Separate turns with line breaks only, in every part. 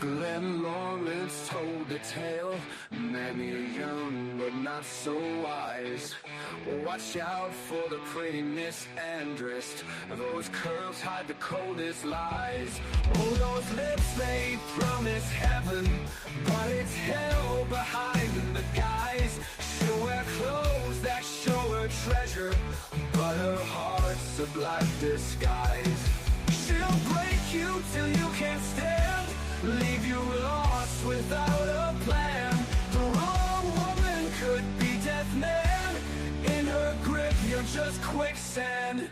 Glenn Lawrence told the tale. Many are young but not so wise. Watch out for the prettiness and dressed. Those curves hide the coldest lies. Oh, those lips, they promise heaven, but it's hell behind the guise. She'll wear clothes that show her treasure, but her heart's a black disguise. She'll break you till you can't stand, leave you lost without a plan. The wrong woman could be death man. In her grip you're just quicksand.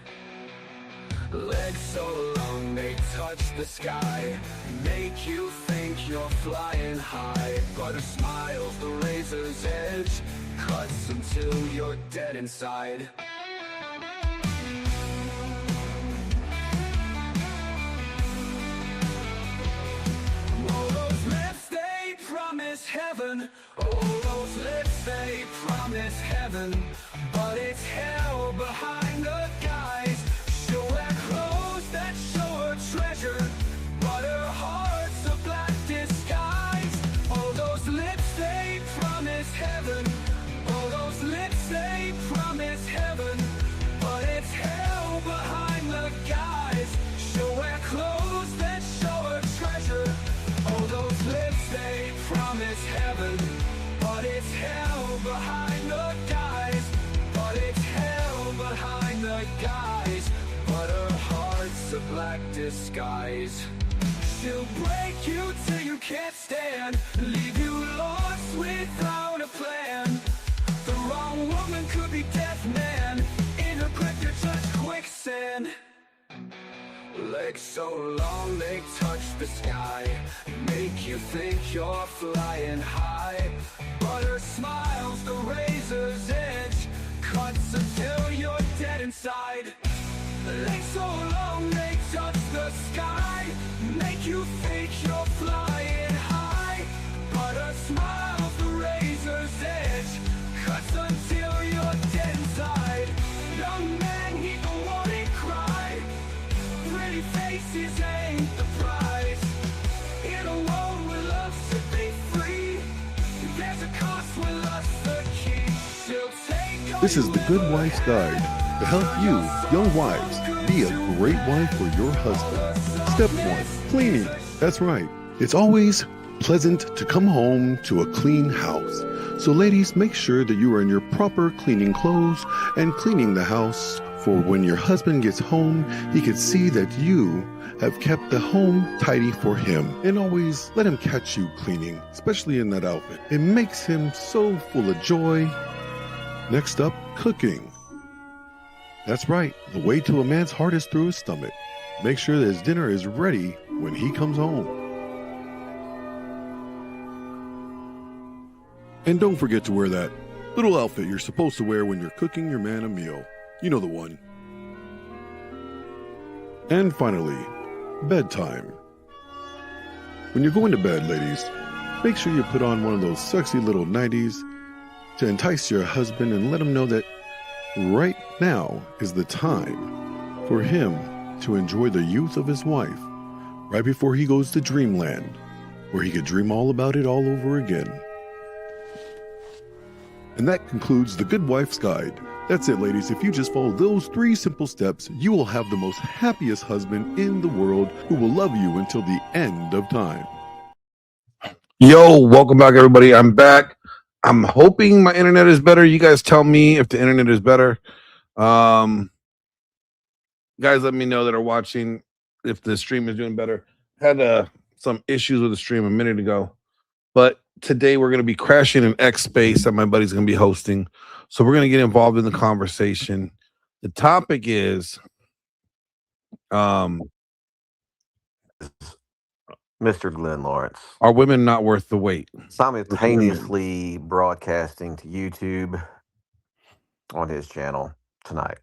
Legs so long they touch the sky, make you think you're flying high. But her smile's the razor's edge, cuts until you're dead inside. Heaven, oh, those lips, they promise heaven, but it's hell behind the guise. She'll wear clothes that show her treasure, but her heart's a black disguise. Oh, those lips, they promise heaven, oh, those lips, they promise heaven, but it's hell behind the guise. She'll wear clothes that show her treasure. Oh, those lips, they promise heaven, but it's hell behind the guise. But it's hell behind the guise. But her heart's a black disguise. She'll break you till you can't stand, leave you lost without a plan. The wrong woman could be death man. In her grip you're just quicksand. Legs so long they touch the sky, make you think you're flying high. But her smile's the razor's edge, cuts until you're dead inside. Legs so long they touch the sky, make you think you're flying high. But her smile's the razor's edge, cuts until you're dead inside. Young man, heed the warning cry, pretty faces ain't the prize. In a world where love should be free, there's a cost when lust's the key. She'll take.
This is the Good Wife's Guide to help you, young wives, be a great wife for your husband. Step 1, cleaning. That's right. It's always pleasant to come home to a clean house. So ladies, make sure that you are in your proper cleaning clothes and cleaning the house, for when your husband gets home, he can see that you have kept the home tidy for him. And always let him catch you cleaning, especially in that outfit. It makes him so full of joy. Next up, cooking. That's right, the way to a man's heart is through his stomach. Make sure that his dinner is ready when he comes home. And don't forget to wear that little outfit you're supposed to wear when you're cooking your man a meal. You know the one. And finally, bedtime. When you're going to bed, ladies, make sure you put on one of those sexy little nighties to entice your husband and let him know that right now is the time for him to enjoy the youth of his wife, right before he goes to dreamland, where he could dream all about it all over again. And that concludes the Good Wife's Guide. That's it, ladies. If you just follow those 3 simple steps, you will have the most happiest husband in the world who will love you until the end of time.
Yo, welcome back, everybody. I'm back. I'm hoping my internet is better. You guys tell me if the internet is better. Guys, let me know that are watching if the stream is doing better. Had some issues with the stream a minute ago, but today we're going to be crashing an X space that my buddy's going to be hosting. So we're going to get involved in the conversation. The topic is
Mr. Glenn Lawrence.
Are women not worth the wait?
Simultaneously broadcasting to YouTube on his channel tonight.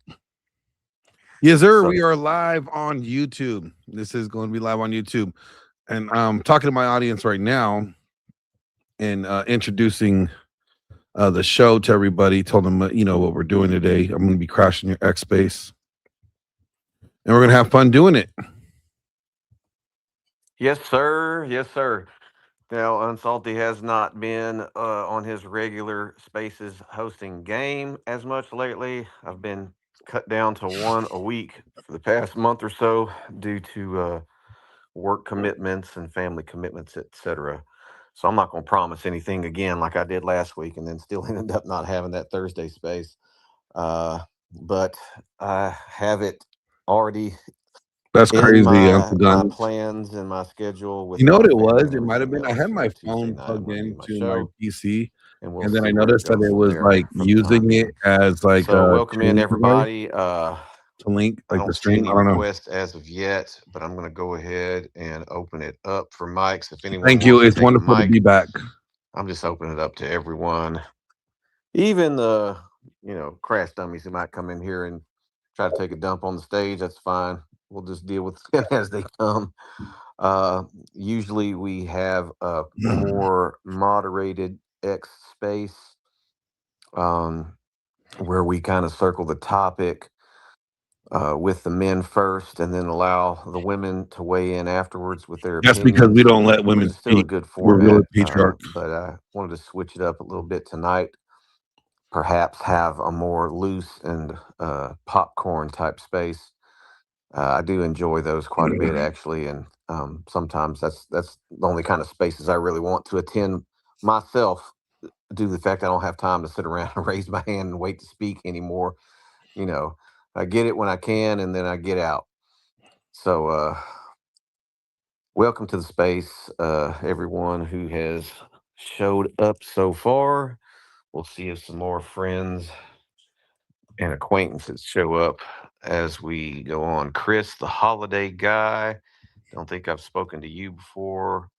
Yes, sir. We are live on YouTube. This is going to be live on YouTube. And I'm talking to my audience right now and introducing the show to everybody. Told them, what we're doing today. I'm going to be crashing your X space. And we're going to have fun doing it.
Yes, sir. Yes, sir. Now, Unsalty has not been on his regular spaces hosting game as much lately. I've been cut down to one a week for the past month or so due to work commitments and family commitments, etc. So I'm not going to promise anything again like I did last week, and then still ended up not having that Thursday space. But I have it already
That's
in
crazy,
my
Uncle
my
Guns.
plans and my schedule
You
with
know
my
what it
family
was?
and
It might have
everything
been I had
else.
my
Tuesday
phone
night, I'm
plugged
going to do my
into my
show,
PC,
and we'll
and then I
see where it
noticed that
goes
it
from
was
there
like
for the time
using it
being.
as like
So,
a
welcome in
chain device
everybody.
to link
I
like the
don't see
stream.
any
I don't know.
requests as of yet, but I'm going to go ahead and open it up for mics. If anyone
Thank you.
wants to
It's
take the
wonderful to
mic,
be back.
I'm just opening it up to everyone, even the crash dummies who might come in here and try to take a dump on the stage. That's fine. We'll just deal with them as they come. Uh, Usually we have a more moderated X space um, where we kind of circle the topic with the men first and then allow the women to weigh in afterwards with their
That's because we
opinions,
don't let
which
women
is still a
speak.
good
We're really
format.
patriarch.
But I wanted to switch it up a little bit tonight, perhaps have a more loose and popcorn type space. I do enjoy those quite a bit, actually, and sometimes that's the only kind of spaces I really want to attend myself, due to the fact I don't have time to sit around and raise my hand and wait to speak anymore. You know, I get it when I can, and then I get out. So, welcome to the space, everyone who has showed up so far. We'll see if some more friends and acquaintances show up as we go on. Chris, the holiday guy. Don't think I've spoken to you before.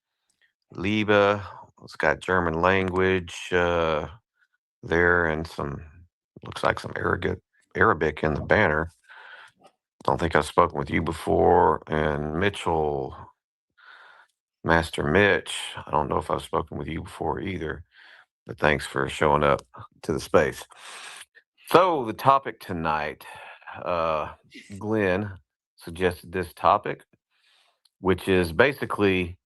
Liba, it's got German language there and some, looks like some Arabic in the banner. Don't think I've spoken with you before. And Mitchell, Master Mitch, I don't know if I've spoken with you before either, but thanks for showing up to the space. So, the topic tonight, uh, Glenn suggested this topic, which is basically,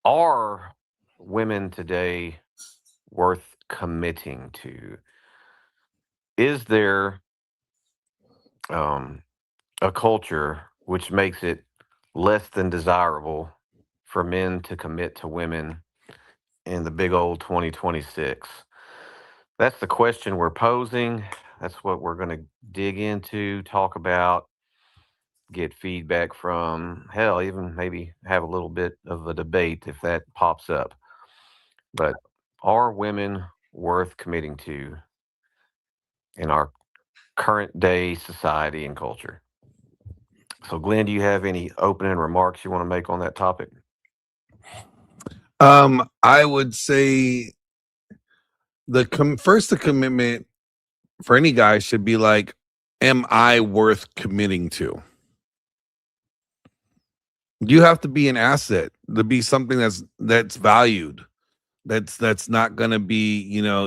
are women today worth committing to? Is there um, a culture which makes it less than desirable for men to commit to women in the big old 2026? That's the question we're posing. That's what we're going to dig into, talk about, get feedback from, hell, even maybe have a little bit of a debate if that pops up. But are women worth committing to in our current day society and culture? So, Glenn, do you have any opening remarks you want to make on that topic?
I would say the commitment for any guy should be like, am I worth committing to? You have to be an asset, to be something that's valued, that's not going to be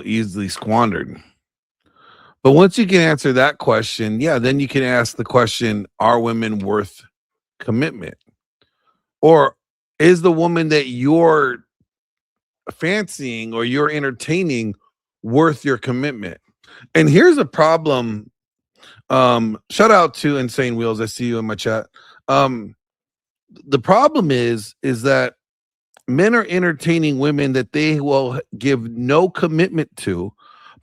easily squandered. But once you can answer that question, yeah, then you can ask the question, are women worth commitment? Or is the woman that you're fancying or you're entertaining worth your commitment? And here's a problem. Shout out to Insane Wheels. I see you in my chat. The problem is that men are entertaining women that they will give no commitment to,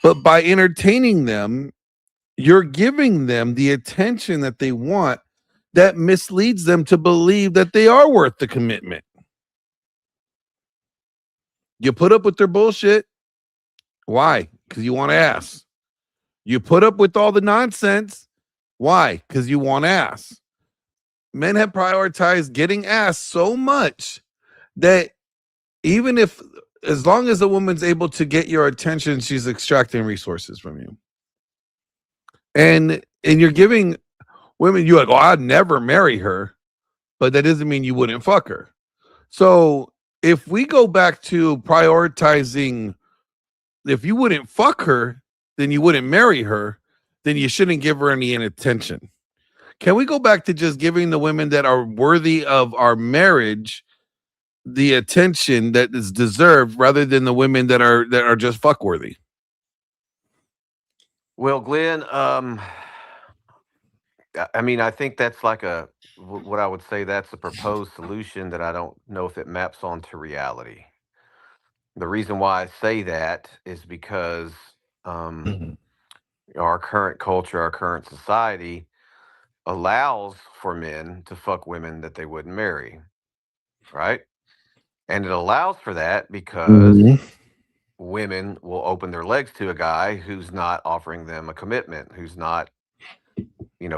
but by entertaining them, you're giving them the attention that they want, that misleads them to believe that they are worth the commitment. You put up with their bullshit. Why? Because you want ass. You put up with all the nonsense. Why? Because you want ass. Men have prioritized getting ass so much that even if, as long as a woman's able to get your attention, she's extracting resources from you. And you're giving women, you're like, oh, I'd never marry her, but that doesn't mean you wouldn't fuck her. So if we go back to prioritizing, if you wouldn't fuck her, then you wouldn't marry her, then you shouldn't give her any attention. Can we go back to just giving the women that are worthy of our marriage the attention that is deserved rather than the women that are just fuckworthy.
Well, Glenn, I mean, I think that's like what I would say that's a proposed solution that I don't know if it maps onto reality. The reason why I say that is because um,
Mhm.
our current culture, our current society allows for men to fuck women that they wouldn't marry, right? And it allows for that because
Mhm.
women will open their legs to a guy who's not offering them a commitment, who's not,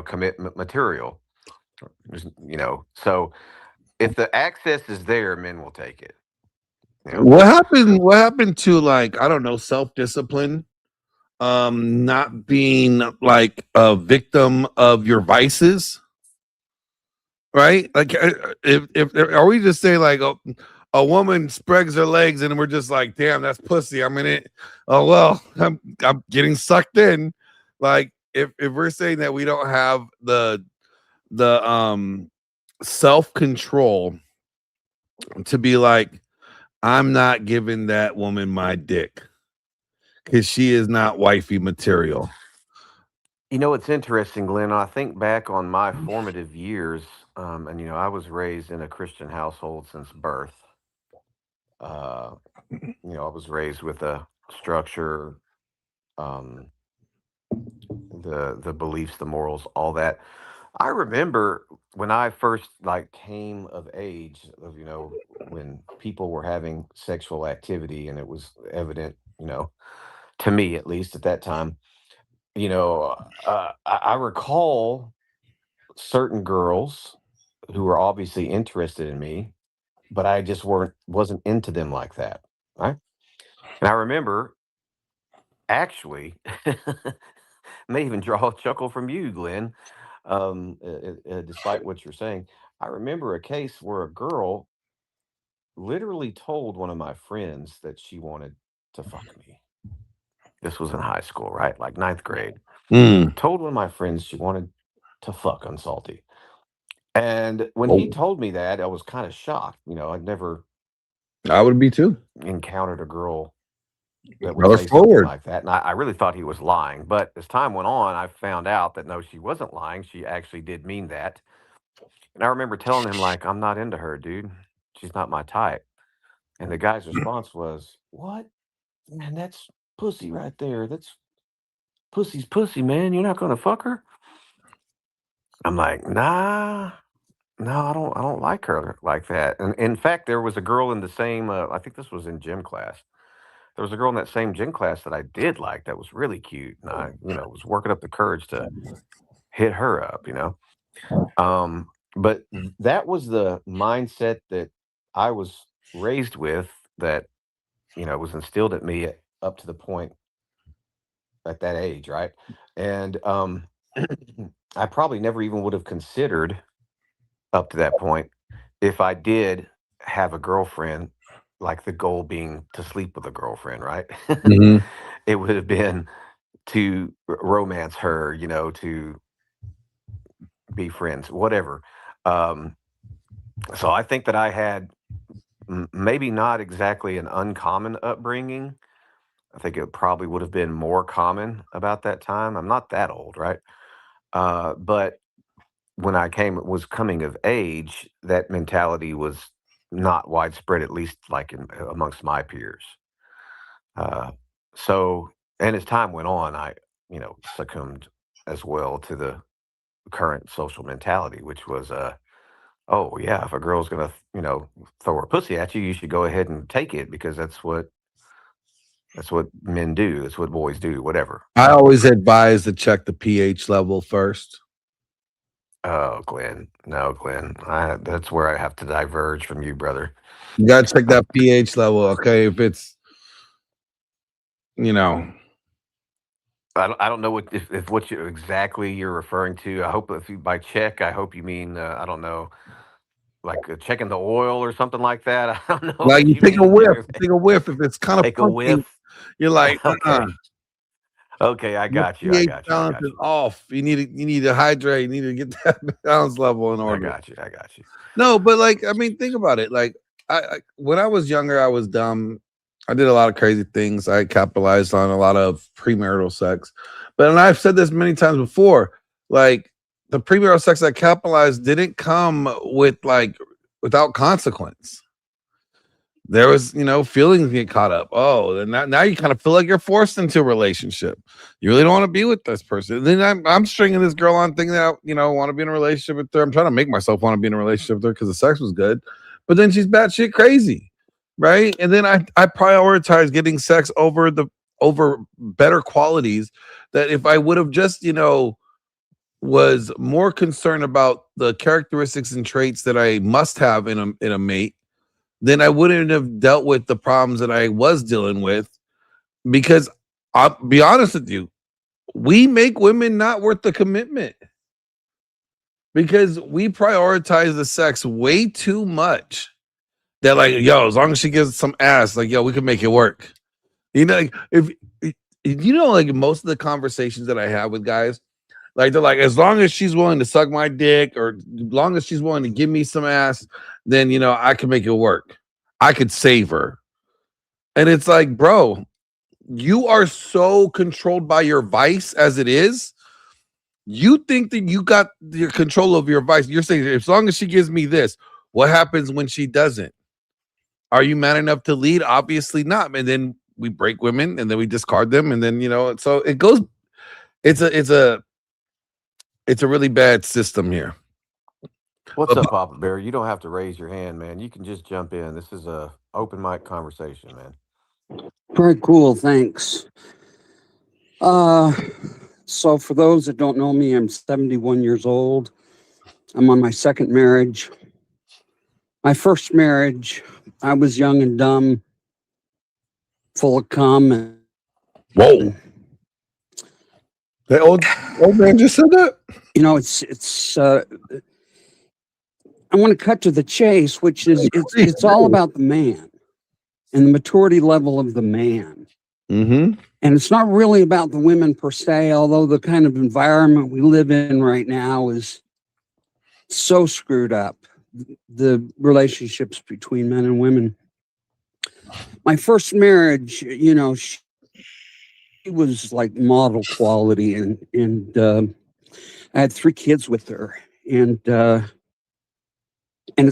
commitment material. So if the access is there, men will take it. You know,
What happened to, like, I don't know, self-discipline? Not being like a victim of your vices, right? Like, if are we just saying like a woman spreads her legs and we're just like, damn, that's pussy. I'm in it. Oh well, I'm getting sucked in. Like, if we're saying that we don't have the self control to be like, I'm not giving that woman my dick because she is not wifey material.
it's interesting, Glenn. I think back on my formative years, and I was raised in a Christian household since birth. Uh, I was raised with a structure, um, the beliefs, the morals, all that. I remember when I first like came of age, when people were having sexual activity, and it was evident, to me at least at that time. I recall certain girls who were obviously interested in me, but I just wasn't into them like that, right? And I remember actually may even draw a chuckle from you, Glenn. Despite what you're saying, I remember a case where a girl literally told one of my friends that she wanted to fuck me. This was in high school, right? Like ninth grade.
Mm.
Told one of my friends she wanted to fuck Unsalty. And when he
Oh,
told me that, I was kind of shocked. I'd never
I would be too.
encountered a girl that would
Brother
say something
forward.
like that. And I really thought he was lying. But as time went on, I found out that no, she wasn't lying. She actually did mean that. And I remember telling him, like, I'm not into her, dude. She's not my type. And the guy's response was, what? Man, that's pussy right there. That's pussy's pussy, man. You're not gonna fuck her? I'm like, nah, no, I don't like her like that. And in fact, there was a girl in the same I think this was in gym class. There was a girl in that same gym class that I did like that was really cute. And I, was working up the courage to hit her up. But that was the mindset that I was raised with, that, was instilled at me up to the point at that age, right? And I probably never even would have considered up to that point if I did have a girlfriend, like the goal being to sleep with a girlfriend, right?
Mhm.
It would have been to romance her, to be friends, whatever. Um, so I think that I had maybe not exactly an uncommon upbringing. I think it probably would have been more common about that time. I'm not that old, right? But when I was coming of age, that mentality was not widespread, at least like amongst my peers. Uh, so, and as time went on, I, succumbed as well to the current social mentality, which was, oh yeah, if a girl's gonna, throw her pussy at you, you should go ahead and take it because that's what men do. That's what boys do. Whatever.
I always advise to check the pH level first.
Oh, Glenn, no, Glenn, that's where I have to diverge from you, brother.
You gotta check that pH level, okay? If it's, you know,
I don't know if what you exactly you're referring to. I hope if you by check, I hope you mean I don't know, like checking the oil or something like that. I don't know
like
what
you
you mean there.
take a whiff. If it's kind of
Take a
funky,
whiff.
you're like,
Okay, okay, I
your
got you. I
pH
got you. I
balance
got
is
you.
off. You need to hydrate. You need to get that balance level in
I
order.
got you. I got you.
No, but like, I mean, think about it. Like, when I was younger, I was dumb. I did a lot of crazy things. I capitalized on a lot of premarital sex. But and I've said this many times before, like the premarital sex I capitalized didn't come with like without consequence. There was, feelings get caught up. Oh, and now you kind of feel like you're forced into a relationship. You really don't want to be with this person. And then I'm stringing this girl on, thinking that want to be in a relationship with her. I'm trying to make myself want to be in a relationship with her because the sex was good, but then she's batshit crazy, right? And then I prioritize getting sex over better qualities. That if I would have just was more concerned about the characteristics and traits that I must have in a mate, then I wouldn't have dealt with the problems that I was dealing with. Because I'll be honest with you, we make women not worth the commitment because we prioritize the sex way too much. That like, yo, as long as she gives some ass, like, yo, we can make it work. Like, if like most of the conversations that I have with guys, like they're like, as long as she's willing to suck my dick, or as long as she's willing to give me some ass, then I can make it work. I could save her. And it's like, bro, you are so controlled by your vice as it is. You think that you got your control of your vice. You're saying, as long as she gives me this, what happens when she doesn't? Are you man enough to lead? Obviously not. And then we break women and then we discard them. And then, so it goes, it's a really bad system here.
What's up, Papa Bear? You don't have to raise your hand, man. You can just jump in. This is a open mic conversation, man.
Very cool, thanks. So for those that don't know me, I'm 71 years old. I'm on my second marriage. My first marriage, I was young and dumb, full of cum.
Whoa. The old man just said that?
It's I want to cut to the chase, which is it's all about the man and the maturity level of the man.
Mm-hmm.
And it's not really about the women per se, although the kind of environment we live in right now is so screwed up, the relationships between men and women. My first marriage, she was like model quality, and I had 3 kids with her. And at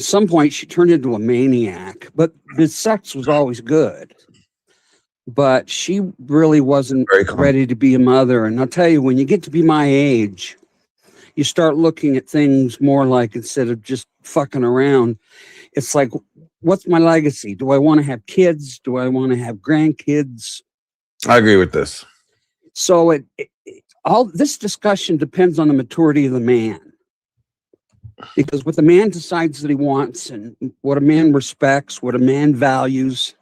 some point she turned into a maniac, but the sex was always good. But she really wasn't ready to be a mother. And I'll tell you, when you get to be my age, you start looking at things more like, instead of just fucking around, it's like, what's my legacy? Do I want to have kids? Do I want to have grandkids?
I agree with this.
So all this discussion depends on the maturity of the man. Because what the man decides that he wants and what a man respects, what a man values,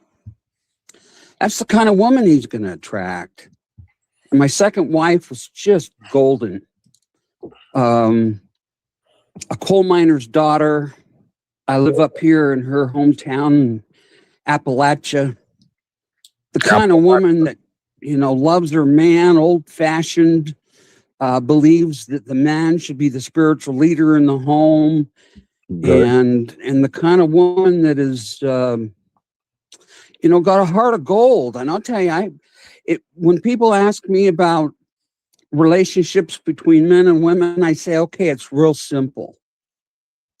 that's the kind of woman he's going to attract. And my second wife was just golden. A coal miner's daughter. I live up here in her hometown in Appalachia. The kind of woman that, loves her man, old-fashioned, believes that the man should be the spiritual leader in the home. Good. And the kind of woman that is, got a heart of gold. And I'll tell you, when people ask me about relationships between men and women, I say, okay, it's real simple.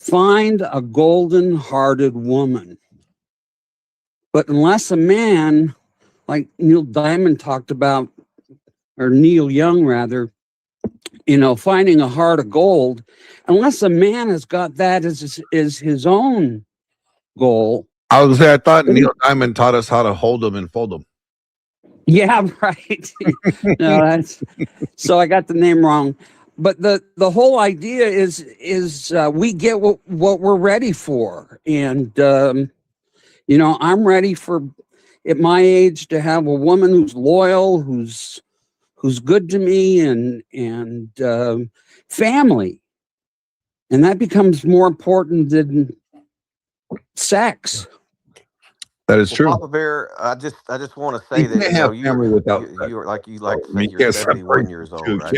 Find a golden-hearted woman. But unless a man, like Neil Diamond talked about, or Neil Young rather, finding a heart of gold, unless a man has got that as his own goal.
I was gonna say, I thought Neil Diamond taught us how to hold them and fold them.
Yeah, right. No, so I got the name wrong. But the whole idea is we get what we're ready for. And, I'm ready for, at my age, to have a woman who's loyal, who's good to me, and family. And that becomes more important than sex.
That is true.
Papa Bear, I just want to say that you're like to say you're 71 years old, right?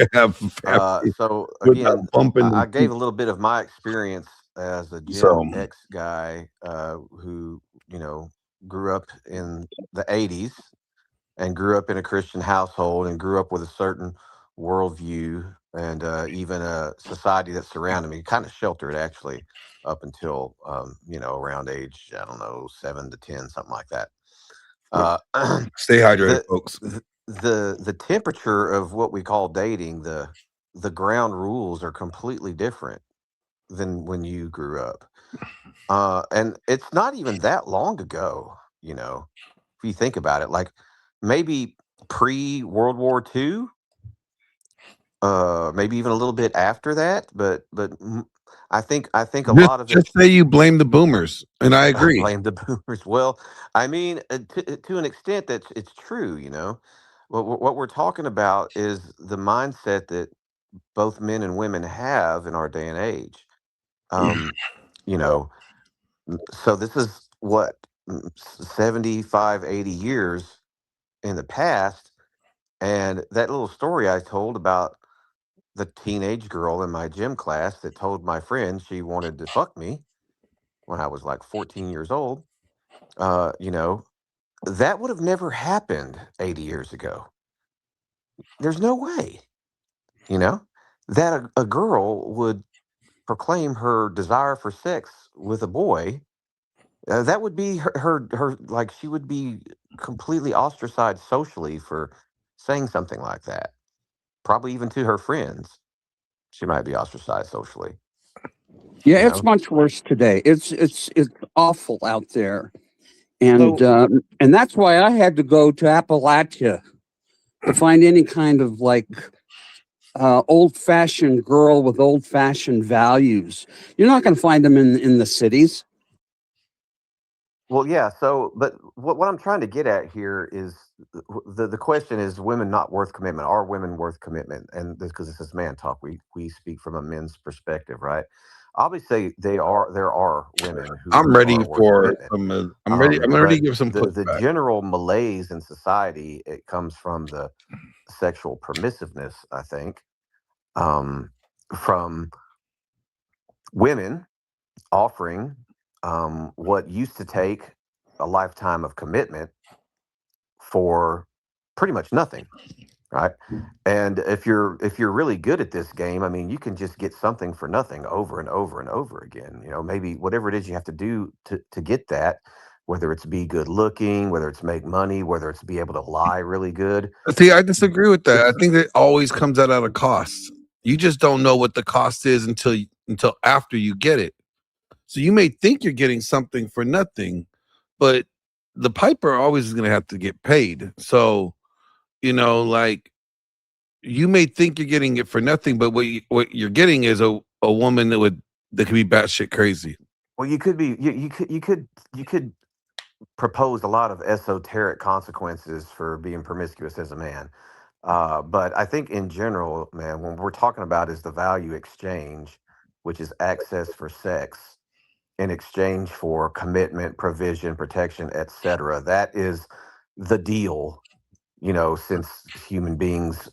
So again, I gave a little bit of my experience as a Gen X guy who grew up in the 80s and grew up in a Christian household and grew up with a certain worldview and even a society that surrounded me, kind of sheltered actually up until, around age, I don't know, 7 to 10, something like that.
Stay hydrated,
the,
folks.
the temperature of what we call dating, the ground rules are completely different than when you grew up. And it's not even that long ago, if you think about it, like maybe pre World War II, maybe even a little bit after that, but I think a
Just,
lot of it.
just say you blame the boomers, and I agree.
Blame the boomers. Well, I mean, to an extent, that it's true. What we're talking about is the mindset that both men and women have in our day and age. Um, you know, so this is what 75, 80 years in the past, and that little story I told about the teenage girl in my gym class that told my friend she wanted to fuck me when I was like 14 years old. Uh, you know, that would have never happened 80 years ago. There's no way, you know, that a girl would proclaim her desire for sex with a boy. That would be her, like, she would be completely ostracized socially for saying something like that. Probably even to her friends, she might be ostracized socially,
Yeah,
you
it's
know?
much worse today. It's awful out there, and
So,
and that's why I had to go to Appalachia to find any kind of like old-fashioned girl with old-fashioned values. You're not going to find them in the cities.
well, yeah. So, but what I'm trying to get at here is the question is women not worth commitment? Are women worth commitment? And because this is man talk, we speak from a men's perspective, right? Obviously, there are women
I'm
who
ready
are worth
for
commitment.
some. I'm ready. I'm ready
But
to give some
the
pushback.
general malaise in society, it comes from the sexual permissiveness, I think, um, from women offering what used to take a lifetime of commitment for pretty much nothing, right? And if you're really good at this game, I mean, you can just get something for nothing over and over and over again. Maybe whatever it is you have to do to get that, whether it's be good looking, whether it's make money, whether it's be able to lie really good.
See, I disagree with that. I
It's
think that always comes out at a cost. You just don't know what the cost is until after you get it. So you may think you're getting something for nothing, but the piper always is going to have to get paid. So, like you may think you're getting it for nothing, but what you're getting is a woman that could be batshit crazy.
well, you could be you could propose a lot of esoteric consequences for being promiscuous as a man. But I think in general, man, when we're talking about is the value exchange, which is access for sex in exchange for commitment, provision, protection, etc. That is the deal, since human beings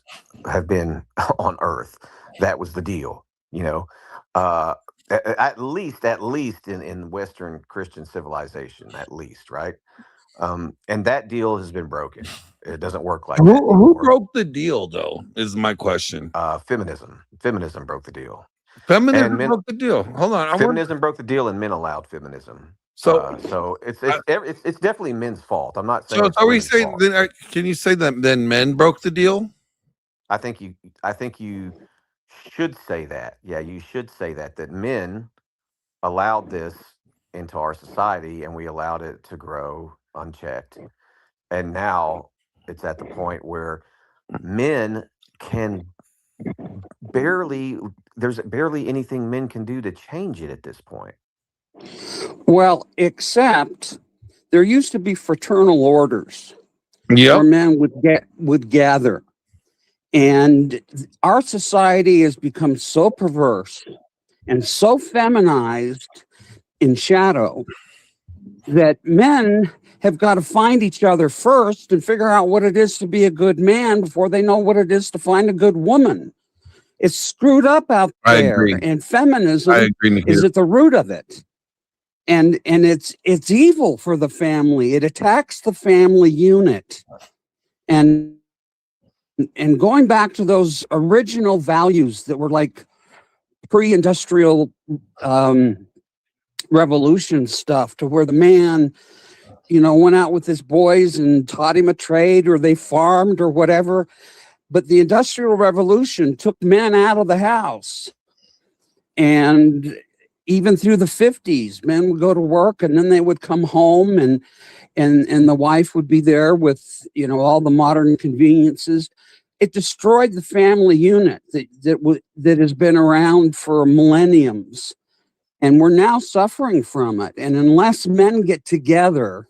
have been on Earth. That was the deal, you know. Uh, at least in Western Christian civilization, at least, right? And that deal has been broken. It doesn't work like that
Who
anymore.
broke the deal though? Is my question.
Feminism broke the deal, and
Feminism
men
broke the deal. Hold on, I want.
feminism broke the deal, and men allowed feminism.
So,
So it's
I,
it's it's definitely men's fault. I'm not saying
so
it's
are we
women's
saying
fault.
then? Can you say that then men broke the deal?
I think you should say that. Yeah, you should say that men allowed this into our society, and we allowed it to grow unchecked. And now it's at the point where men can barely there's barely anything men can do to change it at this point.
Well, except there used to be fraternal orders where
Yep.
men would gather, and our society has become so perverse and so feminized in shadow that men have got to find each other first and figure out what it is to be a good man before they know what it is to find a good woman. It's screwed up out
I
there,
agree.
and
I
feminism
agree,
is
Nikita.
at the root of it. and it's evil for the family. It attacks the family unit. And and going back to those original values that were like pre-industrial um, revolution stuff, to where the man, went out with his boys and taught him a trade, or they farmed or whatever. But the industrial revolution took men out of the house. And even through the 50s, men would go to work and then they would come home, and the wife would be there with, all the modern conveniences. It destroyed the family unit that has been around for millenniums. And we're now suffering from it. And unless men get together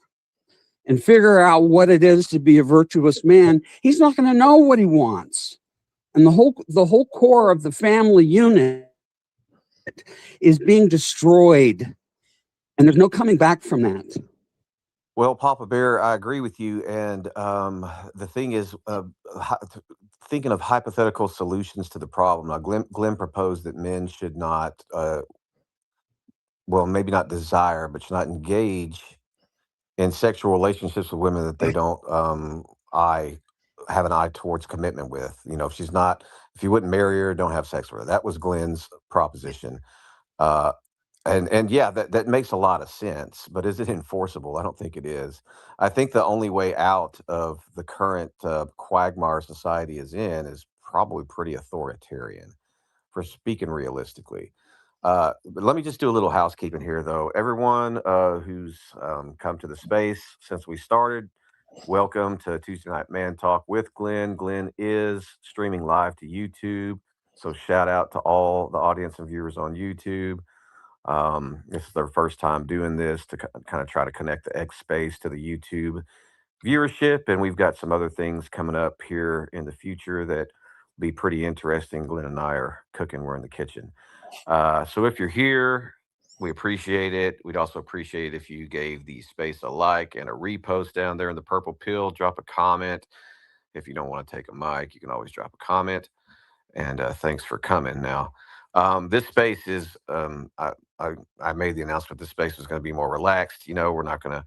and figure out what it is to be a virtuous man, he's not going to know what he wants. And the whole core of the family unit is being destroyed. And there's no coming back from that.
Well, Papa Bear, I agree with you. And the thing is, thinking of hypothetical solutions to the problem. Now, Glenn proposed that men should not, well, maybe not desire, but should not engage in sexual relationships with women that they don't I have an eye towards commitment with. If you wouldn't marry her, don't have sex with her. That was Glenn's proposition. Uh, and yeah, that makes a lot of sense, but is it enforceable? I don't think it is. I think the only way out of the current quagmire society is in is probably pretty authoritarian, for speaking realistically. But let me just do a little housekeeping here, though. Everyone who's come to the space since we started, welcome to Tuesday Night Man Talk with Glenn. Glenn is streaming live to YouTube, so shout out to all the audience and viewers on YouTube. This is their first time doing this to kind of try to connect the X space to the YouTube viewership, and we've got some other things coming up here in the future that will be pretty interesting. Glenn and I are cooking. We're in the kitchen. So if you're here, we appreciate it. We'd also appreciate it if you gave the space a like and a repost down there in the purple pill. Drop a comment. If you don't want to take a mic, you can always drop a comment. And thanks for coming. Now, this space is, I made the announcement this space was going to be more relaxed. We're not going to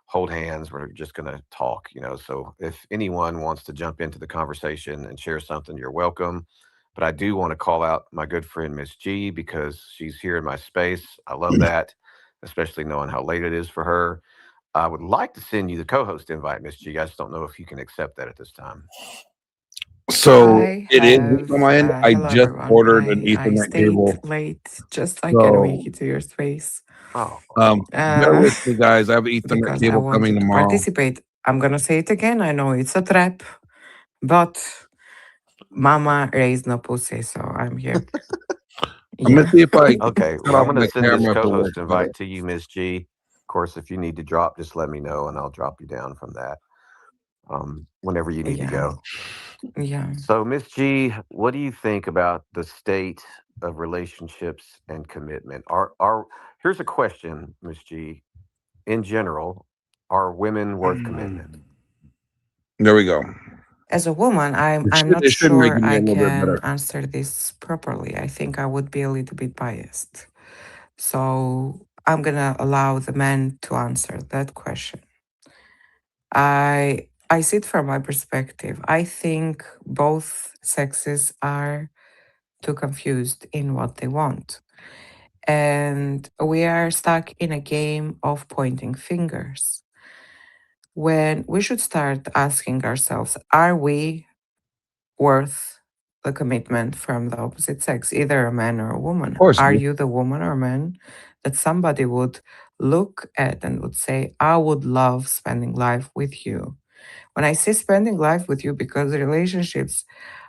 hold hands. We're just going to talk, So if anyone wants to jump into the conversation and share something, you're welcome. But I do want to call out my good friend, Miss G, because she's here in my space. I love that, especially knowing how late it is for her. I would like to send you the co-host invite, Miss G. I just don't know if you can accept that at this time.
So
I
it is
have,
on my end. I
hello
just
everyone.
ordered an
I
Ethernet
stayed
cable.
late just so I can
So
make it to your space
bear with me, guys. I have an Ethernet
because I
cable coming
wanted to
tomorrow.
participate. I'm gonna say it again. I know it's a trap, but Mama raised no pussy, so I'm here.
I'm gonna see if I
Okay,
cut
well, I'm
off
going
my
to send this
camera if it
co-host
works better.
invite to you, Miss G. Of course, if you need to drop, just let me know, and I'll drop you down from that whenever you need to
Yeah,
go.
yeah.
So, Miss G, what do you think about the state of relationships and commitment? Here's a question, Miss G. In general, are women worth commitment?
There we go.
As a woman, I'm not
It should make
sure
me a
I
little bit
can
better.
answer this properly. I think I would be a little bit biased. So I'm gonna allow the men to answer that question. I see it from my perspective. I think both sexes are too confused in what they want. And we are stuck in a game of pointing fingers. When we should start asking ourselves, are we worth the commitment from the opposite sex, either a man or a woman?
Of course.
Are you the woman or man that somebody would look at and would say, I would love spending life with you? When I say spending life with you, because relationships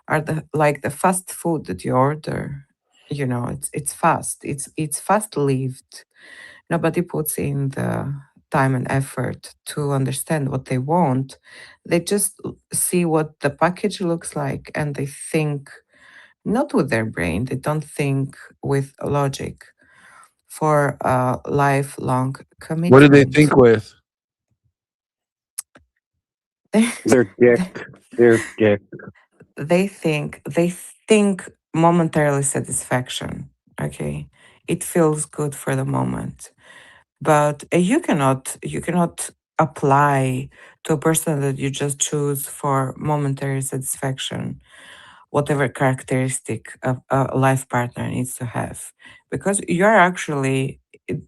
are like the fast food that you order. It's fast. It's fast lived. Nobody puts in the time and effort to understand what they want. They just see what the package looks like and they think not with their brain. They don't think with logic for a lifelong
What do they
commitment.
think with?
Their dick. Their dick.
They think momentarily satisfaction. Okay, it feels good for the moment, but you cannot apply to a person that you just choose for momentary satisfaction whatever characteristic a life partner needs to have, because you're actually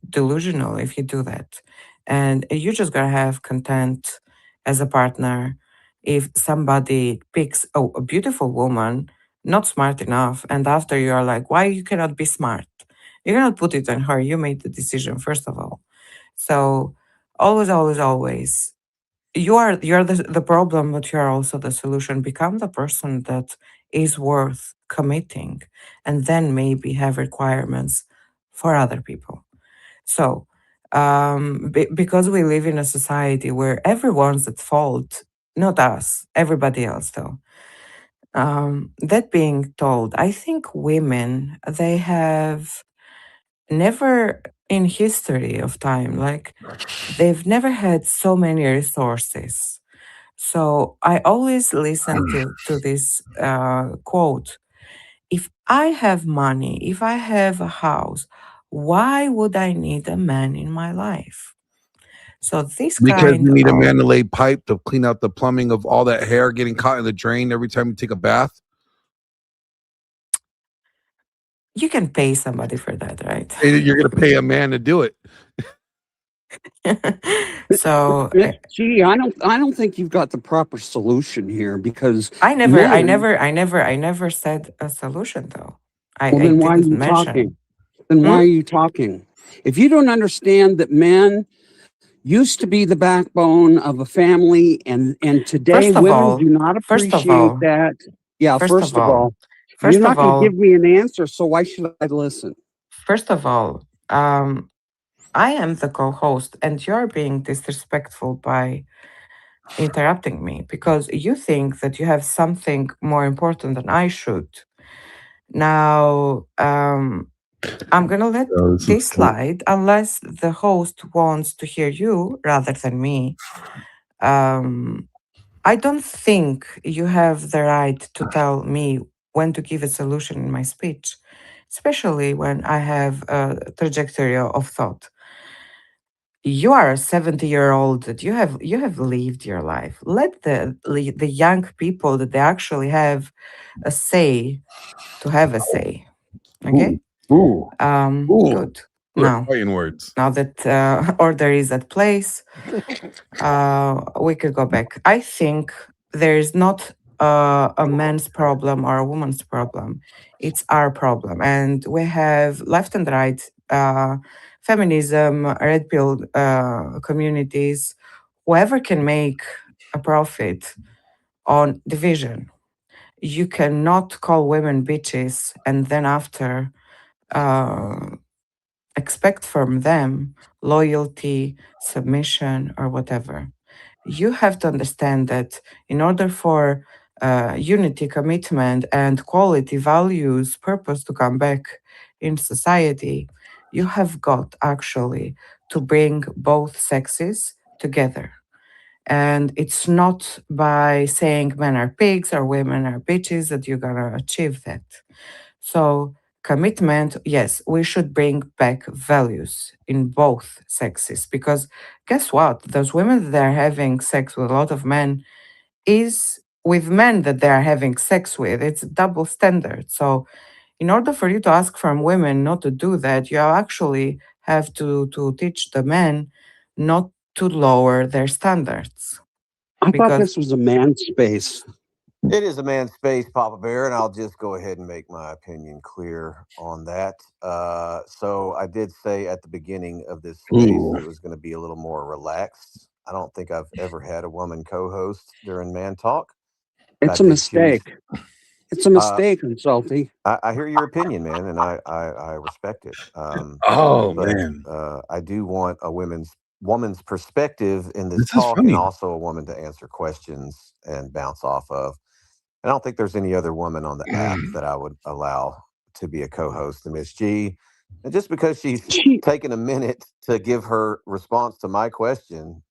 delusional if you do that, and you're just gonna have content as a partner if somebody picks a beautiful woman not smart enough, and after you are like, why you cannot be smart, you cannot put it on her, you made the decision first of all. So always, always, always, you're the problem, but you're also the solution. Become the person that is worth committing, and then maybe have requirements for other people. So because we live in a society where everyone's at fault, not us, everybody else though. That being told, I think women, they have never in history of time, like they've never had so many resources. So I always listen to this quote: if I have money, if I have a house, why would I need a man in my life? So this
Because
kind
you need a
of,
man to lay pipe to clean out the plumbing of all that hair getting caught in the drain every time you take a bath.
you can pay somebody for that, right?
And you're going to pay a man to do it.
So
Miss G, I don't think you've got the proper solution here because
I never, I
men.
never, I never, I never said a solution though. I,
Well,
I
then why are
didn't
you
mention.
talking? Then why
Hmm?
are you talking? If you don't understand that men used to be the backbone of a family, and today
First of
women do
all,
not
first of
appreciate
all,
that. Yeah,
first of
first of
all,
all, you're
first of
not going to give
all,
me an answer, so why should I listen?
first of all, I am the co-host, and you're being disrespectful by interrupting me because you think that you have something more important than I should. Now, I'm gonna let
Oh, this is
this slide unless the host wants to hear you rather than me. Um, I don't think you have the right to tell me when to give a solution in my speech, especially when I have a trajectory of thought. You are a 70-year-old that you have lived your life. Let the young people that they actually have a say to have a say.
ooh,
Okay.
ooh, ooh.
Good.
Those are
Now,
fighting words.
now that order is at place, we could go back. I think there is not a man's problem or a woman's problem. It's our problem. And we have left and right, feminism, red pill communities, whoever can make a profit on division. You cannot call women bitches and then after uh, expect from them loyalty, submission, or whatever. You have to understand that in order for unity, commitment, and quality values, purpose to come back in society, you have got actually to bring both sexes together. And it's not by saying men are pigs or women are bitches that you're going to achieve that. So, commitment, yes, we should bring back values in both sexes because guess what? Those women that are having sex with a lot of men is with men that they are having sex with. It's a double standard. So, in order for you to ask from women not to do that, you actually have to teach the men not to lower their standards
I thought
because
this was a man space.
It is a man's space, Papa Bear, and I'll just go ahead and make my opinion clear on that. So I did say at the beginning of this space
Ooh.
that it was going to be a little more relaxed. I don't think I've ever had a woman co-host during Man Talk, and I
It's a
did choose.
mistake. It's a
Uh,
mistake, Salty.
I hear your opinion, man, and I respect it.
Oh
But
man,
I do want a woman's perspective in this
this is
talk, and
funny.
also a woman to answer questions and bounce off of. I don't think there's any other woman on the app that I would allow to be a co-host to Miss G. And just because she's
She,
taken a minute to give her response to my question,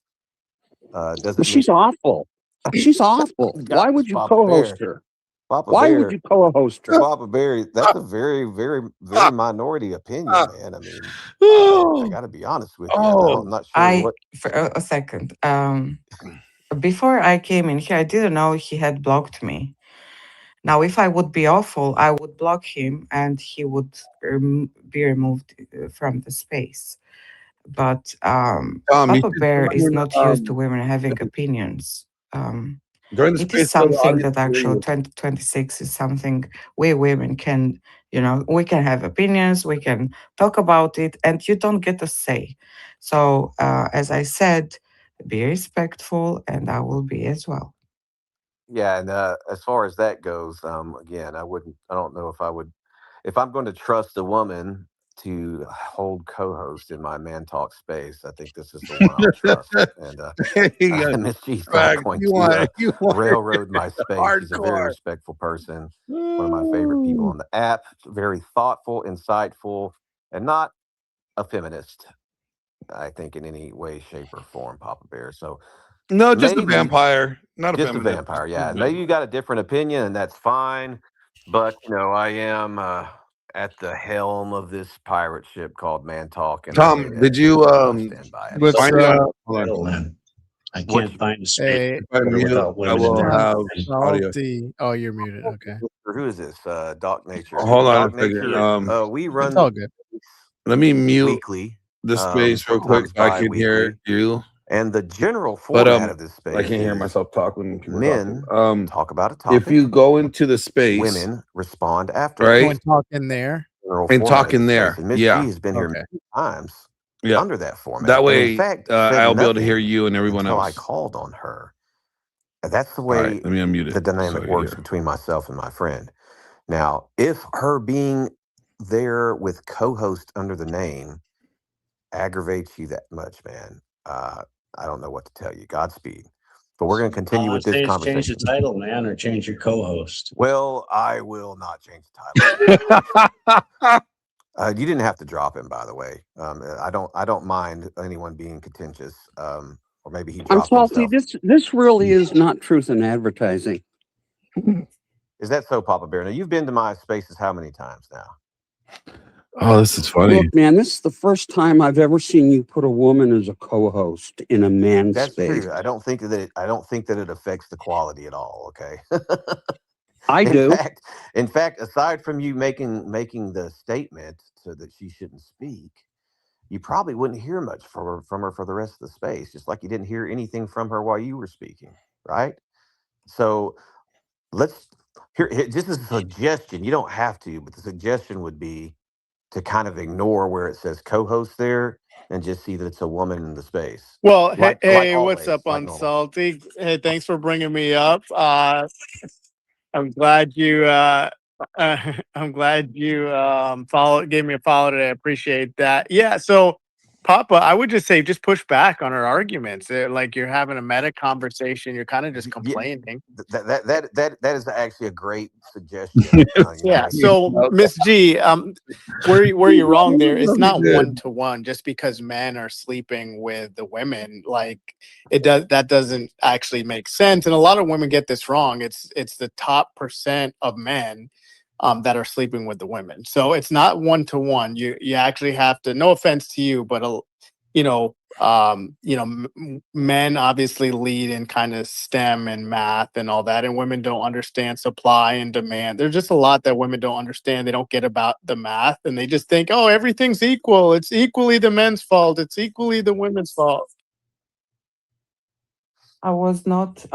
well,
doesn't mean
she's awful. She's awful. Why would
gosh,
you
Papa
co-host
Bear.
her?
Papa
Why would
Bear,
you co-host her?
Papa Bear, that's a very, very, very minority opinion, man. I mean, I
oh,
got to be honest with you.
oh,
I'm not sure what.
For a second. Before I came in here, I didn't know he had blocked me. Now, if I would be awful, I would block him and he would be removed from the space. But
Tom, you
Papa
should
Bear is
join,
not used to women having opinions.
join the
It is
space so the
something
audience
that
can hear
actually
you.
2026 is something we women can, we can have opinions, we can talk about it, and you don't get a say. So, as I said, be respectful, and I will be as well.
Yeah, and as far as that goes, again, I wouldn't. I don't know if I would. If I'm going to trust a woman to hold co-host in my man talk space, I think this is the one I'll trust. And
You got
Miss G's not
facts.
going
You
to
want you want
railroad my space. She's a very
hardcore.
respectful person, one of my favorite people
Ooh.
on the app. Very thoughtful, insightful, and not a feminist. I think in any way, shape, or form, Papa Bear. So
No, just a
maybe
vampire, not a
just a
feminist.
vampire,
Just
yeah.
a
Maybe you
vampire.
got a different opinion, and that's fine. But I am at the helm of this pirate ship called Man Talk, and
Tom, did you
I stand by it.
What's
find me
up?
on? Hold on.
Title, man. I
What
can't find a space
Hey,
If I mute,
without
I
women in
will
there.
have audio.
salty. Oh, you're muted. Okay,
who is this? Doc Nature.
Hold on a
Doc
second.
Nature. We
it's
run
all good.
Let me mute
weekly,
the space real quick
sometimes
so I can hear
bi-weekly,
you.
and the general
But
format of this
I
space
can't hear
is
myself talk when people are
men
talking.
talk about a
If
topic,
you go into the space,
women respond
right,
Go
afterwards.
and talk in there.
General
and
format
talk
of
in
the space,
there,
and Miss G
yeah,
has been here
Okay.
many times
yeah.
under that format,
That
and in
way,
fact said
I'll be able to hear
nothing
you and everyone
until I
else.
called on her. And that's the
All right,
way
let me unmute
the
it so
dynamic
I
works
hear.
between myself and my friend. Now, if her being there with co-host under the name aggravates you that much, man, I don't know what to tell you. Godspeed. But we're going to continue with this
Say it's change the
conversation.
title, man, or change your co-host.
Well, I will not change the title. You didn't have to drop him, by the way. I don't mind anyone being contentious. Or maybe he
I'm
dropped
salty.
himself.
This really is not truth in advertising.
Is that so, Papa Bear? Now you've been to my spaces how many times now?
Oh, this is funny.
Look, man, this is the first time I've ever seen you put a woman as a co-host in a man's
That's
space.
true. I don't think that it affects the quality at all. Okay.
I do.
In fact, aside from you making the statement so that she shouldn't speak, you probably wouldn't hear much from her for the rest of the space, just like you didn't hear anything from her while you were speaking, right? So let's here just as a suggestion. You don't have to, but the suggestion would be to kind of ignore where it says co-host there and just see that it's a woman in the space.
Well,
Like
what's
always,
up
like
on
normal.
salty? Hey, thanks for bringing me up. I'm glad you. I'm glad you gave me a follow today. I appreciate that. Yeah. So, Papa, I would just say just push back on her arguments. Like you're having a meta conversation. You're kind of just
Yeah,
complaining.
that is actually a great suggestion.
Yeah. So, Miss G, where you're wrong there, it's not
Good.
1-to-1 just because men are sleeping with the women. Like that doesn't actually make sense. And a lot of women get this wrong. It's the top percent of men that are sleeping with the women. So it's not 1-to-1. You actually have to. No offense to you, but men obviously lead in kind of STEM and math and all that, and women don't understand supply and demand. There's just a lot that women don't understand. They don't get about the math, and they just think, oh, everything's equal. It's equally the men's fault. It's equally the women's fault.
I was not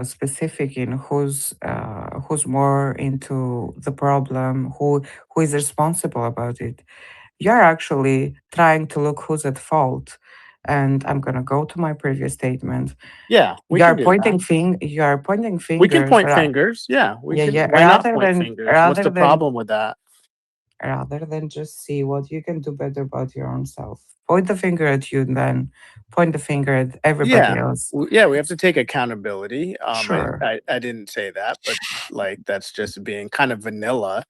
specific in who's more into the problem, who is responsible about it. You're actually trying to look who's at fault. And I'm gonna go to my previous statement.
Yeah,
You are pointing fingers.
We can point fingers. Yeah, we can. Why not point fingers? What's the problem with that?
Rather than just see what you can do better about your own self. point the finger at you and then point the finger at everybody else.
Yeah, we have to take accountability.
Sure.
I didn't say that, but like that's just being kind of vanilla,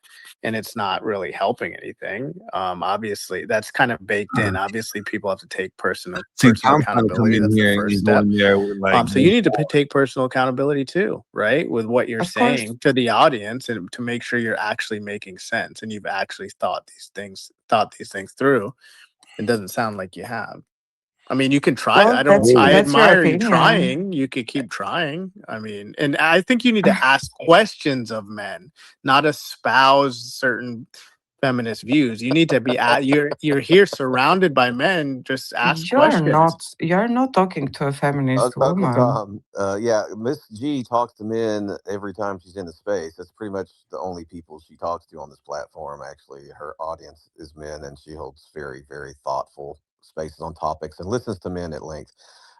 and it's not really helping anything. Obviously, that's kind of baked in. Obviously, people have to take personal
See, Tom's trying to come
accountability.
in
That's the
here and
first
he's
step.
going there with like,
So you need to take personal accountability too, right? With what you're
Of course.
saying to the audience, and to make sure you're actually making sense and you've actually thought these things through. It doesn't sound like you have. I mean, you can try.
Well,
I
that's your
admire you
opinion.
trying. You could keep trying. I mean, and I think you need to ask questions of men, not espouse certain feminist views. You need to be you're here surrounded by men. Just ask questions.
You're not talking to a feminist
Uncle
woman.
Tom, yeah, Miss G talks to men every time she's in the space. That's pretty much the only people she talks to on this platform. Actually, her audience is men, and she holds very, very thoughtful spaces on topics and listens to men at length.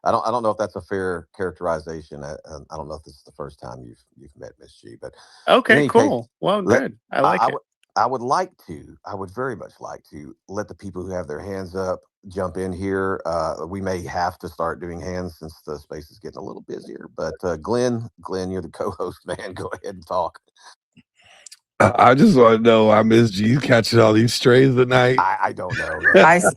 I don't know if that's a fair characterization. I don't know if this is the first time you've met Miss G, but in
Okay,
any case,
cool. Well,
let
good. I like it.
I would like to. I would very much like to let the people who have their hands up jump in here. We may have to start doing hands since the space is getting a little busier. But Glenn, you're the co-host, man. Go ahead and talk.
I just want to know, I miss you catching all these strays tonight.
I don't know.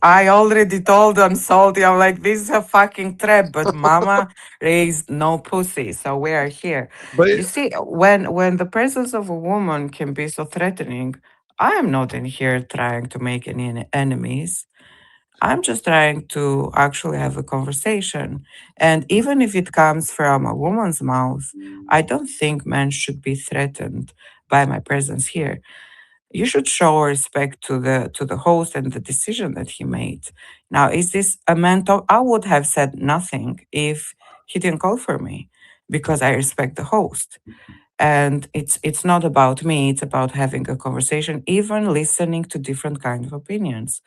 I already told them salty. I'm like, this is a fucking trap, but mama raised no pussy, so we are here.
But
You see, when the presence of a woman can be so threatening, I am not in here trying to make any enemies. I'm just trying to actually have a conversation. And even if it comes from a woman's mouth, I don't think men should be threatened by my presence here. You should show respect to the host and the decision that he made. Now, is this a man talk? I would have said nothing if he didn't call for me because I respect the host. And it's not about me, it's about having a conversation, even listening to different kind of opinions.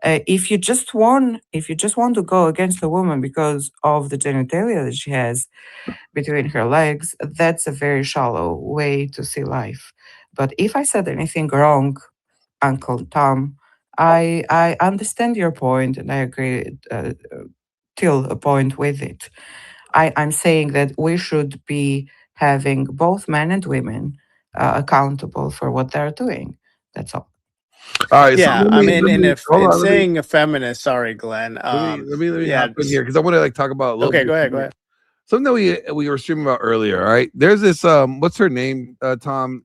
If you just want to go against a woman because of the genitalia that she has between her legs, that's a very shallow way to see life. But if I said anything wrong, Uncle Tom, I understand your point and I agree till a point with it. I'm saying that we should be having both men and women accountable for what they're doing. That's all.
all right,
Yeah,
so
I mean, and if
hold
and
on,
saying a feminist, sorry, Glenn.
let me
Yeah.
hop in here because I want to like talk about a little
Okay,
bit.
go ahead.
Something that we were streaming about earlier. All right, there's this what's her name? Tom,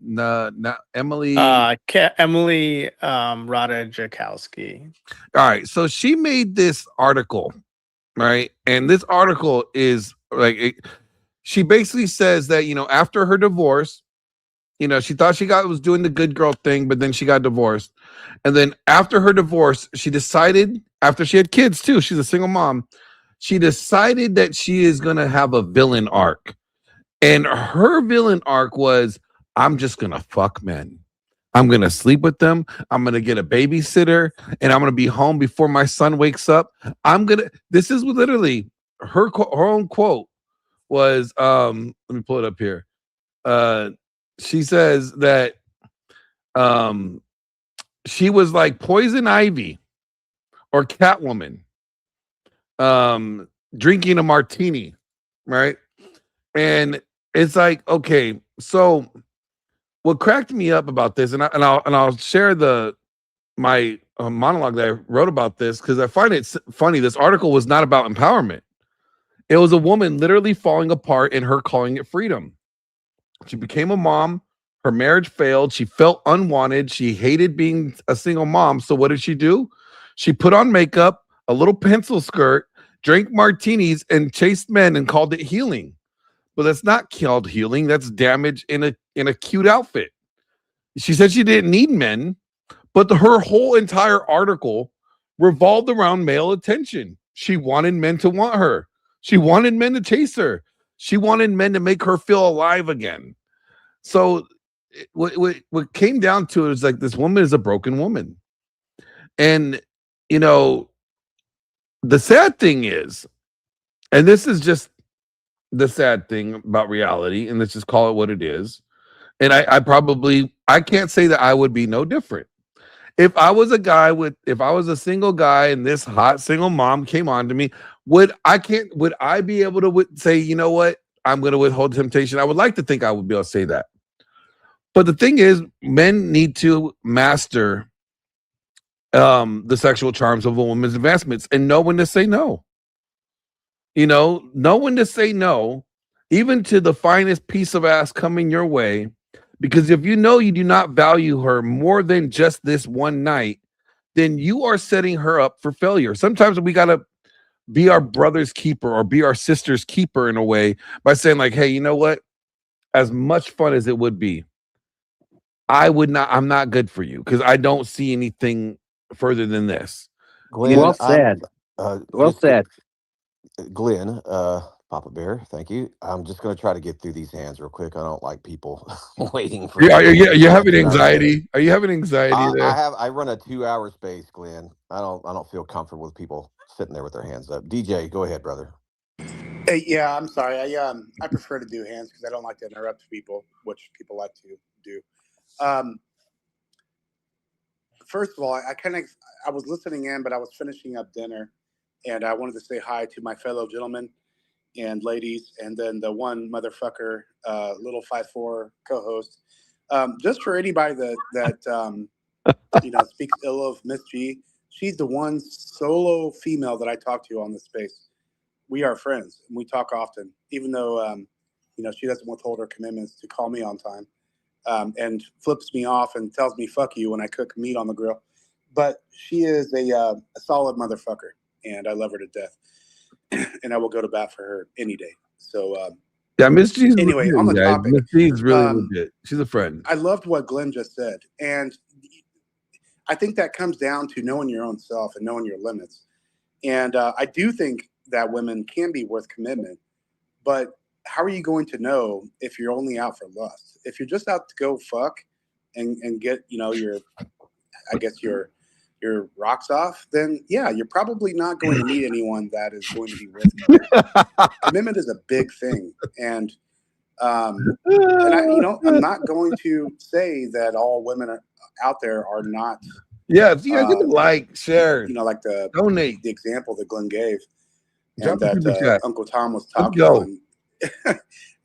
Emily.
Emily Ratajkowski.
All right, so she made this article, right? And this article is like, she basically says that, you know, after her divorce, you know, she thought was doing the good girl thing, but then she got divorced. And then after her divorce, she decided, after she had kids too, she's a single mom, she decided that she is going to have a villain arc. And her villain arc was, I'm just going to fuck men. I'm going to sleep with them. I'm going to get a babysitter and I'm going to be home before my son wakes up. This is literally her own quote was, let me pull it up here. She says that she was like Poison Ivy or Catwoman, drinking a martini, right? And it's like, okay, so what cracked me up about this, and I'll share my monologue that I wrote about this because I find it funny. This article was not about empowerment. It was a woman literally falling apart and her calling it freedom. She became a mom. Her marriage failed. She felt unwanted. She hated being a single mom. So what did she do? She put on makeup, a little pencil skirt, drank martinis, and chased men and called it healing. But that's not called healing. That's damage in a cute outfit. She said she didn't need men, but her whole entire article revolved around male attention. She wanted men to want her. She wanted men to chase her. She wanted men to make her feel alive again. So what came down to it is like, this woman is a broken woman. And, you know, the sad thing is, and this is just the sad thing about reality, and let's just call it what it is. And I can't say that I would be no different. If I was a single guy and this hot single mom came on to me, would I be able to say, you know what? I'm going to withhold temptation. I would like to think I would be able to say that. But the thing is, men need to master the sexual charms of a woman's advancements and know when to say no. Know when to say no, even to the finest piece of ass coming your way. Because if you know you do not value her more than just this one night, then you are setting her up for failure. Sometimes we got to be our brother's keeper or be our sister's keeper in a way by saying, like, hey, you know what? As much fun as it would be, I'm not good for you because I don't see anything further than this.
Glenn,
Well said. Well said.
Glenn, Papa Bear, thank you. I'm just going to try to get through these hands real quick. I don't like people waiting for.
Are you having
2 hours space.
anxiety? Are you having anxiety there?
I run a 2 hour space, Glenn. I don't feel comfortable with people sitting there with their hands up. DJ, go ahead, brother.
Hey, yeah, I'm sorry. I prefer to do hands because I don't like to interrupt people, which people like to do. First of all, I was listening in, but I was finishing up dinner, and I wanted to say hi to my fellow gentlemen and ladies, and then the one motherfucker, little 5'4" co-host. Just for anybody that speaks ill of Miss G, she's the one solo female that I talk to on this space. We are friends, and we talk often, even though she doesn't withhold her commitments to call me on time. And flips me off and tells me "fuck you" when I cook meat on the grill. But she is a solid motherfucker, and I love her to death. And I will go to bat for her any day. So
yeah, Miss G's
anyway,
legit,
on the
guys.
topic,
Miss G's really legit. She's a friend.
I loved what Glenn just said, and I think that comes down to knowing your own self and knowing your limits. And I do think that women can be worth commitment, but how are you going to know if you're only out for lust? If you're just out to go fuck and get, your rocks off, then yeah, you're probably not going to meet anyone that is going to be worth commitment. Commitment is a big thing. And I'm not going to say that all women out there are not.
Yeah, if you guys didn't like, share,
like
donate,
the example that Glenn gave,
drop
and that Uncle Tom was talking on.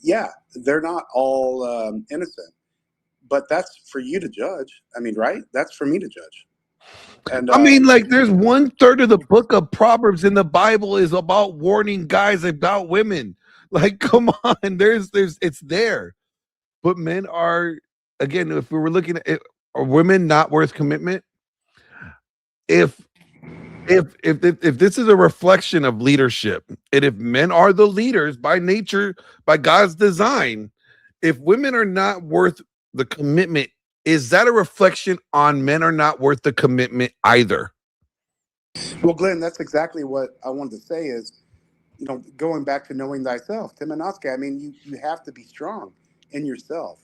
Yeah, they're not all innocent, but that's for you to judge. I mean, right? That's for me to judge. And
I mean, like, there's 1/3 of the book of Proverbs in the Bible is about warning guys about women. Like, come on, it's there. But men are, again, if we were looking at it, are women not worth commitment? If this is a reflection of leadership, and if men are the leaders by nature, by God's design, if women are not worth the commitment, is that a reflection on men are not worth the commitment either?
Well, Glenn, that's exactly what I wanted to say is, going back to knowing thyself, Tim and Oscar, I mean, you have to be strong in yourself.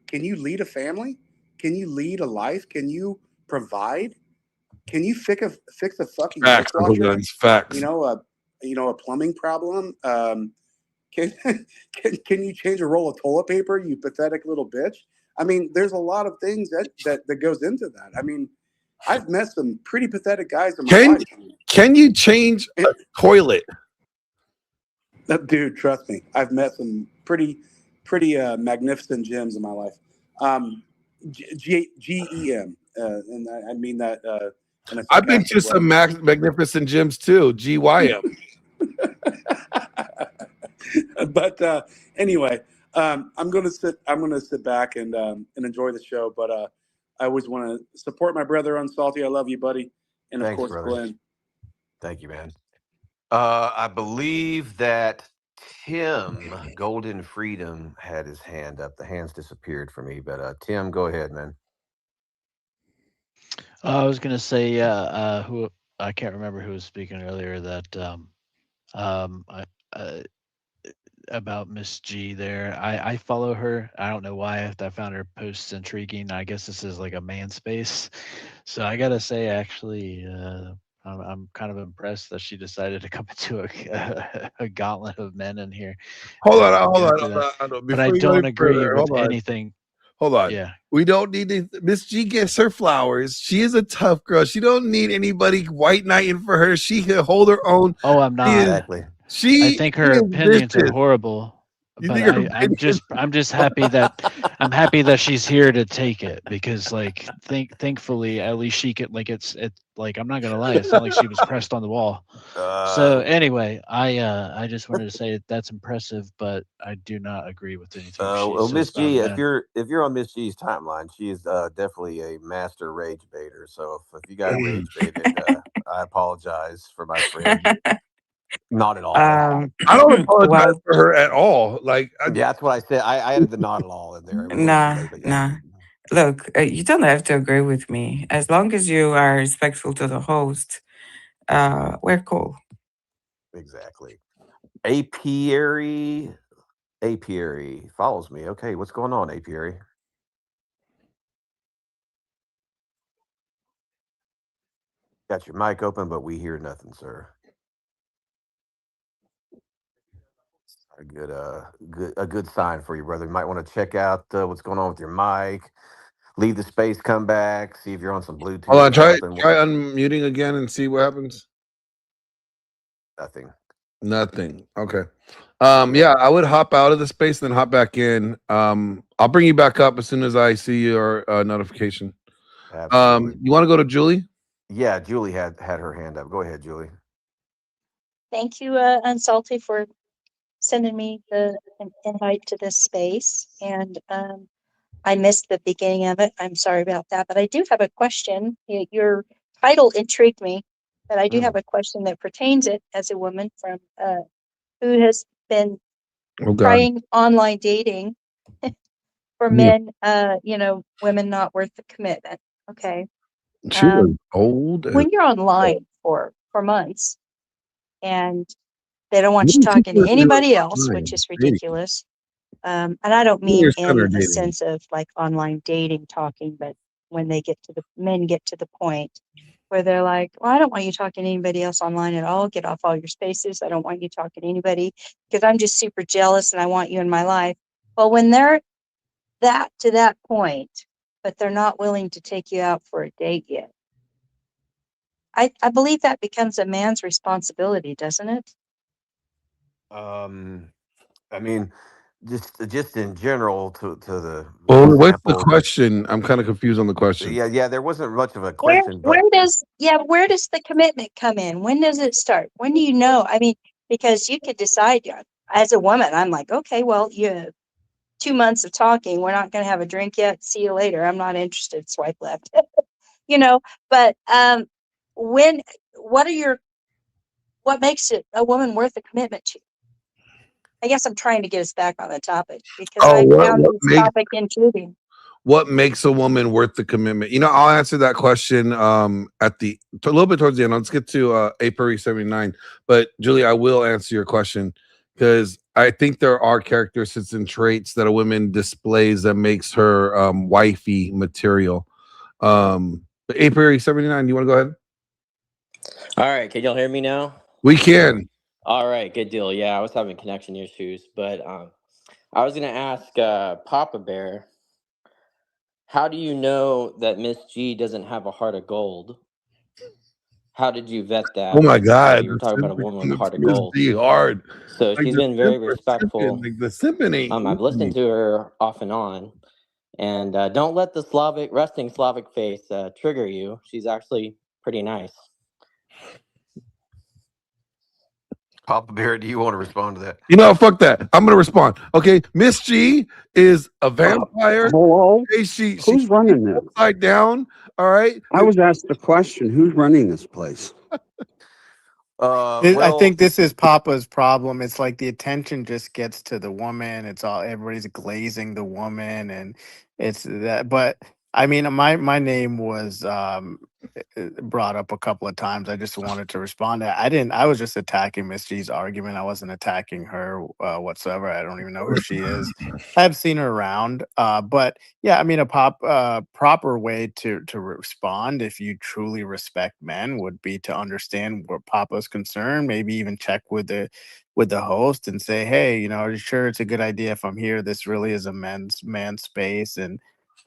Can you lead a family? Can you lead a life? Can you provide? Can you fix a fucking dishwasher?
Facts.
A plumbing problem. Can you change a roll of toilet paper? You pathetic little bitch. I mean, there's a lot of things that goes into that. I mean, I've met some pretty pathetic guys in my life.
Can you change a toilet?
Dude, trust me, I've met some pretty magnificent gems in my life. GEM, and I mean that.
I've been to some magnificent gyms too. GYM.
But anyway, I'm going to sit back and enjoy the show. But I always want to support my brother on Salty. I love you, buddy, and of course, brother. Glenn.
Thank you, man. I believe that Tim Golden Freedom had his hand up. The hands disappeared for me, but Tim, go ahead, man.
I was gonna say, who I can't remember who was speaking earlier that about Miss G there. I follow her. I don't know why. I found her posts intriguing. I guess this is like a man space. So I gotta say, actually, I'm kind of impressed that she decided to come into a gauntlet of men in here.
Hold on.
But I don't agree with anything.
Hold on.
Yeah.
We don't need to. Miss G gets her flowers. She is a tough girl. She don't need anybody white knighting for her. She can hold her own.
Oh, I'm
She is.
not.
Exactly.
I
She
think her
is
opinions are
vicious.
horrible,
You
but
think her
I'm
opinions?
just happy that she's here to take it because like thankfully at least she could like it like I'm not gonna lie, it's not like she was pressed on the wall. So anyway, I just wanted to say that's impressive, but I do not agree with anything she
Well,
says
Miss
about
G, if
men.
you're on Miss G's timeline, she is definitely a master rage baiter. So if you got rage baited, I apologize for my friend. Not at all.
I don't apologize
Well,
for her at all. Like,
Yeah, that's what I said. I added the not at all in there. It was a little
nah,
delayed, but yeah.
nah. Look, you don't have to agree with me. As long as you are respectful to the host, we're cool.
Exactly. Apiary follows me. Okay, what's going on, Apiary? Got your mic open, but we hear nothing, sir. A good sign for you, brother. You might want to check out what's going on with your mic. Leave the space, come back, see if you're on some
hold
Bluetooth
on.
or something.
Try unmuting again and see what happens.
Nothing.
Nothing. Okay. Yeah, I would hop out of the space and then hop back in. I'll bring you back up as soon as I see your notification.
Absolutely.
You want to go to Julie?
Yeah, Julie had her hand up. Go ahead, Julie.
Thank you, Unsalty, for sending me the invite to this space. And I missed the beginning of it. I'm sorry about that. But I do have a question. Your title intrigued me, but I do have a question that pertains it as a woman from who has been
Oh God.
trying online dating for
Yeah.
men, women not worth the commitment. Okay.
She was old.
When you're online for months and they don't want you talking to anybody else, which is ridiculous. And I don't mean in a sense of like online dating talking, but when they men get to the point where they're like, well, I don't want you talking to anybody else online at all. Get off all your spaces. I don't want you talking to anybody because I'm just super jealous and I want you in my life. Well, when they're to that point, but they're not willing to take you out for a date yet, I believe that becomes a man's responsibility, doesn't it?
I mean, just in general to the
Well, what's the
example.
question? I'm kind of confused on the question.
Yeah, there wasn't much of a
Where
question, but
does the commitment come in? When does it start? When do you know? I mean, because you could decide as a woman, I'm like, okay, well, 2 months of talking, we're not going to have a drink yet. See you later. I'm not interested. Swipe left. But when what makes it a woman worth a commitment to? I guess I'm trying to get us back on the topic because I found this topic intriguing.
What makes a woman worth the commitment? I'll answer that question a little bit towards the end. Let's get to April 79. But Julie, I will answer your question because I think there are characteristics and traits that a woman displays that makes her wifey material. But April 79, do you want to go ahead?
All right, can y'all hear me now?
We can.
All right, good deal. Yeah, I was having connection issues, but I was gonna ask Papa Bear, how do you know that Miss G doesn't have a heart of gold? How did you vet
Oh
that?
my God,
You were talking about a woman with a heart of
Miss
gold.
G hard.
So
Like
she's
the
been very
simp or
respectful.
simping, like the simping ain't
I've listened to her off and on, and don't let the resting Slavic face trigger you. She's actually pretty nice.
Papa Bear, do you want to respond to that?
Fuck that. I'm gonna respond. Okay, Miss G is a vampire.
Hello?
Okay,
Who's running this?
upside down. All right.
I was asked the question, who's running this place?
I think this is Papa's problem. It's like the attention just gets to the woman. It's all everybody's glazing the woman, and it's that. But I mean, my name was brought up a couple of times. I just wanted to respond. I didn't. I was just attacking Miss G's argument. I wasn't attacking her whatsoever. I don't even know who she is. I've seen her around, but yeah, I mean, a proper way to respond if you truly respect men would be to understand where Papa's concerned. Maybe even check with the host and say, hey, are you sure it's a good idea if I'm here? This really is a man space, and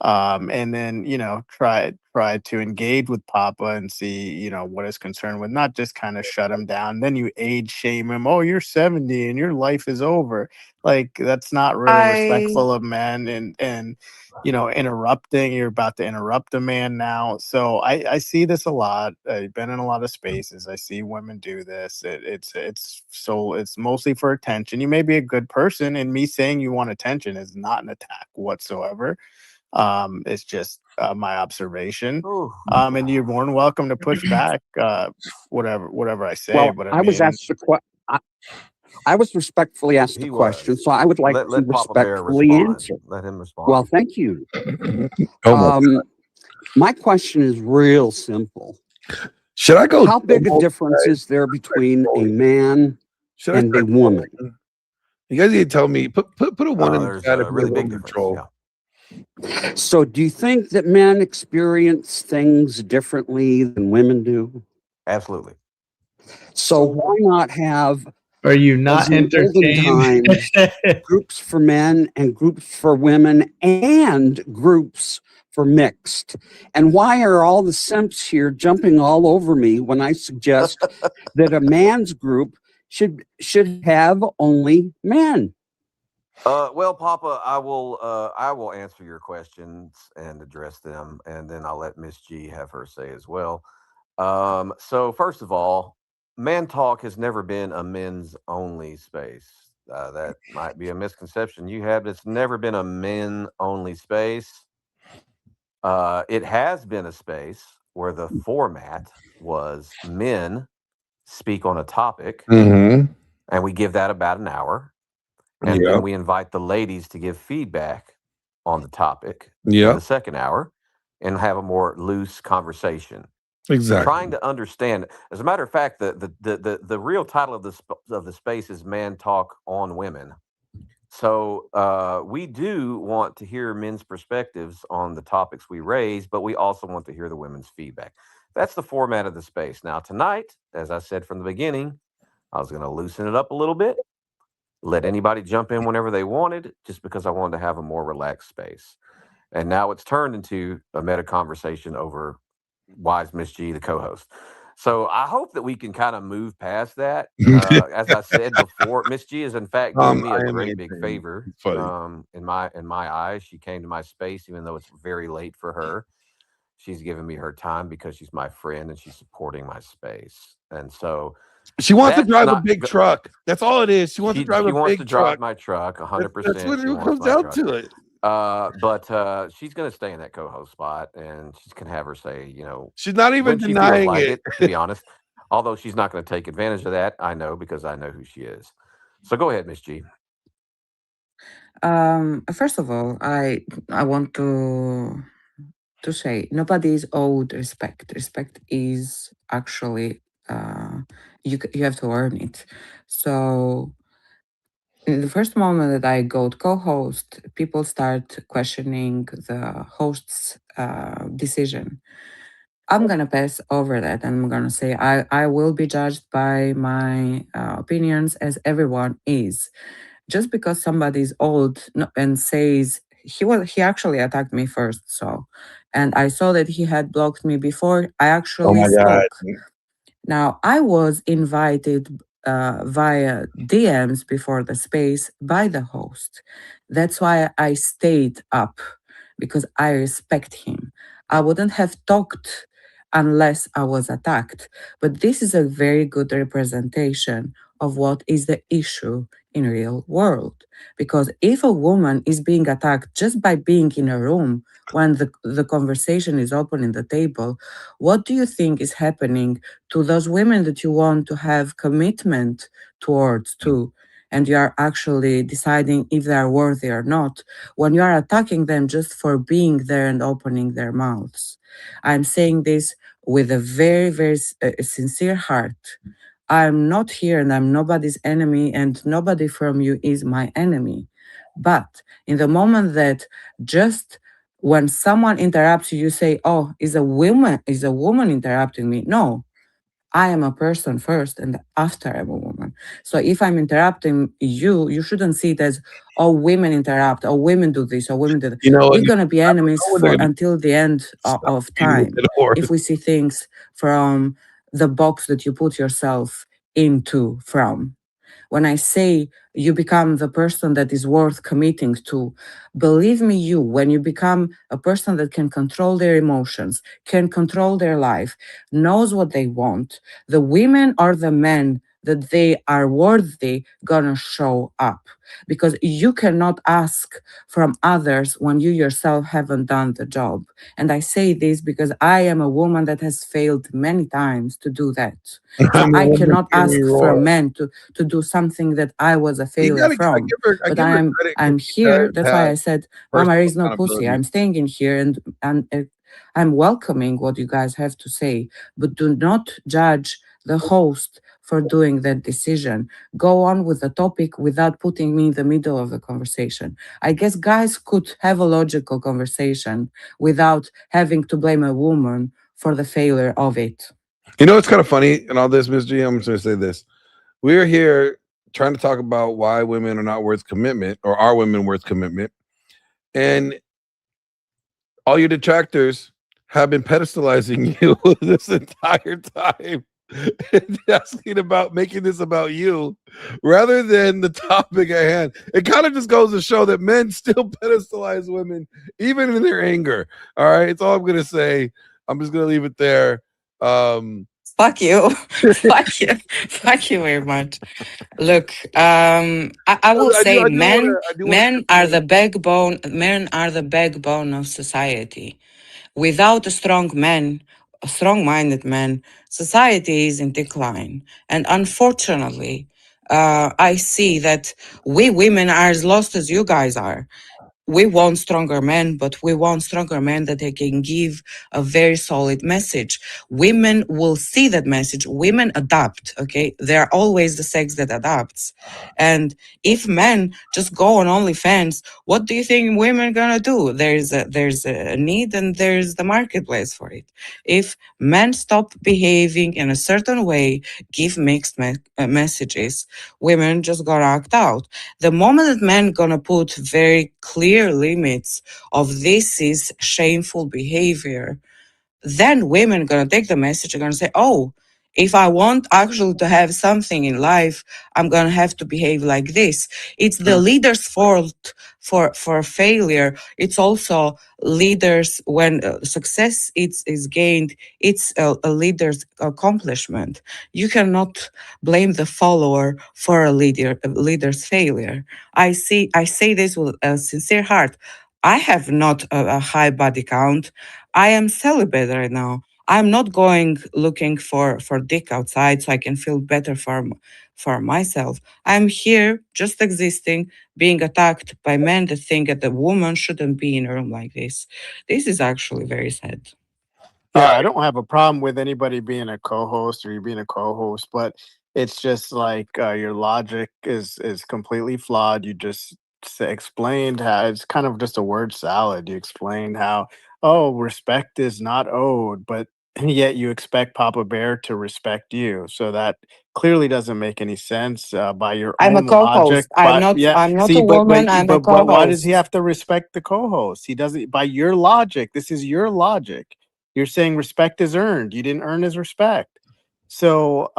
then try to engage with Papa and see what is concerned with, not just kind of shut him down. Then you age shame him. Oh, you're 70 and your life is over. Like, that's not really
I
respectful of men, and interrupting. You're about to interrupt a man now. So I see this a lot. I've been in a lot of spaces. I see women do this. It's mostly for attention. You may be a good person, and me saying you want attention is not an attack whatsoever. It's just my observation.
Ooh.
And you're more than welcome to push back whatever I say.
Well,
But I
I was
mean,
asked I was respectfully asked the
He
question,
was.
so I would like to
Let Papa Bear
respectfully
respond.
answer.
Let him
Well,
respond.
thank you.
Oh my.
My question is real simple.
Should I go?
How big a difference is there between a man
Should I
and a
start
woman?
trolling? You guys need to tell me. Put a one in the
There's
chat if
a
you
really
guys want
big
me to
difference.
troll.
Yeah.
So do you think that men experience things differently than women do?
Absolutely.
So why not have,
Are you
as
not
in olden
entertained?
times, groups for men and groups for women and groups for mixed? And why are all the simps here jumping all over me when I suggest that a man's group should have only men?
Well, Papa, I will answer your questions and address them, and then I'll let Miss G have her say as well. So first of all, Man Talk has never been a men's only space. That might be a misconception you have. It's never been a men only space. It has been a space where the format was men speak on a topic,
Mm-hmm.
and we give that about an hour. And
Yeah.
then we invite the ladies to give feedback on the topic in
Yeah.
the second hour and have a more loose conversation.
Exactly.
Trying to understand. As a matter of fact, the real title of the space is Man Talk on Women. So we do want to hear men's perspectives on the topics we raise, but we also want to hear the women's feedback. That's the format of the space. Now, tonight, as I said from the beginning, I was going to loosen it up a little bit, let anybody jump in whenever they wanted, just because I wanted to have a more relaxed space. And now it's turned into a meta conversation over why is Miss G the co-host. So I hope that we can kind of move past that. As I said before, Miss G is in fact doing me a
I am
great big
entertained.
favor.
It's funny.
In my eyes, she came to my space, even though it's very late for her. She's giving me her time because she's my friend and she's supporting my space. And so
She wants to
that's
drive a
not
big
go-
truck. That's all it is. She wants to drive
she
a
wants
big
to drive
truck.
my truck
That's
100%.
what
She
it
wants
comes
my
down
truck.
to it.
But she's going to stay in that co-host spot, and she can have her say,
She's not even
when she feels
denying
like
it.
it. To be honest, although she's not going to take advantage of that, I know because I know who she is. So go ahead, Miss G.
First of all, I want to say nobody is owed respect. Respect is actually you have to earn it. So in the first moment that I go to co-host, people start questioning the host's decision. I'm gonna pass over that, and I'm gonna say I will be judged by my opinions as everyone is. Just because somebody is old and says he actually attacked me first, so, and I saw that he had blocked me before I
Oh
actually
my God.
spoke. Now, I was invited via DMs before the space by the host. That's why I stayed up, because I respect him. I wouldn't have talked unless I was attacked. But this is a very good representation of what is the issue in real world. Because if a woman is being attacked just by being in a room when the conversation is open in the table, what do you think is happening to those women that you want to have commitment towards too? and you are actually deciding if they are worthy or not, when you are attacking them just for being there and opening their mouths. I'm saying this with a very, very sincere heart. I'm not here and I'm nobody's enemy, and nobody from you is my enemy. But in the moment that just when someone interrupts you, you say, "Oh, is a woman interrupting me?" No, I am a person first and after I'm a woman. So if I'm interrupting you, you shouldn't see it as, "Oh, women interrupt, or women do this, or women do that."
You know,
We're gonna be
I don't
enemies
know when they're
for
gonna
until the end of
beat a
time
dead horse.
if we see things from the box that you put yourself into from. When I say you become the person that is worth committing to, believe me, when you become a person that can control their emotions, can control their life, knows what they want, the women or the men that they are worthy gonna show up, because you cannot ask from others when you yourself haven't done the job. And I say this because I am a woman that has failed many times to do that. So
I'm a
I
woman,
cannot
hear me
ask
roar.
from men to do something that I was a
You
failure
gotta,
from.
I
But
give her credit
I'm
because she does
here. That's why
have
I said, "Mama
personal
is no pussy."
accountability.
I'm staying in here, and I'm welcoming what you guys have to say. But do not judge the host for doing that decision. Go on with the topic without putting me in the middle of the conversation. I guess guys could have a logical conversation without having to blame a woman for the failure of it.
You know, it's kind of funny in all this, Miss G. I'm just gonna say this: we're here trying to talk about why women are not worth commitment, or are women worth commitment, and all your detractors have been pedestalizing you this entire time and asking about making this about you rather than the topic at hand. It kind of just goes to show that men still pedestalize women even in their anger. All right, it's all I'm gonna say. I'm just gonna leave it there.
Fuck you. Fuck you. Fuck you very much. Look, I will say men are the backbone. Men are the backbone of society. Without a strong-minded men, society is in decline. And unfortunately, I see that we women are as lost as you guys are. We want stronger men, but we want stronger men that they can give a very solid message. Women will see that message. Women adapt, okay? They're always the sex that adapts. And if men just go on OnlyFans, what do you think women gonna do? There's a need and there's the marketplace for it. If men stop behaving in a certain way, give mixed messages, women just gonna act out. The moment that men gonna put very clear limits of this is shameful behavior, then women gonna take the message and gonna say, "Oh, if I want actually to have something in life, I'm gonna have to behave like this." It's the leader's fault for failure. It's also leaders when success is gained. It's a leader's accomplishment. You cannot blame the follower for a leader's failure. I say this with a sincere heart. I have not a high body count. I am celibate right now. I'm not going looking for dick outside so I can feel better for myself. I'm here just existing, being attacked by men that think that a woman shouldn't be in a room like this. This is actually very sad.
Yeah, I don't have a problem with anybody being a co-host or you being a co-host, but it's just like your logic is completely flawed. You just explained how it's kind of just a word salad. You explained how, oh, respect is not owed, but yet you expect Papa Bear to respect you. So that clearly doesn't make any sense by your
I'm a
own logic.
co-host.
But yeah,
I'm not
see,
a woman, I'm a
but why does he
co-host.
have to respect the co-host? He doesn't. By your logic, this is your logic. You're saying respect is earned. You didn't earn his respect. So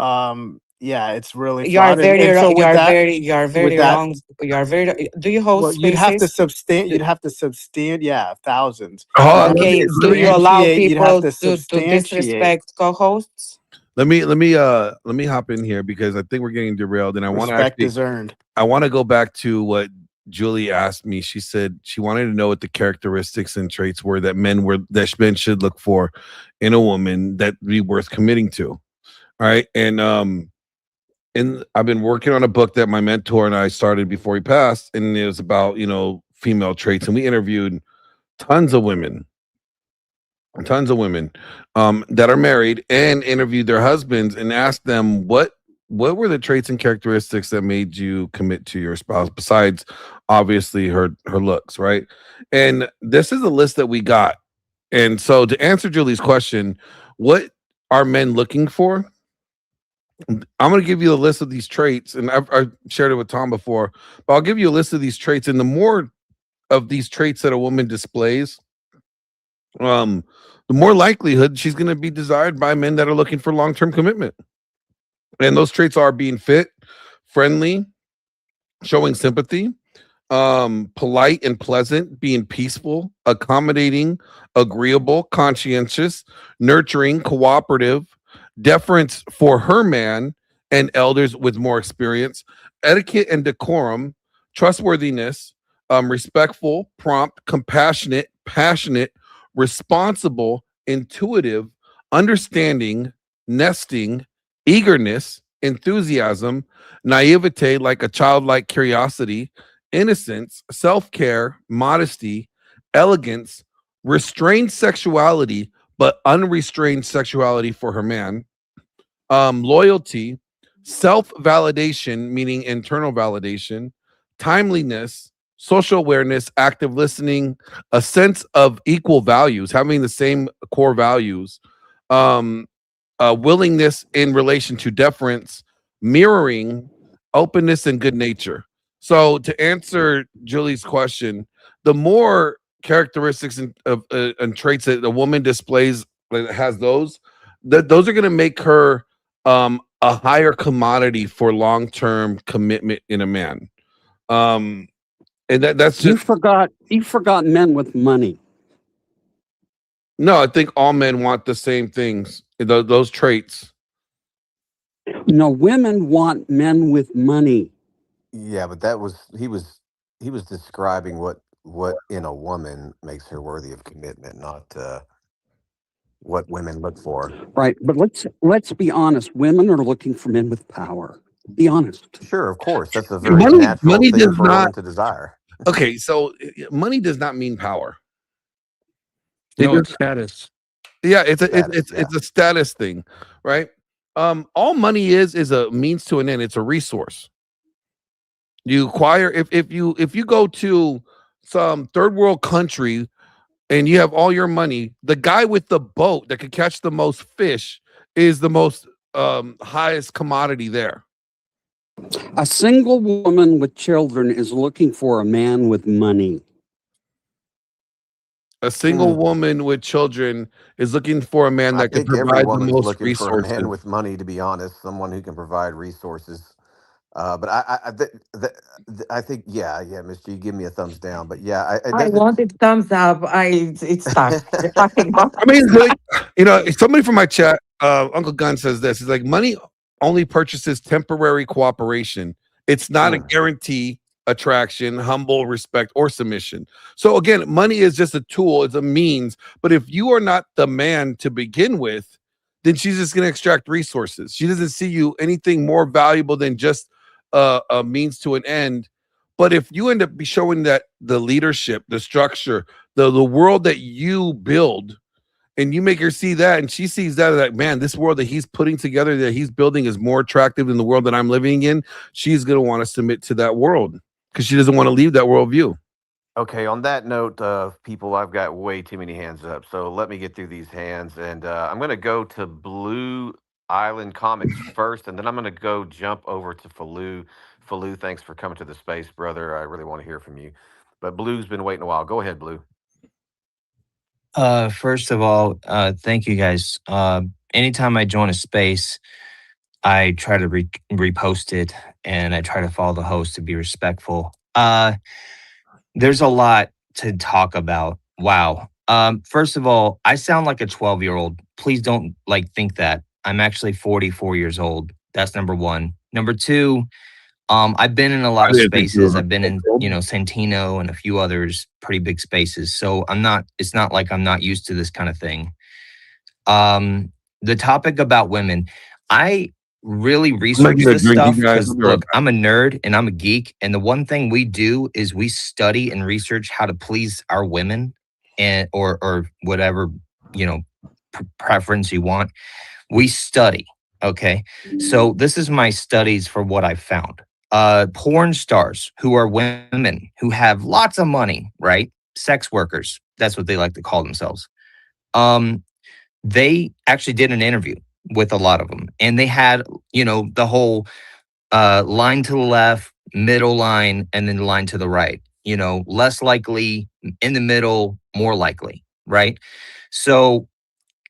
yeah, it's really flawed. And so with that,
You are
with
very
that,
wrong. You are very do you
well,
host spaces?
you'd have to substant, yeah, thousands.
Hold
You'd
on,
have to
Okay, do you allow
substantiate, you'd have
people
to
to
substantiate.
disrespect co-hosts?
let me hop in here because I think we're getting derailed, and
Respect is earned.
I want to go back to what Julie asked me. She said she wanted to know what the characteristics and traits were that men should look for in a woman that be worth committing to. All right. And and I've been working on a book that my mentor and I started before he passed, and it was about, you know, female traits, and we interviewed tons of women, that are married, and interviewed their husbands and asked them what were the traits and characteristics that made you commit to your spouse besides obviously her looks, right? And this is a list that we got. And so to answer Julie's question, what are men looking for? I'm going to give you a list of these traits, and I've shared it with Tom before, but I'll give you a list of these traits. And the more of these traits that a woman displays, the more likelihood she's going to be desired by men that are looking for long-term commitment. And those traits are being fit, friendly, showing sympathy, polite and pleasant, being peaceful, accommodating, agreeable, conscientious, nurturing, cooperative, deference for her man and elders with more experience, etiquette and decorum, trustworthiness, respectful, prompt, compassionate, passionate, responsible, intuitive, understanding, nesting, eagerness, enthusiasm, naivete, like a childlike curiosity, innocence, self-care, modesty, elegance, restrained sexuality, but unrestrained sexuality for her man, loyalty, self-validation, meaning internal validation, timeliness, social awareness, active listening, a sense of equal values, having the same core values, willingness in relation to deference, mirroring, openness, and good nature. So to answer Julie's question, the more characteristics and traits that a woman displays that has those, those are going to make her a higher commodity for long-term commitment in a man. And that's just
you forgot men with money.
no. I think all men want the same things. Those traits.
No, women want men with money.
Yeah, but he was describing what in a woman makes her worthy of commitment, not what women look for.
Right, but let's be honest. Women are looking for men with power. Be honest.
Sure, of course, that's a very natural
Money
thing
does
for a
not.
woman to desire.
Okay, so money does not mean power.
No, it's status.
Yeah,
Status,
it's a status thing, right? All money is a means to an end. It's a resource. You acquire if you go to some third world country and you have all your money, the guy with the boat that could catch the most fish is the most highest commodity there.
A single woman with children is looking for a man with money.
A single woman with children is looking for a man
I
that can
think every
provide the
woman's
most
looking for a
resources.
man with money, to be honest, someone who can provide resources. But I think, yeah, Miss G, give me a thumbs down. But yeah, it
I
doesn't.
wanted thumbs up. It's stuck. I know.
I mean, like, you know, somebody from my chat, Uncle Gunn says this. He's like, money only purchases temporary cooperation. It's not a guarantee, attraction, humble, respect, or submission. So again, money is just a tool, it's a means. But if you are not the man to begin with, then she's just going to extract resources. She doesn't see you anything more valuable than just a means to an end. But if you end up be showing that the leadership, the structure, the world that you build, and you make her see that, and she sees that, like, man, this world that he's putting together, that he's building, is more attractive than the world that I'm living in, she's going to want to submit to that world because she doesn't want to leave that worldview.
Okay, on that note, people, I've got way too many hands up, so let me get through these hands, and I'm going to go to Blue Island Comics first, and then I'm going to go jump over to Falou. Falou, thanks for coming to the space, brother. I really want to hear from you. But Blue's been waiting a while. Go ahead, Blue.
First of all, thank you guys. Anytime I join a space, I try to repost it and I try to follow the host to be respectful. There's a lot to talk about. Wow. First of all, I sound like a 12-year-old. Please don't think that. I'm actually 44 years old. That's number one. Number two, I've been in a lot of spaces. I've been in, Santino and a few others, pretty big spaces. So it's not like I'm not used to this kind of thing. The topic about women, I really
I'm gonna
research
get a
this
drink, you
stuff
guys.
because
I'll be right
look,
back.
I'm a nerd and I'm a geek, and the one thing we do is we study and research how to please our women and or whatever, you know, preference you want. We study. Okay. So this is my studies for what I found. Porn stars who are women who have lots of money, right? Sex workers. That's what they like to call themselves. Um, they actually did an interview with a lot of them, and they had, you know, the whole line to the left, middle line, and then the line to the right. You know, less likely, in the middle, more likely, right? So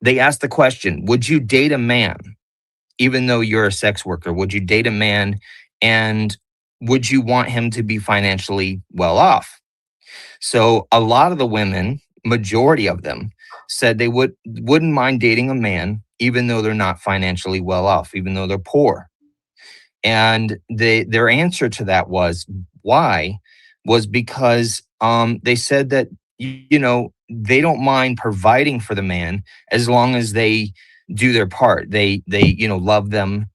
they asked the question: would you date a man even though you're a sex worker? Would you date a man, and would you want him to be financially well off? So a lot of the women, majority of them, said they wouldn't mind dating a man even though they're not financially well off, even though they're poor. And their answer to that was why was because they said that you know they don't mind providing for the man as long as they do their part. They you know love them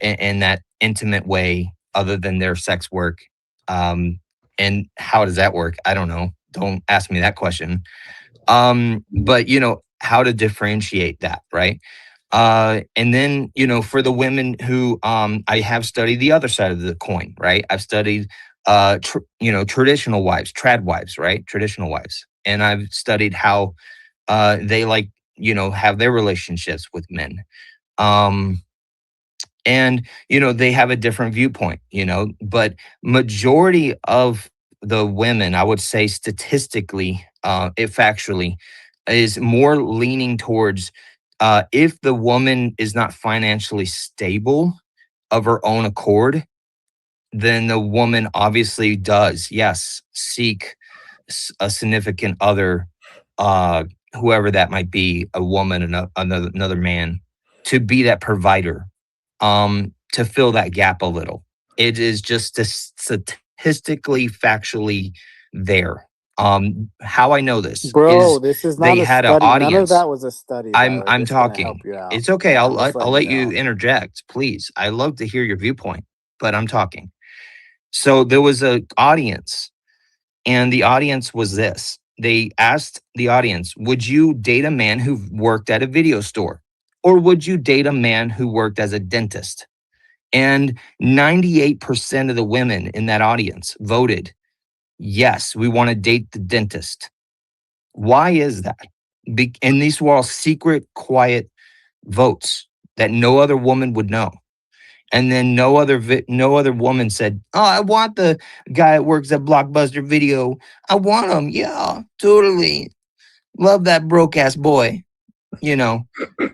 in that intimate way other than their sex work. And how does that work? I don't know. Don't ask me that question. But you know how to differentiate that, right? And then, you know, for the women who I have studied the other side of the coin, right? I've studied, you know, traditional wives, trad wives, right? Traditional wives. And I've studied how they like, you know, have their relationships with men. Um, and, you know, they have a different viewpoint, you know, but majority of the women, I would say statistically, if factually, is more leaning towards if the woman is not financially stable of her own accord, then the woman obviously does, yes, seek a significant other, uh, whoever that might be, a woman, another man, to be that provider, to fill that gap a little. It is just statistically, factually there. How I know this
Bro,
is
this is not
they
a
had an
study. None of
audience.
that was a study, by the way.
I'm
Just gonna help
talking.
you out.
It's okay.
Yeah, I'm just
I'll
letting you
let you
know.
interject, please. I love to hear your viewpoint, but I'm talking. So there was a audience, and the audience was this. They asked the audience, would you date a man who worked at a video store? Or would you date a man who worked as a dentist? And 98% of the women in that audience voted, yes, we want to date the dentist. Why is that? And these were all secret, quiet votes that no other woman would know. And then no other woman said, "Oh, I want the guy that works at Blockbuster Video. I want him. Yeah, totally. Love that broke ass boy." You know,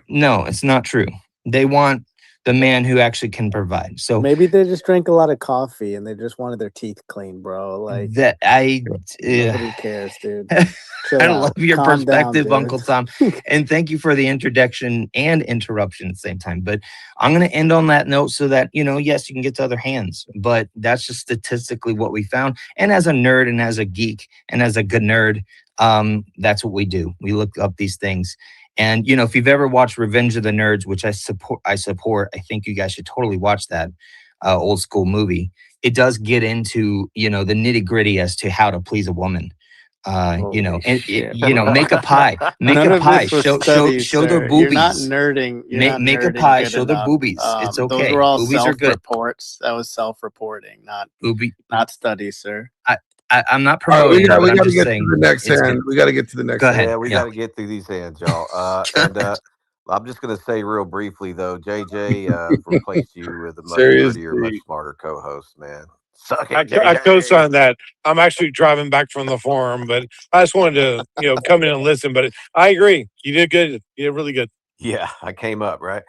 no, it's not true. They want the man who actually can provide. So
Maybe they just drank a lot of coffee and they just wanted their teeth clean, bro. Like
that
nobody cares, dude.
I
Chill
love
out.
your
Calm down,
perspective,
dude.
Uncle Tom. And thank you for the introduction and interruption at the same time. But I'm going to end on that note so that, you know, yes, you can get to other hands, but that's just statistically what we found. And as a nerd and as a geek and as a good nerd, that's what we do. We look up these things. And, you know, if you've ever watched Revenge of the Nerds, which I support, I think you guys should totally watch that old school movie. It does get into, you know, the nitty gritty as to how to please a woman. You know,
Holy
and
shit,
you know,
bro.
make a pie, make
None
a
of
pie,
this was studied,
show their
sir. You're not
boobies,
nerding. You're not
make a
nerding
pie,
good
show their
enough.
boobies. It's
Those were
okay.
all
Boobies are good.
self-reports. That was self-reporting,
Booby.
not studies, sir.
I'm not
All right,
promoting it, but
we
I'm
got to
just
get to the
saying
next
it's
hand.
good.
We got to get to the next
Go
hand.
ahead.
Yeah, we
Yeah.
got to get through these hands, y'all. And I'm just going to say real briefly, though, JJ replaced you with a much prettier, much
Seriously.
smarter co-host, man. Suck
I,
it,
I
JJ.
co-sign that. I'm actually driving back from the forum, but I just wanted to, come in and listen. But I agree. You did good. You did really good.
Yeah, I came up, right?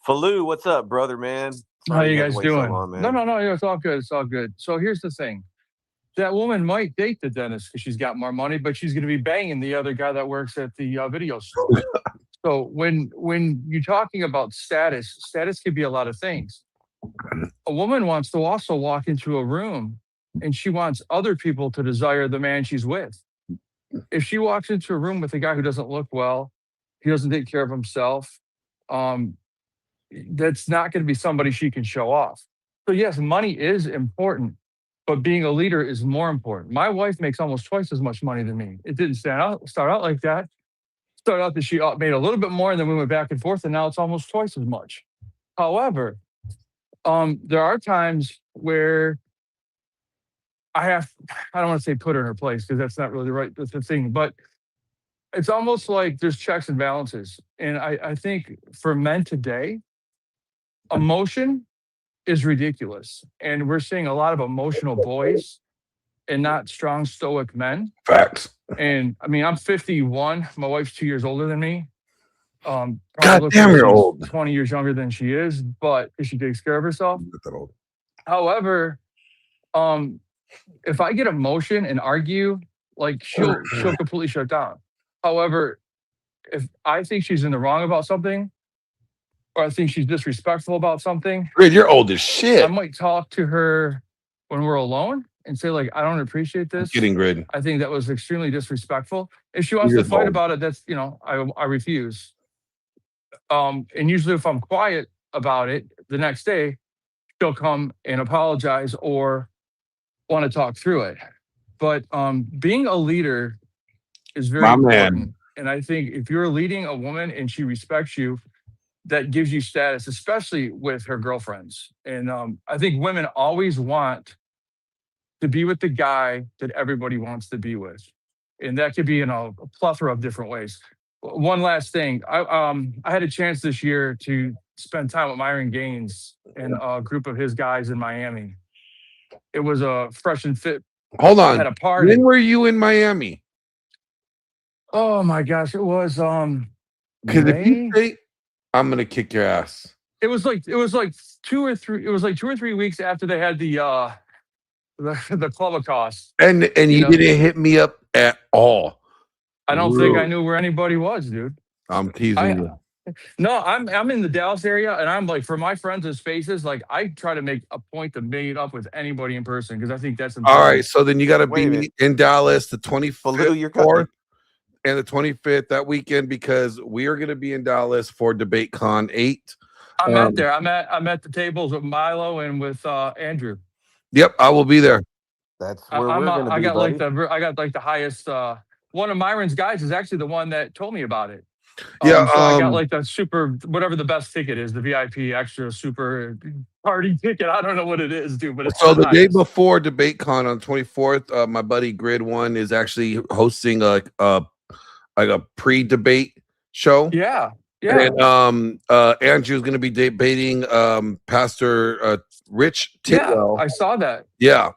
Falou, what's up, brother, man?
How
Sorry you
you
had to
guys
wait so
doing?
long,
No,
man.
no, no. It's all good. It's all good. So here's the thing. That woman might date the dentist because she's got more money, but she's going to be banging the other guy that works at the video store. So when you're talking about status, status could be a lot of things. A woman wants to also walk into a room and she wants other people to desire the man she's with. If she walks into a room with a guy who doesn't look well, he doesn't take care of himself, um, that's not going to be somebody she can show off. So yes, money is important, but being a leader is more important. My wife makes almost twice as much money than me. It didn't start out like that. Started out that she made a little bit more, and then we went back and forth, and now it's almost twice as much. However, there are times where I don't want to say put her in her place because that's not really the thing, but it's almost like there's checks and balances. And I think for men today, emotion is ridiculous. And we're seeing a lot of emotional boys and not strong, stoic men.
Facts.
And I mean, I'm 51. My wife's 2 years older than me. Probably
God
looks
damn,
like
you're
she's
old.
20 years younger than she is, but she takes care of herself.
I'm not that old.
However, if I get emotion and argue, like she'll completely shut down. However, if I think she's in the wrong about something, or I think she's disrespectful about something,
Grid, you're old as
I
shit.
might talk to her when we're alone and say, like, I don't appreciate this.
Kidding, Grid.
I think that was extremely disrespectful. If she wants
You're
to fight
old.
about it, that's, I refuse. And usually if I'm quiet about it, the next day, she'll come and apologize or want to talk through it. But being a leader is very
My
important.
man.
And I think if you're leading a woman and she respects you, that gives you status, especially with her girlfriends. And I think women always want to be with the guy that everybody wants to be with. And that could be in a plethora of different ways. One last thing. I had a chance this year to spend time with Myron Gaines and a group of his guys in Miami. It was a fresh and fit.
Hold on.
At a party.
When were you in Miami?
Oh my gosh, it was
Because if you
May.
say, I'm gonna kick your ass.
It was like 2 or 3. It was like 2 or 3 weeks after they had the Clubacross.
And you didn't hit me up at all.
I don't think I knew where anybody was, dude.
I'm teasing you.
No, I'm in the Dallas area, and I'm like, for my friends and spaces, like I try to make a point to meet up with anybody in person because I think that's important.
All right, so then you got to be in Dallas the 24th and the 25th that weekend because we are going to be in Dallas for Debate Con 8.
I'm at there. I'm at the tables with Milo and with Andrew.
Yep, I will be there.
That's where we're going to be,
I got
buddy.
I got like the highest. One of Myron's guys is actually the one that told me about it.
Yeah,
so I got like the super, whatever the best ticket is, the VIP extra super party ticket. I don't know what it is, dude, but it's
so the day
highest.
before Debate Con on 24th, my buddy Grid One is actually hosting like a pre-debate show.
Yeah.
And Andrew's going to be debating Pastor Rich Tidwell.
Yeah, I saw that.
Yeah.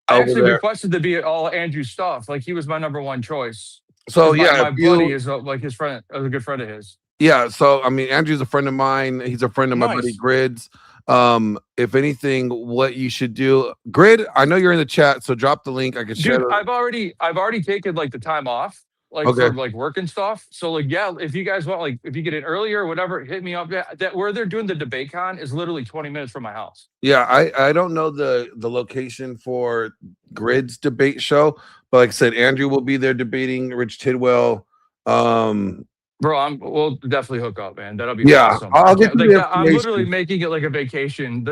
I actually requested to be at all Andrew's stuff. Like he was my number one choice.
So
my buddy is like his friend, a good friend of his.
Yeah. So I mean, Andrew's a friend of mine. He's a friend of my buddy Grid's. If anything, what you should do, Grid, I know you're in the chat, so drop the link. I can share.
Dude, I've already taken like the time off, like for like work and stuff. So like, yeah, if you guys want, like, if you get in earlier or whatever, hit me up. That where they're doing the Debate Con is literally 20 minutes from my house.
Yeah, I don't know the location for Grid's debate show, but like I said, Andrew will be there debating Rich Tidwell.
Bro, we'll definitely hook up, man. That'll be awesome.
I'll get
I'm literally making it like a vacation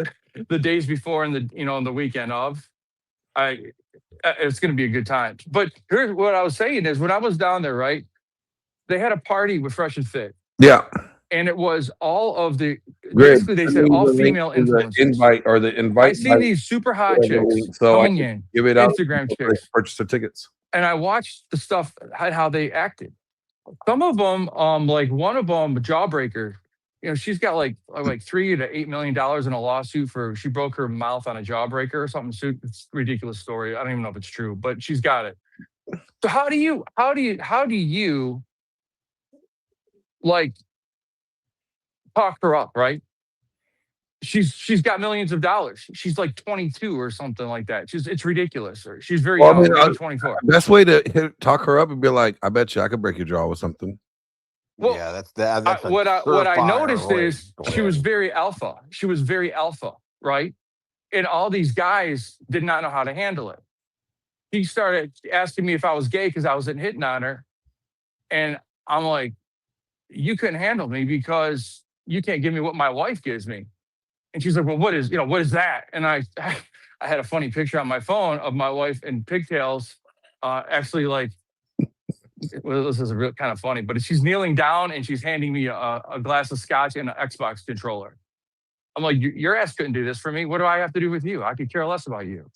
the days before and the weekend of. It's gonna be a good time. But here's what I was saying is when I was down there, right? They had a party with Fresh and Fit.
Yeah.
And it was all of the basically they said all female influencers.
Invite.
I see these super hot chicks coming in,
give it out.
Instagram chicks.
Purchase their tickets.
And I watched the stuff how they acted. Some of them, like one of them, Jawbreaker, she's got like $3 to $8 million in a lawsuit for she broke her mouth on a jawbreaker or something. It's a ridiculous story. I don't even know if it's true, but she's got it. So how do you like talk her up, right? She's got millions of dollars. She's like 22 or something like that. It's ridiculous. She's very young, maybe 24.
Best way to talk her up and be like, I bet you I could break your jaw with something.
Well,
yeah, that's
what I noticed is she was very alpha. She was very alpha, right? And all these guys did not know how to handle it. He started asking me if I was gay because I wasn't hitting on her. And I'm like, you couldn't handle me because you can't give me what my wife gives me. And she's like, well, what is that? And I I had a funny picture on my phone of my wife in pigtails, actually like, well, this is real kind of funny, but she's kneeling down and she's handing me a glass of scotch and an Xbox controller. I'm like, your ass couldn't do this for me. What do I have to do with you? I could care less about you.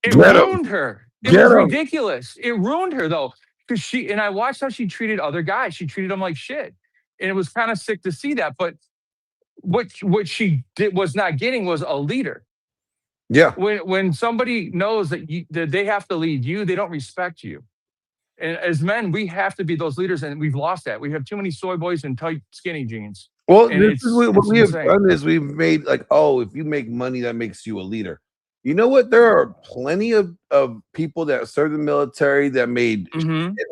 It
Get him.
ruined her. It
Get
was
him.
ridiculous. It ruined her though, because and I watched how she treated other guys. She treated them like shit, and it was kind of sick to see that. But what she was not getting was a leader.
Yeah.
When somebody knows that that they have to lead you, they don't respect you. And as men, we have to be those leaders, and we've lost that. We have too many soy boys and tight, skinny jeans.
Well,
And
this is what we have
insane.
done is we've made like, oh, if you make money, that makes you a leader. You know what? There are plenty of people that serve the military that made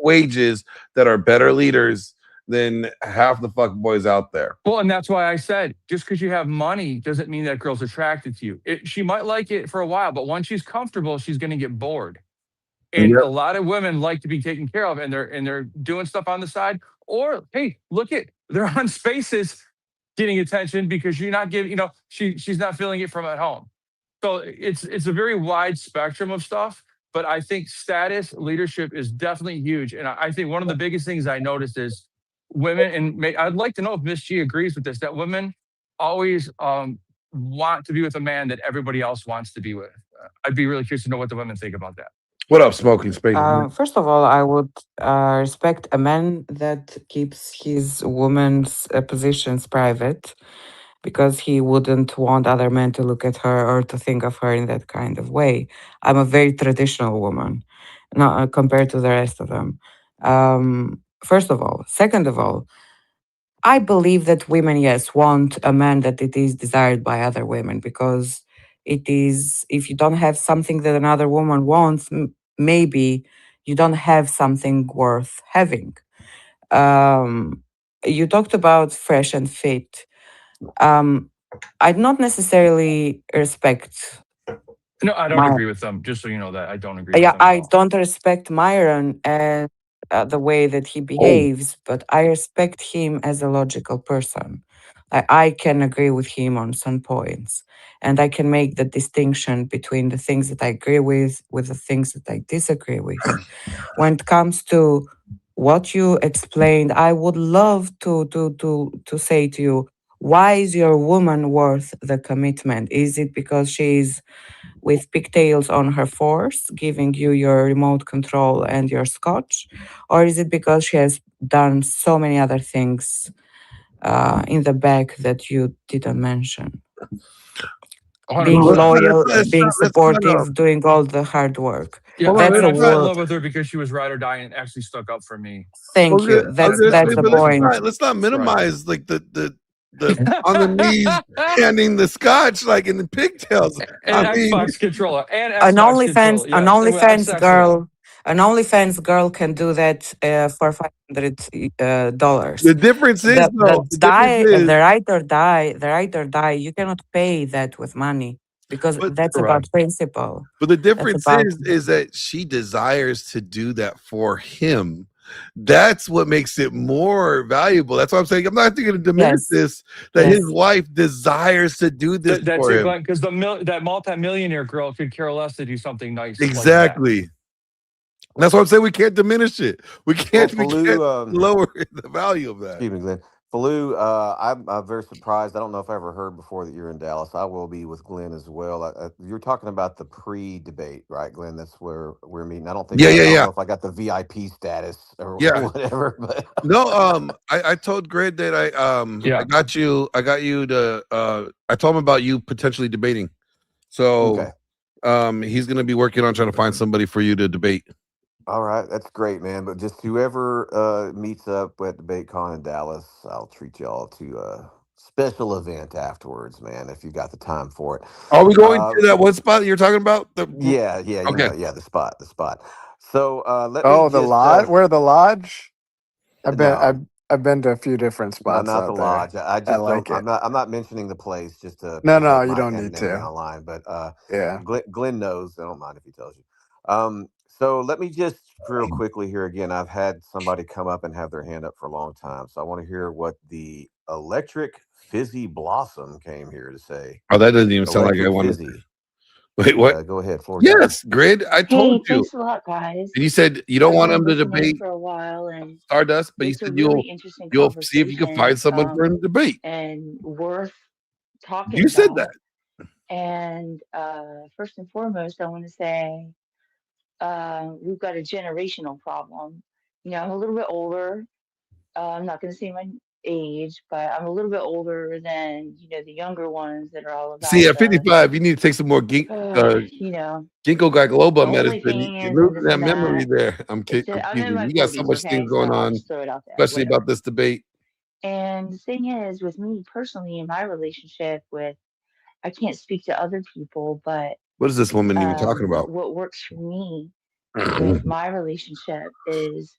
wages that are better leaders than half the fuck boys out there.
Well, and that's why I said, just because you have money doesn't mean that girl's attracted to you. She might like it for a while, but once she's comfortable, she's going to get bored. And a lot of women like to be taken care of, and they're doing stuff on the side. Or hey, they're on Spaces getting attention because you're not giving, she's not feeling it from at home. So it's a very wide spectrum of stuff. But I think status leadership is definitely huge. And I think one of the biggest things I noticed is women, and I'd like to know if Miss G agrees with this, that women always want to be with a man that everybody else wants to be with. I'd be really curious to know what the women think about that.
What up, Smoking Space?
First of all, I would respect a man that keeps his woman's positions private, because he wouldn't want other men to look at her or to think of her in that kind of way. I'm a very traditional woman, not compared to the rest of them. First of all. Second of all, I believe that women, yes, want a man that it is desired by other women, because it is, if you don't have something that another woman wants, maybe you don't have something worth having. You talked about fresh and fit. I'd not necessarily respect.
No, I don't agree with them. Just so you know that I don't agree.
Yeah,
with them
I don't respect Myron and the way that he behaves, but I respect him as a logical person. I can agree with him on some points, and I can make the distinction between the things that I agree with the things that I disagree with. When it comes to what you explained, I would love to say to you, why is your woman worth the commitment? Is it because she's with pigtails on her force, giving you your remote control and your scotch? Or is it because she has done so many other things in the back that you didn't mention?
100%.
Being loyal, being supportive, doing all the hard work.
Yeah,
that's
I
a
fell in
word.
love with her because she was ride or die and actually stuck up for me.
Thank you. That's the point.
Let's not minimize like the on the knees handing the scotch like in the pigtails.
And Xbox controller and Xbox controller.
An OnlyFans girl can do that for $500.
The difference is
the ride or die. You cannot pay that with money, because that's about principle.
But the difference is that she desires to do that for him. That's what makes it more valuable. That's why I'm saying I'm not going to diminish this. That his wife desires to do this for him.
Because that multimillionaire girl could care less to do something nice.
Exactly.
Like
that's why I'm saying we can't diminish it. We can't lower the value of that.
Excuse me, Glenn. Falou, I'm very surprised. I don't know if I ever heard before that you're in Dallas. I will be with Glenn as well. You're talking about the pre-debate, right, Glenn? That's where we're meeting. I don't think. I don't know if I got the VIP status or whatever. But
no, I told Grid that I got you. I got you to. I told him about you potentially debating. So, he's going to be working on trying to find somebody for you to debate.
All right, that's great, man. But just whoever meets up at DebateCon in Dallas, I'll treat y'all to a special event afterwards, man, if you got the time for it.
Are we going to that one spot you're talking about?
Yeah, the spot. So let
me.
Oh, the lodge. Where the lodge? I've been to a few different spots.
Not the lodge. I just
like
don't. I'm not mentioning the place. Just to
no, you don't need to
online. But
yeah,
Glenn knows. I don't mind if he tells you. So let me just real quickly here again. I've had somebody come up and have their hand up for a long time, so I want to hear what the Electric Fizzy Blossom came here to say.
Oh, that doesn't even sound like I
Electric
want to.
Fizzy.
Wait, what?
Go ahead, floor yours.
Yes, Grid. I
Hey,
told you.
thanks a lot, guys.
And you said you don't
I've
want
been
him to
listening
debate
for a while, and
Stardust, but you
it's a
said
really interesting
you'll see if you can find
conversation,
someone for him to debate.
and worth talking
You said
about.
that.
And first and foremost, I want to say we've got a generational problem. You know, I'm a little bit older. I'm not going to say my age, but I'm a little bit older than, you know, the younger ones that are all about
See, at
the
55, you need to take some more
you know,
ginkgo
the
biloba medicine. You're
OnlyFans and
losing
this
that
and
memory
that.
there. I'm
It's just, I'm in
teasing.
my
You got so
40s,
much
okay?
things going
So I'll
on,
just throw it out there,
especially
whatever.
about this debate.
And the thing is, with me personally, in my relationship with, I can't speak to other people, but
What is this woman even talking about?
what works for me with my relationship is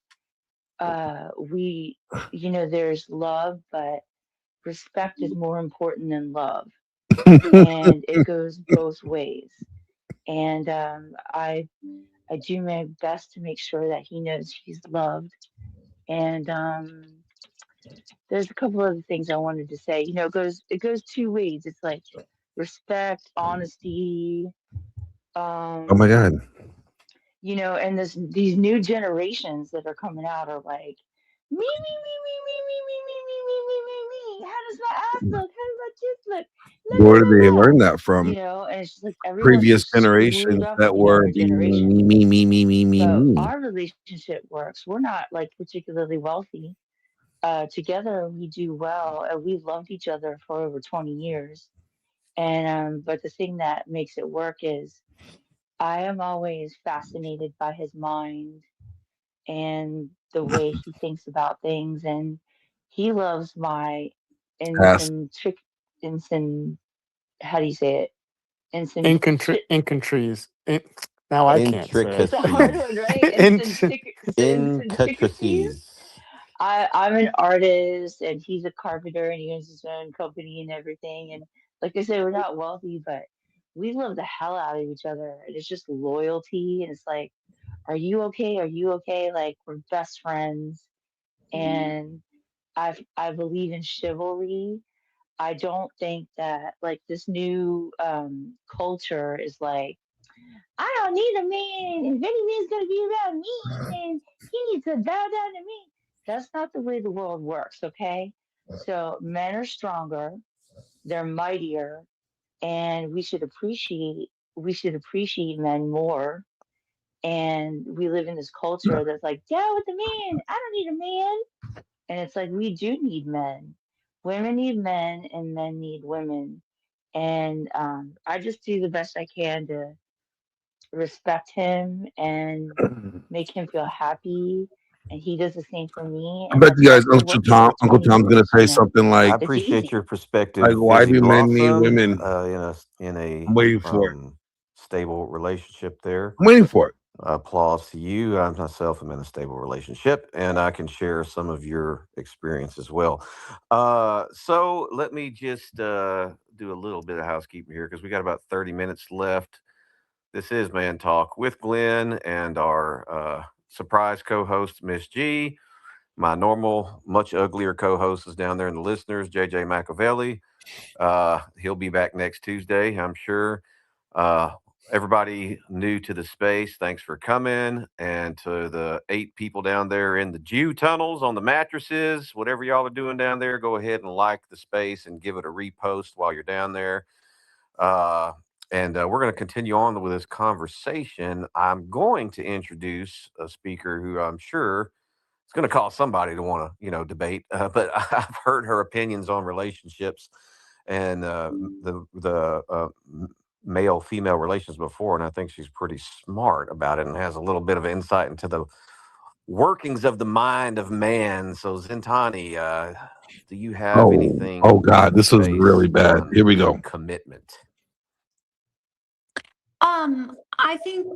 we, you know, there's love, but respect is more important than love. And it goes both ways. And I do my best to make sure that he knows he's loved. And there's a couple other things I wanted to say. You know, it goes two ways. It's like respect, honesty,
Oh my God.
you know, and these new generations that are coming out are like me, me, me, me, me, me, me, me, me, me, me, me, me. How does my ass look? How does my tits look? La la
Where did they
la la.
learn that from?
You know, and it's just like everyone's
Previous
just screwed
generations
up
that
in the
were
younger generation.
me.
But our relationship works. We're not like particularly wealthy. Together we do well, and we've loved each other for over 20 years. And but the thing that makes it work is I am always fascinated by his mind and the way he thinks about things, and he loves my
Ass.
incent incent how do you say it? Incent
Incantries. Now I can't say
it's
it.
a hard one, right? Intricacies.
Intricacies.
I'm an artist and he's a carpenter and he owns his own company and everything. And like I said, we're not wealthy, but we love the hell out of each other. And it's just loyalty. And it's like, are you okay? Are you okay? Like we're best friends. And I believe in chivalry. I don't think that like this new culture is like, I don't need a man. If any man's gonna be around me, then he needs to bow down to me. That's not the way the world works, okay? So men are stronger, they're mightier, and we should appreciate men more. And we live in this culture that's like, down with the man. I don't need a man. And it's like we do need men. Women need men and men need women. And I just do the best I can to respect him and make him feel happy. And he does the same for me.
I
And
bet
that's
you
why
guys,
I've been working for
Uncle
20
Tom's gonna
years,
say
you know.
something
I
like,
It's
appreciate your
easy.
perspective,
why
Fizzy
do men need
Blossom.
women?
In a
I'm waiting for it.
stable relationship there.
I'm waiting for it.
Applause to you. I myself am in a stable relationship, and I can share some of your experience as well. So let me just do a little bit of housekeeping here because we got about 30 minutes left. This is Man Talk with Glenn and our surprise co-host, Miss G. My normal, much uglier co-host is down there in the listeners, JJ McAvelli. He'll be back next Tuesday, I'm sure. Uh, Everybody new to the space, thanks for coming. And to the 8 people down there in the Jew tunnels on the mattresses, whatever y'all are doing down there, go ahead and like the space and give it a repost while you're down there. And we're going to continue on with this conversation. I'm going to introduce a speaker who I'm sure is going to cause somebody to want to, debate. But I've heard her opinions on relationships and the male female relations before, and I think she's pretty smart about it and has a little bit of insight into the workings of the mind of man. So Zintani, do you have anything
Oh
in
God,
the
this was
space
really bad.
on
Here we go.
commitment?
I think,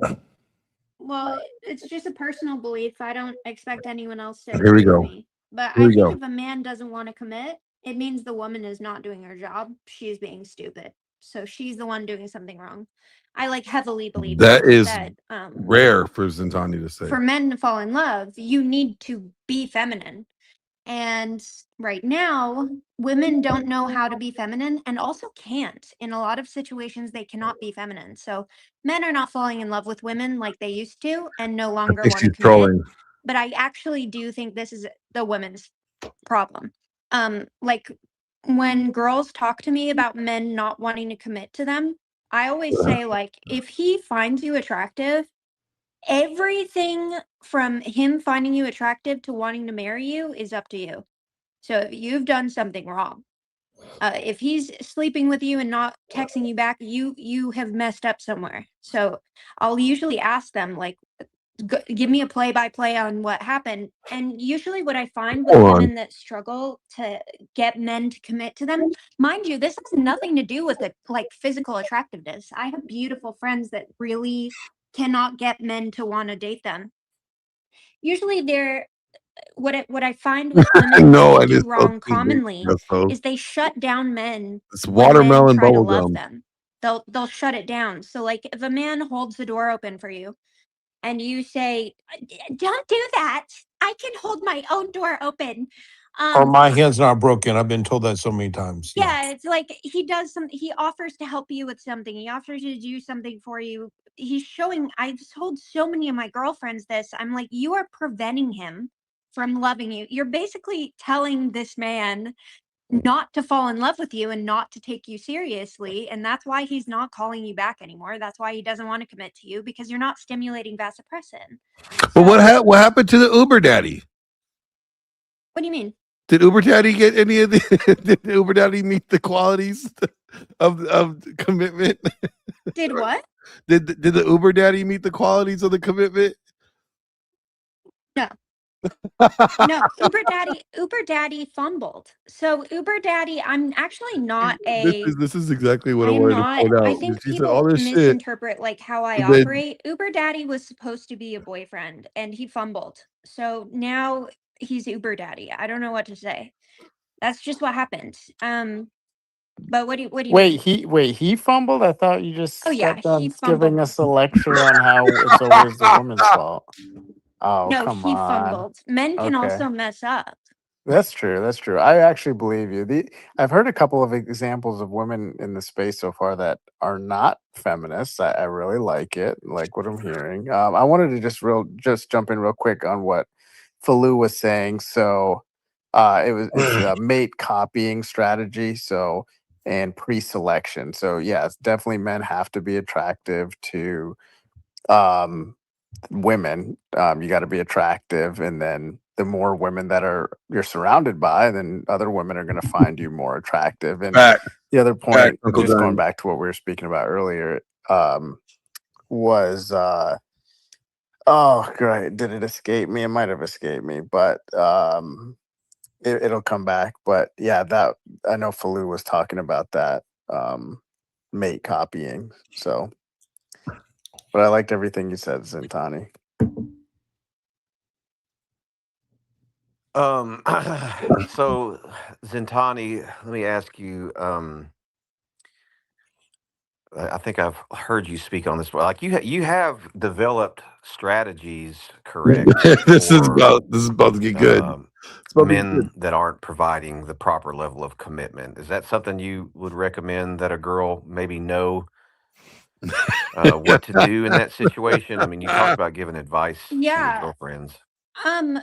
well, it's just a personal belief. I don't expect anyone else to
Here we
agree with
go.
me. But
Here
I
we
think
go.
if a man doesn't want to commit, it means the woman is not doing her job. She's being stupid. So she's the one doing something wrong. I like heavily believe
That is
that
rare for Zintani to say.
for men to fall in love, you need to be feminine. And right now, women don't know how to be feminine and also can't. In a lot of situations, they cannot be feminine. So men are not falling in love with women like they used to and no
I
longer
think
want to
she's
commit.
trolling.
But I actually do think this is the women's problem. Like when girls talk to me about men not wanting to commit to them, I always say, like, if he finds you attractive, everything from him finding you attractive to wanting to marry you is up to you. So if you've done something wrong, if he's sleeping with you and not texting you back, you have messed up somewhere. So I'll usually ask them, like, give me a play by play on what happened. And usually what I find with
Hold on.
women that struggle to get men to commit to them, mind you, this has nothing to do with like physical attractiveness. I have beautiful friends that really cannot get men to want to date them. Usually they're what I find with women
No,
that
I
they do
just
wrong
posted
commonly
so
is they shut down men
it's
when men
watermelon
try to
bubble
love
gum.
them. They'll shut it down. So like if a man holds the door open for you and you say, "Don't do that. I can hold my own door open."
Or
Um,
my hand's not broken. I've been told that so many times. No.
yeah, it's like he offers to help you with something. He offers to do something for you. He's showing I've told so many of my girlfriends this. I'm like, you are preventing him from loving you. You're basically telling this man not to fall in love with you and not to take you seriously. And that's why he's not calling you back anymore. That's why he doesn't want to commit to you because you're not stimulating vasopressin.
But
So
what happened to the Uber Daddy?
what do you mean?
Did Uber Daddy get any of the? Did Uber Daddy meet the qualities of commitment?
Did what?
Did the Uber Daddy meet the qualities of the commitment?
No. No, Uber Daddy fumbled. So Uber Daddy, I'm actually not a
This is exactly what I
I'm
wanted to
not
point
I
out.
think
She said all
people
this shit,
misinterpret like how I
and then
operate. Uber Daddy was supposed to be a boyfriend and he fumbled. So now he's Uber Daddy. I don't know what to say. That's just what happened. But what do you mean?
Wait, he fumbled? I thought you
Oh
just
yeah,
got
he
done giving
fumbled.
us a lecture on how it's always the woman's fault. Oh,
No,
come
he
on.
fumbled. Men can
Okay.
also mess up.
That's true. That's true. I actually believe you. I've heard a couple of examples of women in the space so far that are not feminists. I really like it, like what I'm hearing. I wanted to just jump in real quick on what Falu was saying. So, it's a mate copying strategy. So, and pre-selection. So, yes, definitely men have to be attractive to um women. You got to be attractive, and then the more women that are you're surrounded by, then other women are going to find you more attractive. And
back,
the other
back,
point,
Uncle
just going
Gun.
back to what we were speaking about earlier, was oh great, did it escape me? It might have escaped me, but it'll come back. But yeah, that I know Falu was talking about that mate copying. So, but I liked everything you said, Zintani.
So Zintani, let me ask you. I think I've heard you speak on this. Like you have developed strategies, correct, for
This is about to get good. It's about to get good.
men that aren't providing the proper level of commitment. Is that something you would recommend that a girl maybe know what to do in that situation? I mean, you talked about giving advice to your
Yeah.
girlfriends.
Um,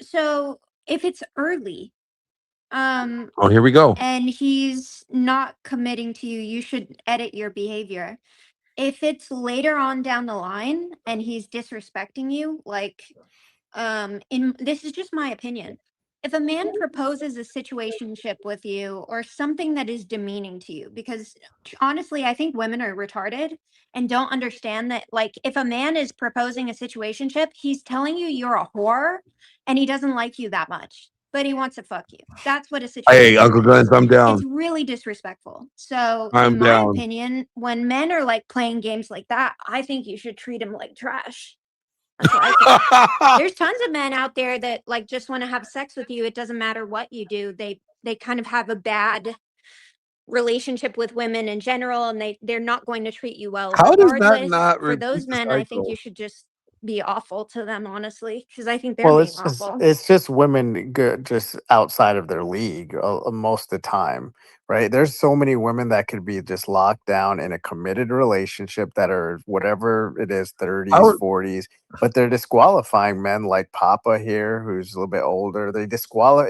so if it's early,
Oh, here we go.
and he's not committing to you, you should edit your behavior. If it's later on down the line and he's disrespecting you, like, in this is just my opinion. If a man proposes a situationship with you or something that is demeaning to you, because honestly, I think women are retarded and don't understand that, like, if a man is proposing a situationship, he's telling you you're a whore and he doesn't like you that much, but he wants to fuck you. That's what a
Hey,
situationship
Uncle
is.
Guns, I'm
It's
down.
really disrespectful. So,
I'm
in my
down.
opinion, when men are like playing games like that, I think you should treat him like trash. That's what I think. There's tons of men out there that like just want to have sex with you. It doesn't matter what you do. They kind of have a bad relationship with women in general and they're not going to treat you well
How does that
regardless.
not
For
repeat
those
the
men, I think you
cycle?
should just be awful to them, honestly, because I think they're
Well,
being awful.
it's just women just outside of their league most of the time, right? There's so many women that could be just locked down in a committed relationship that are whatever it is,
I
30s,
would
40s, but they're disqualifying men like Papa here, who's a little bit older. They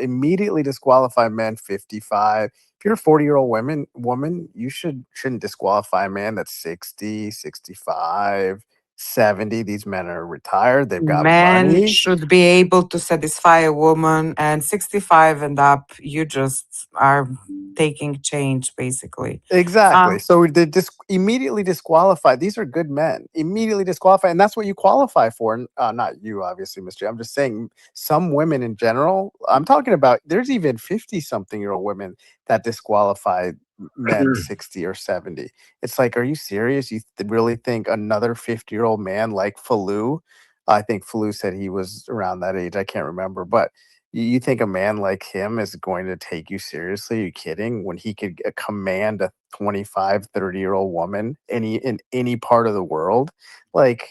immediately disqualify men 55. If you're a 40-year-old woman, you shouldn't disqualify a man that's 60, 65. 70. These men are retired, they've got
Men
money.
should be able to satisfy a woman, and 65 and up, you just are taking change, basically.
Exactly. So they immediately disqualify. These are good men. Immediately disqualify, and that's what you qualify for. Not you, obviously, Mr. J. I'm just saying some women in general. I'm talking about. There's even 50-something-year-old women that disqualify men 60 or 70. It's like, are you serious? You really think another 50-year-old man like Falou? I think Falou said he was around that age. I can't remember, but you think a man like him is going to take you seriously? Are you kidding? When he could command a 25, 30-year-old woman in any part of the world? Like,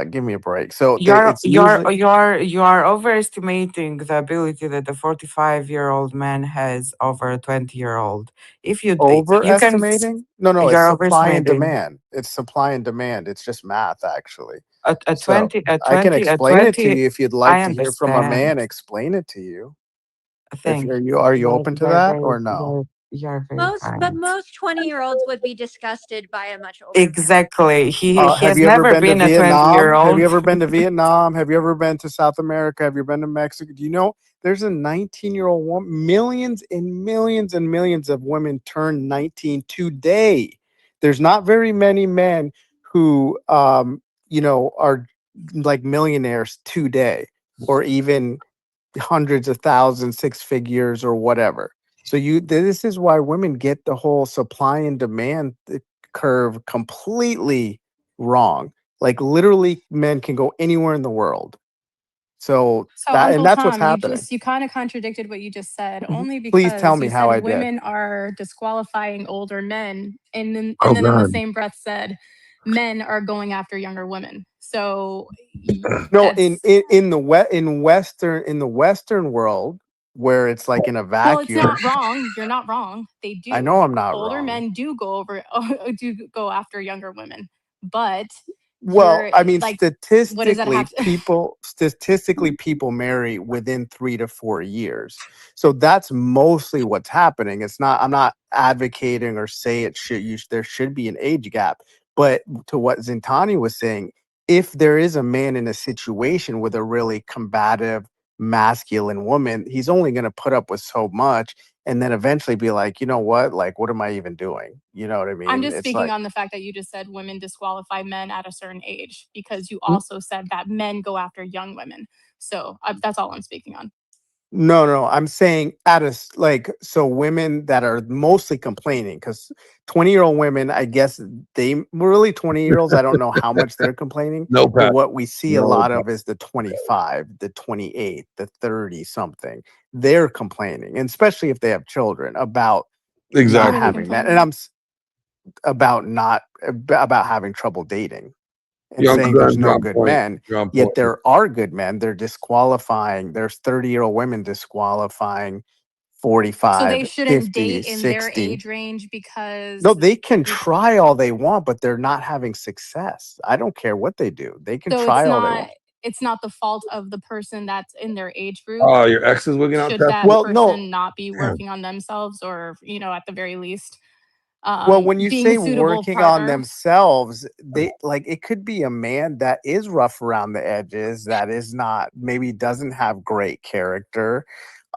give me a break. So it's usually
You're overestimating the ability that the 45-year-old man has over a 20-year-old. If you can,
overestimating. No, it's
you're
supply and
overestimating.
demand. It's supply and demand. It's just math, actually.
A
So
20, a
I can
20, a
explain it to
20.
you if you'd
I
like to hear from a
understand.
man explain it to you. If
Thank
are you
you.
open to that or no?
You're very
But
kind.
most 20-year-olds would be disgusted by a much older man.
Exactly. He
Have
has
you ever
never
been to
been a 20
Vietnam?
year
Have you
old.
ever been to Vietnam? Have you ever been to South America? Have you been to Mexico? Do you know there's a 19-year-old woman? Millions and millions and millions of women turn 19 today. There's not very many men who, are like millionaires today, or even hundreds of thousands, six figures, or whatever. So this is why women get the whole supply and demand curve completely wrong. Like literally, men can go anywhere in the world. So
So, Uncle
that's what's
Tom,
happening.
you kind of contradicted what you just said, only
Please tell
because
me
you
how I
said
did.
women are disqualifying older men, and
Oh
then in the
God.
same breath said men are going after younger women. So
No,
that's
in the Western world, where it's like in a
well, it's
vacuum.
not wrong. You're not wrong. They
I know
do.
I'm not
Older
wrong.
men do go over do go after younger women, but
Well,
you're
I mean,
like, what does that have to?
statistically people marry within 3 to 4 years. So that's mostly what's happening. I'm not advocating or say there should be an age gap. But to what Zintani was saying, if there is a man in a situation with a really combative, masculine woman, he's only going to put up with so much and then eventually be like, you know what? Like, what am I even doing? You know what I
I'm
mean?
just
It's
speaking
like,
on the fact that you just said women disqualify men at a certain age, because you also said that men go after young women. So that's all I'm speaking on.
No. I'm saying so women that are mostly complaining, because 20-year-old women, I guess they really 20-year-olds. I don't know how much they're complaining,
No,
but
Pat.
what we see a
No,
lot
Pat.
of is the 25, the 28, the 30 something. They're complaining, and especially if they have children, about not
What are
Exactly.
they
having that.
complaining
And
about?
about not about having trouble dating and
Your Uncle
saying there's
John's
no
on
good
point.
men,
You're on
yet
point.
there are good men. They're disqualifying. There's 30-year-old women disqualifying
So they
45,
shouldn't
50,
date in their
60.
age range
No,
because
they can
you
try all they want, but they're not having success. I don't care what they do. They can
so
try all they want.
it's not the fault of the person that's in their age group.
Oh, your ex is wigging out
Should that
testicles?
Well, no.
person not be working on themselves, or at the very least
Well, when you
being a
say
suitable
working on
partner?
themselves, they like it could be a man that is rough around the edges, that is not maybe doesn't have great character.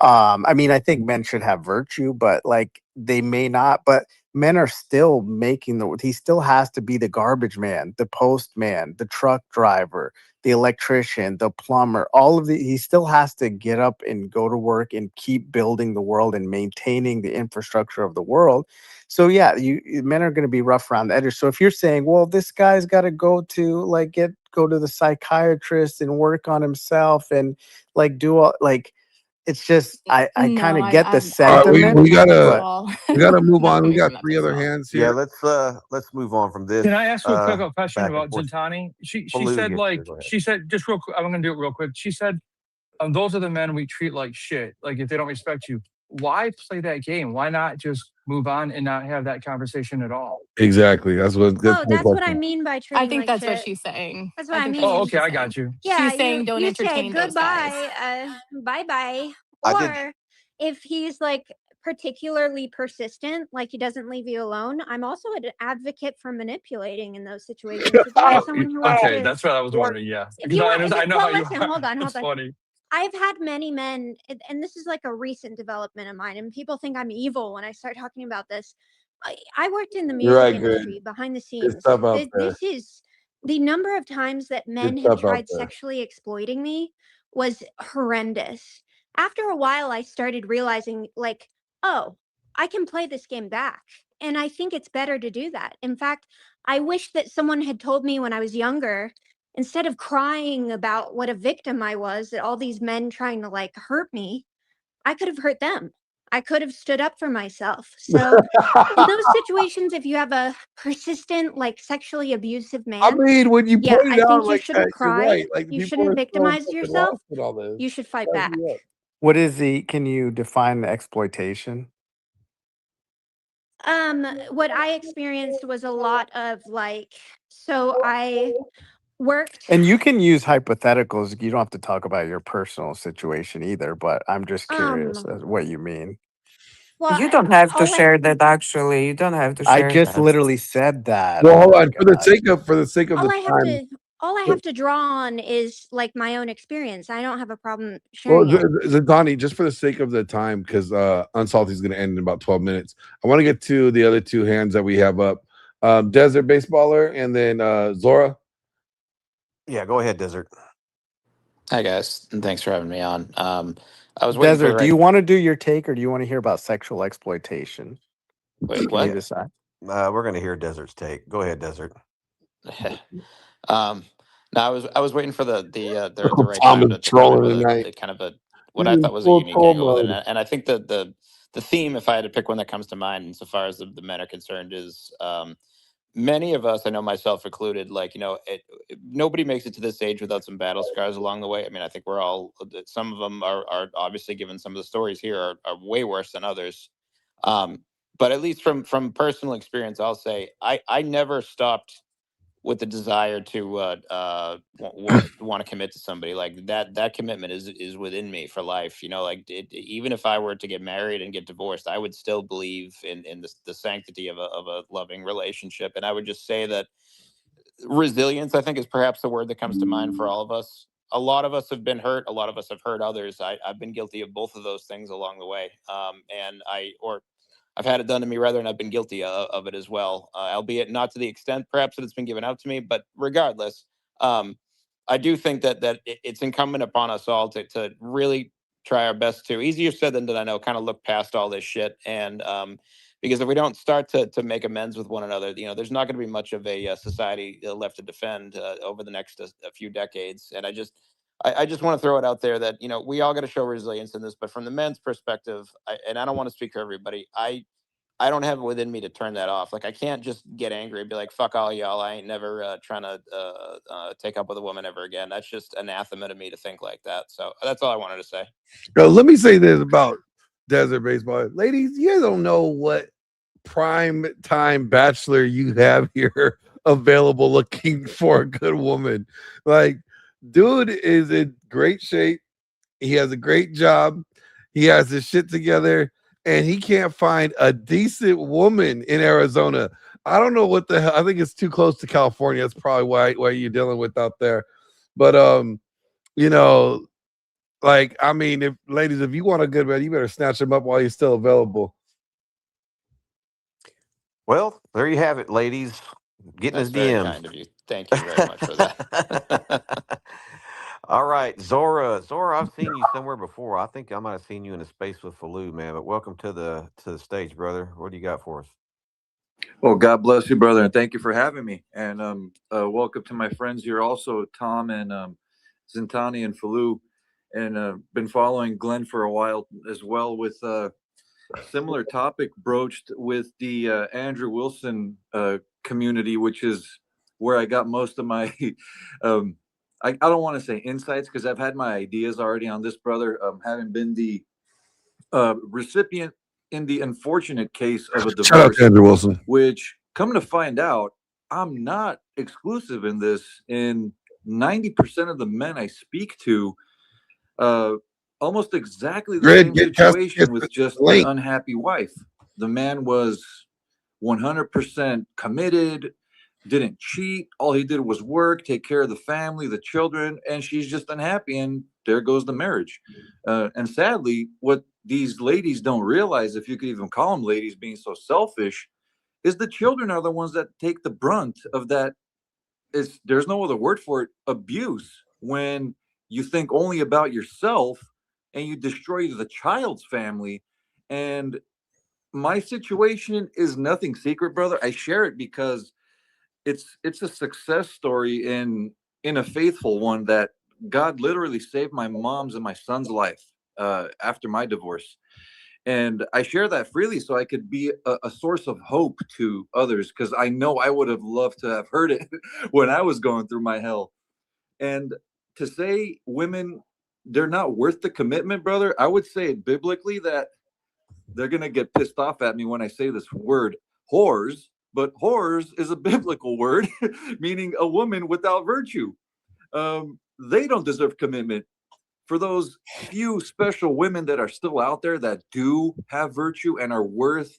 I mean, I think men should have virtue, but like they may not. But men are still making he still has to be the garbage man, the postman, the truck driver, the electrician, the plumber, he still has to get up and go to work and keep building the world and maintaining the infrastructure of the world. So yeah, men are going to be rough around the edges. So if you're saying, well, this guy's got to go to go to the psychiatrist and work on himself and like do all like it's just I
No,
kind of get the
All right,
sentiment,
we
not at
gotta
all.
move
Not
on. We
coming
got
from that
3
place at
other
all.
hands
Yeah,
here.
let's move on from this.
Can I ask you a quick question
Back and
about
forth.
Zintani? She
Baloo
said
gets
like
here. Go ahead.
she said just real quick. I'm gonna do it real quick. She said, "Those are the men we treat like shit. Like if they don't respect you, why play that game? Why not just move on and not have that conversation at all?"
Exactly. That's what. That's
Oh,
my
that's what I
question.
mean by
I
treating
think
like
that's what
shit.
she's saying.
That's what
I
I
think that's
Oh,
what
mean.
okay,
she's
I
saying.
got you.
Yeah,
She's saying don't
you say
entertain those guys.
goodbye, bye bye.
I did.
Or if he's like particularly persistent, like he doesn't leave you alone, I'm also an advocate for manipulating in those situations. If you have
Oh,
someone who wants
okay,
to,
that's what I was wondering. Yeah,
if
because
you want,
I know
well,
how you
listen,
are.
hold on,
That's
hold on.
funny.
I've had many men, and this is like a recent development of mine, and people think I'm evil when I start talking about this. I worked in the
You're
music
right, good.
industry behind the
It's
scenes.
tough out there.
This is the number of times that men
It's
have
tough out
tried
there.
sexually exploiting me was horrendous. After a while, I started realizing, like, oh, I can play this game back. And I think it's better to do that. In fact, I wish that someone had told me when I was younger, instead of crying about what a victim I was, that all these men trying to like hurt me, I could have hurt them. I could have stood up for myself. So, in those situations, if you have a persistent, like sexually abusive
I
man,
mean, when you
yeah,
point
I
it out
think you
like that,
shouldn't
you're
cry.
right. Like
You
people
shouldn't
are so
victimize
fucking
yourself.
lost with all this.
You should fight
Fucking
back.
up.
What is the? Can you define the exploitation?
What I experienced was a lot of like, so I worked,
And you can use hypotheticals. You don't have to talk about your personal situation either. But I'm just curious as what you mean.
well,
You don't have to
all I,
share that actually. You don't have to
I
share
just
that.
literally said that.
Well,
Oh
hold
my
on. For the
god.
sake of
all
the
I have
time.
to, all I have to draw on is like my own experience. I don't have a problem
Well,
sharing it.
Donnie, just for the sake of the time, because Unsalty is going to end in about 12 minutes. I want to get to the other 2 hands that we have up. Desert Baseballer and then Zora.
Yeah, go ahead, Desert.
Hi guys, and thanks for having me on. I was waiting for
Desert,
the
do
right.
you want to do your take or do you want to hear about sexual exploitation?
Wait,
Can you
what?
decide?
We're going to hear Desert's take. Go ahead, Desert.
No, I was waiting for the right
Tom
time
is
to come in with
trolling tonight.
a kind of a what
He's
I
in
thought was a
full
unique
troll
angle with it,
mode.
and I think the theme, if I had to pick one that comes to mind, insofar as the men are concerned, is many of us, I know myself included, like nobody makes it to this age without some battle scars along the way. I mean, I think we're all. Some of them are obviously, given some of the stories here, are way worse than others. But at least from personal experience, I'll say I never stopped with the desire to want to commit to somebody. Like that commitment is within me for life. Like even if I were to get married and get divorced, I would still believe in the sanctity of a loving relationship. And I would just say that resilience, I think, is perhaps the word that comes to mind for all of us. A lot of us have been hurt. A lot of us have hurt others. I've been guilty of both of those things along the way. And I've had it done to me rather, and I've been guilty of it as well, albeit not to the extent perhaps that it's been given out to me. But regardless, I do think that it's incumbent upon us all to really try our best to, easier said than done, I know, kind of look past all this shit. And because if we don't start to make amends with one another, there's not going to be much of a society left to defend over the next a few decades. And I just want to throw it out there that we all got to show resilience in this, but from the men's perspective, and I don't want to speak for everybody, I don't have it within me to turn that off. Like I can't just get angry and be like, "Fuck all y'all! I ain't never trying to take up with a woman ever again." That's just anathema to me to think like that. So that's all I wanted to say.
Yo, let me say this about Desert Baseball. Ladies, you don't know what prime time bachelor you have here available looking for a good woman. Like, dude is in great shape. He has a great job. He has his shit together, and he can't find a decent woman in Arizona. I don't know what the hell. I think it's too close to California. That's probably why you're dealing with out there. But you know, like I mean, if ladies, if you want a good man, you better snatch him up while he's still available.
Well, there you have it, ladies. Getting
That's
his
very
DMs.
kind of you. Thank you very much for that.
All right, Zora. Zora, I've seen you somewhere before. I think I might have seen you in a space with Falou, man. But welcome to the stage, brother. What do you got for us?
Well, God bless you, brother, and thank you for having me. And welcome to my friends here, also Tom and Zintani and Falou. and been following Glenn for a while as well, with similar topic broached with the Andrew Wilson community, which is where I got most of my I don't want to say insights, because I've had my ideas already on this brother, having been the recipient in the unfortunate case of a
Shout out to
divorce,
Andrew Wilson.
which, come to find out, I'm not exclusive in this. And 90% of the men I speak to, almost exactly the
Greg,
same
get Cass,
situation,
get
with
the
just an
link.
unhappy wife. The man was 100% committed, didn't cheat. All he did was work, take care of the family, the children, and she's just unhappy. And there goes the marriage. And sadly, what these ladies don't realize, if you could even call them ladies being so selfish, is the children are the ones that take the brunt of that. There's no other word for it, abuse, when you think only about yourself and you destroy the child's family. And my situation is nothing secret, brother. I share it because it's a success story in a faithful one, that God literally saved my mom's and my son's life after my divorce. And I share that freely so I could be a source of hope to others, because I know I would have loved to have heard it when I was going through my hell. And to say women, they're not worth the commitment, brother, I would say it biblically, that they're going to get pissed off at me when I say this word, whores. But whores is a biblical word meaning a woman without virtue. They don't deserve commitment. For those few special women that are still out there that do have virtue and are worth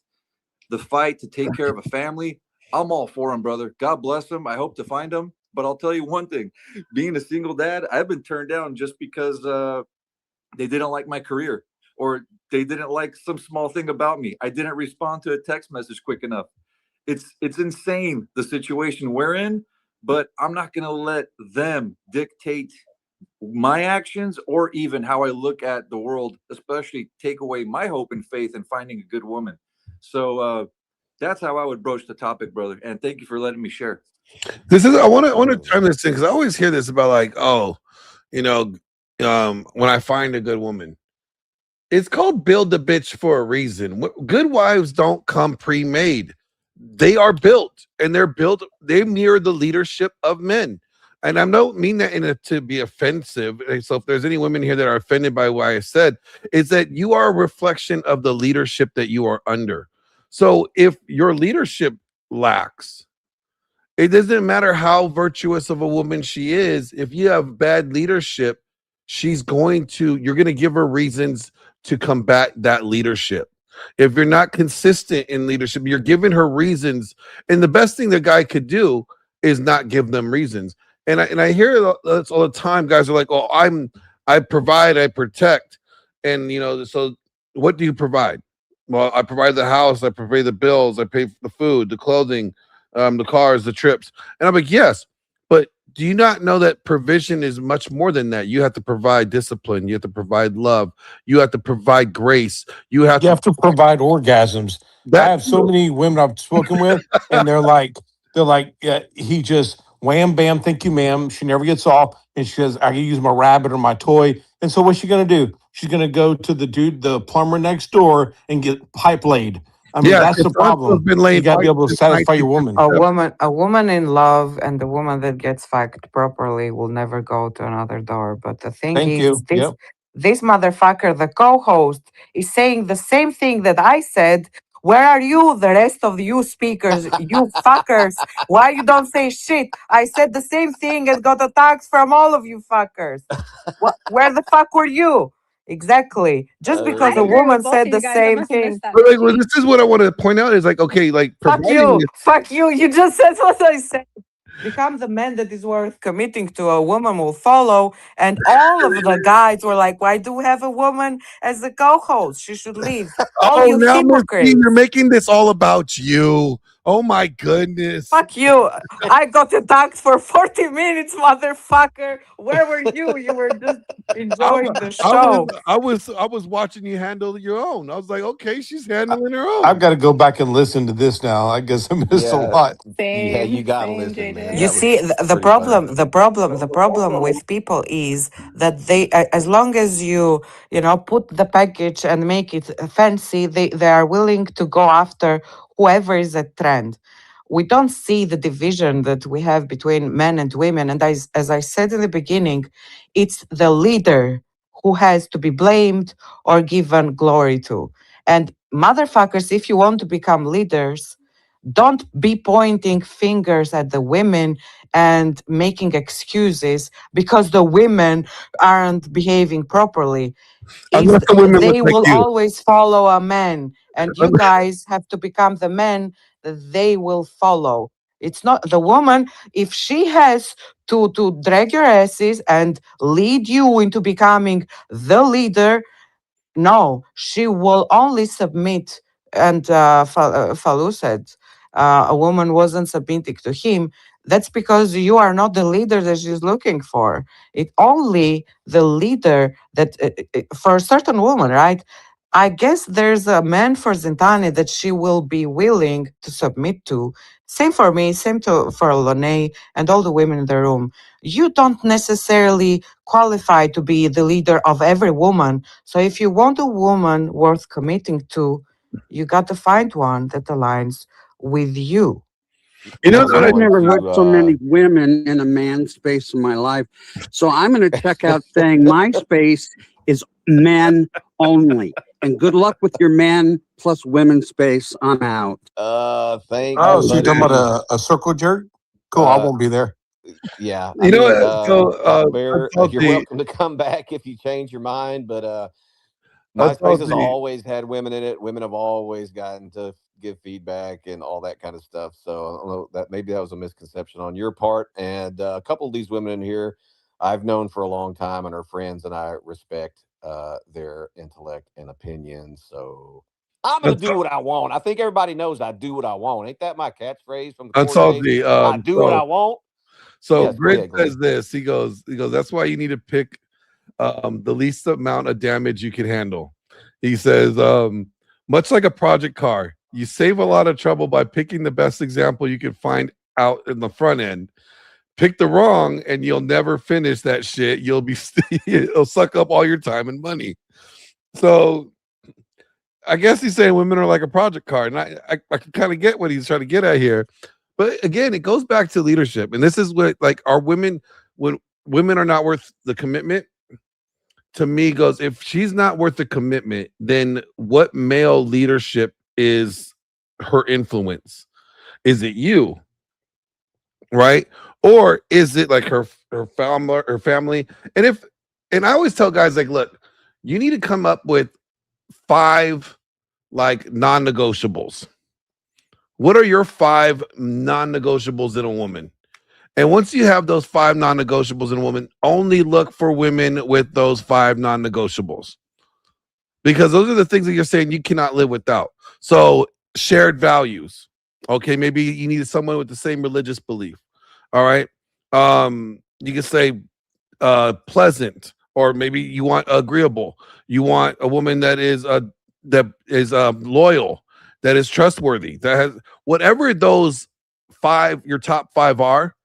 the fight to take care of a family, I'm all for them, brother. God bless them. I hope to find them. But I'll tell you one thing, being a single dad, I've been turned down just because they didn't like my career, or they didn't like some small thing about me. I didn't respond to a text message quick enough. It's insane the situation we're in, but I'm not going to let them dictate my actions or even how I look at the world, especially take away my hope and faith in finding a good woman. So that's how I would broach the topic, brother. And thank you for letting me share.
This is I want to turn this in, because I always hear this about, like, oh, when I find a good woman. It's called build a bitch for a reason. Good wives don't come pre-made. They are built, and they mirror the leadership of men. And I don't mean that to be offensive. So if there's any women here that are offended by what I said, is that you are a reflection of the leadership that you are under. So if your leadership lacks, it doesn't matter how virtuous of a woman she is. If you have bad leadership, you're going to give her reasons to combat that leadership. If you're not consistent in leadership, you're giving her reasons. And the best thing the guy could do is not give them reasons. And I hear this all the time. Guys are like, "Oh, I provide, I protect." And so what do you provide? Well, I provide the house, I provide the bills, I pay for the food, the clothing, the cars, the trips. And I'm like, yes, but do you not know that provision is much more than that? You have to provide discipline. You have to provide love. You have to provide grace. You have
to provide orgasms. I have so many women I've spoken with, and they're like, yeah, he just wham bam, thank you, ma'am. She never gets off, and she says, I can use my rabbit or my toy. And so what's she gonna do? She's gonna go to the plumber next door, and get pipe laid. I mean, that's the problem. You gotta be able to satisfy your woman.
A woman in love and the woman that gets fucked properly will never go to another door. But the thing
Thank
is,
you. Yep.
this motherfucker, the co-host, is saying the same thing that I said. Where are you, the rest of you speakers, you fuckers? Why you don't say shit? I said the same thing and got attacks from all of you fuckers. Where the fuck were you? Exactly. Just because
I
a
agree with
woman
both
said
of
the
you guys. I
same
must have
thing.
missed that.
But like, this is what I want to point out is, like, okay, like,
Fuck
providing
you. Fuck you. You just said what I said. Become the man that is worth committing to. A woman will follow. And all of the guys were like, why do we have a woman as a co-host? She should leave. All
Oh,
you
now, Miss G,
hypocrites.
you're making this all about you. Oh my goodness.
Fuck you. I got attacked for 40 minutes, motherfucker. Where were you? You were just enjoying the show.
I was watching you handle your own. I was like, okay, she's handling her own.
I've got to go back and listen to this now. I guess I missed a lot.
Yeah, you gotta
Same,
listen, man.
JJ.
You
That was
see, the
pretty fun.
problem with people is that they, as long as you know, put the package and make it fancy, they are willing to go after whoever is a trend. We don't see the division that we have between men and women. And as I said in the beginning, it's the leader who has to be blamed or given glory to. And motherfuckers, if you want to become leaders, don't be pointing fingers at the women and making excuses because the women aren't behaving properly. If
Unless the women look
they
like
will
you.
always follow a man, and you guys have to become the men that they will follow. It's not the woman. If she has to drag your asses and lead you into becoming the leader, no, she will only submit. And Falou said a woman wasn't submitting to him. That's because you are not the leader that she's looking for. It only the leader that for a certain woman, right? I guess there's a man for Zintani that she will be willing to submit to. Same for me, same for Lene and all the women in the room. You don't necessarily qualify to be the leader of every woman. So if you want a woman worth committing to, you got to find one that aligns with you.
You know,
I've never heard so many women in a man space in my life. So I'm going to check out saying my space is men only. And good luck with your man plus women space. I'm out.
Thank
Oh,
you,
so you're
buddy.
talking about a circle jerk? Cool. I won't be there.
Yeah,
You know what? So,
Papa Bear, you're
Salty,
welcome to come back if you change your mind. But my space has
Salty,
always had women in it. Women have always gotten to give feedback and all that kind of stuff. So I don't know that maybe that was a misconception on your part. And a couple of these women in here, I've known for a long time and are friends, and I respect their intellect and opinions. So I'm gonna do what I want. I think everybody knows I do what I want. Ain't that my catchphrase from the court days?
Salty.
I do what I want.
So
Yes, go
Grid
ahead, Glenn.
says this. He goes, that's why you need to pick the least amount of damage you can handle. He says, much like a project car, you save a lot of trouble by picking the best example you can find out in the front end. Pick the wrong, and you'll never finish that shit. You'll be it'll suck up all your time and money. So I guess he's saying women are like a project car, and I can kind of get what he's trying to get at here. But again, it goes back to leadership, and this is what like are women when women are not worth the commitment. To me, goes if she's not worth the commitment, then what male leadership is her influence? Is it you, right? Or is it like her family? And I always tell guys like, look, you need to come up with 5 like non-negotiables. What are your 5 non-negotiables in a woman? And once you have those 5 non-negotiables in a woman, only look for women with those 5 non-negotiables. Because those are the things that you're saying you cannot live without. So shared values. Okay, maybe you need someone with the same religious belief. All right. You can say pleasant, or maybe you want agreeable. You want a woman that is loyal, that is trustworthy, that has whatever those 5 your top 5 are.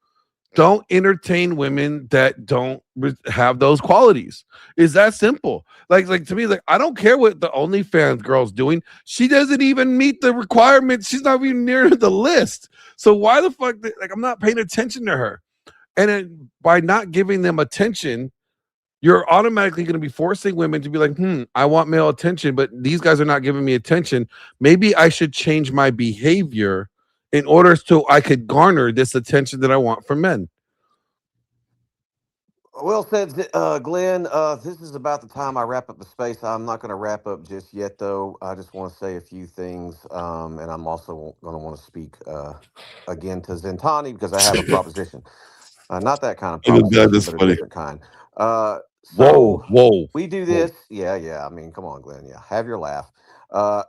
Don't entertain women that don't have those qualities. Is that simple? Like to me, like I don't care what the OnlyFans girl's doing. She doesn't even meet the requirements. She's not even near the list. So why the fuck? Like I'm not paying attention to her. And then by not giving them attention, you're automatically going to be forcing women to be like, I want male attention, but these guys are not giving me attention. Maybe I should change my behavior in order so I could garner this attention that I want from men.
Well said, Glenn. This is about the time I wrap up the space. I'm not going to wrap up just yet, though. I just want to say a few things, and I'm also going to want to speak again to Zentani because I have a proposition. Not that kind of
Oh, God,
proposition,
that's
but a
funny.
different kind.
Whoa, whoa.
We do this. Yeah, yeah. I mean, come on, Glenn. Yeah, have your laugh. Uh,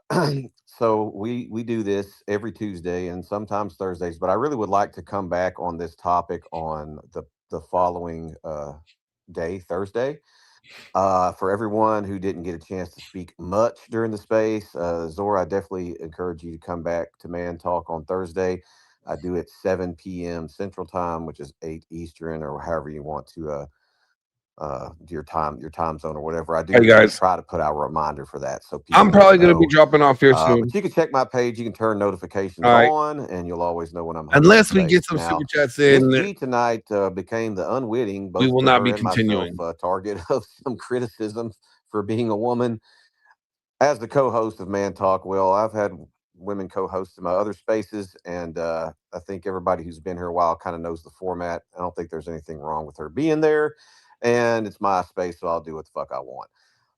so we do this every Tuesday and sometimes Thursdays. But I really would like to come back on this topic on the following day, Thursday. For everyone who didn't get a chance to speak much during the space, Zora, I definitely encourage you to come back to Man Talk on Thursday. I do it 7 p.m. Central Time, which is 8 Eastern, or however you want to your time zone or whatever. I do
Hey guys,
try to put out a reminder for that so people
I'm probably going to be
know.
dropping off here soon.
But you can check my page. You can turn notifications
All right.
on, and you'll always know when I'm hosting
Unless we
space.
get some
Now,
super chats
Miss
in,
G tonight became the unwitting,
we
both
will
to
not
her
be
and myself,
continuing.
target of some criticism for being a woman. As the co-host of Man Talk, well, I've had women co-host in my other spaces, and I think everybody who's been here a while kind of knows the format. I don't think there's anything wrong with her being there, and it's my space, so I'll do what the fuck I want.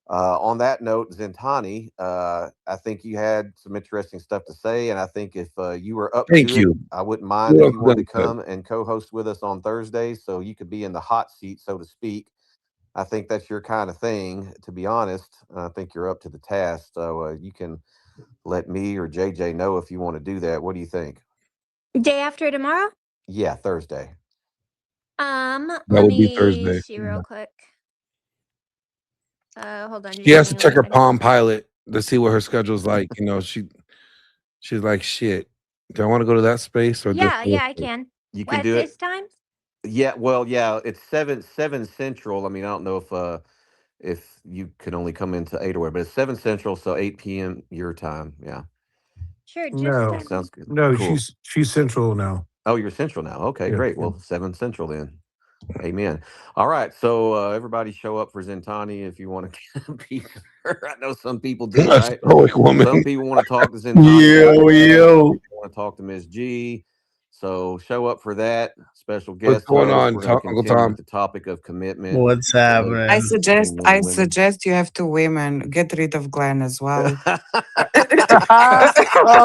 On that note, Zentani, I think you had some interesting stuff to say, and I think if you were up
Thank
to it,
you.
I wouldn't mind if you wanted to come and co-host with us on Thursdays, so you could be in the hot seat, so to speak. I think that's your kind of thing, to be honest. I think you're up to the task, so you can let me or JJ know if you want to do that. What do you think?
Day after tomorrow?
Yeah, Thursday.
That
Let
would be
me
Thursday.
see real quick. Hold on.
She
Just
has
give
to
me
check
1
her
second.
Palm Pilot to see what her schedule's like. You know, she's like, shit. Do I want to go to that space or this?
Yeah, yeah, I can.
You can
At
do it.
this time?
Yeah, well, yeah, it's seven central. I mean, I don't know if you can only come into 8 or whatever, but it's 7 central, so 8 p.m. your time. Yeah.
Sure, just
No,
Sounds good.
no,
Cool.
she's central now.
Oh, you're central now. Okay,
Yeah.
great. Well, 7 central then. Amen. All right. So everybody show up for Zentani if you want to be her. I know some people do,
A
right?
stoic woman.
Some people want to talk to Zentani.
Yo.
Want to talk to Miss G. So show up for that. Special
What's
guest
going
host.
on,
We're going to
Uncle
continue
Tom?
with the topic of commitment.
What's
I
happening?
suggest
Men
I
and women.
suggest you have 2 women. Get rid of Glenn as well.
Oh,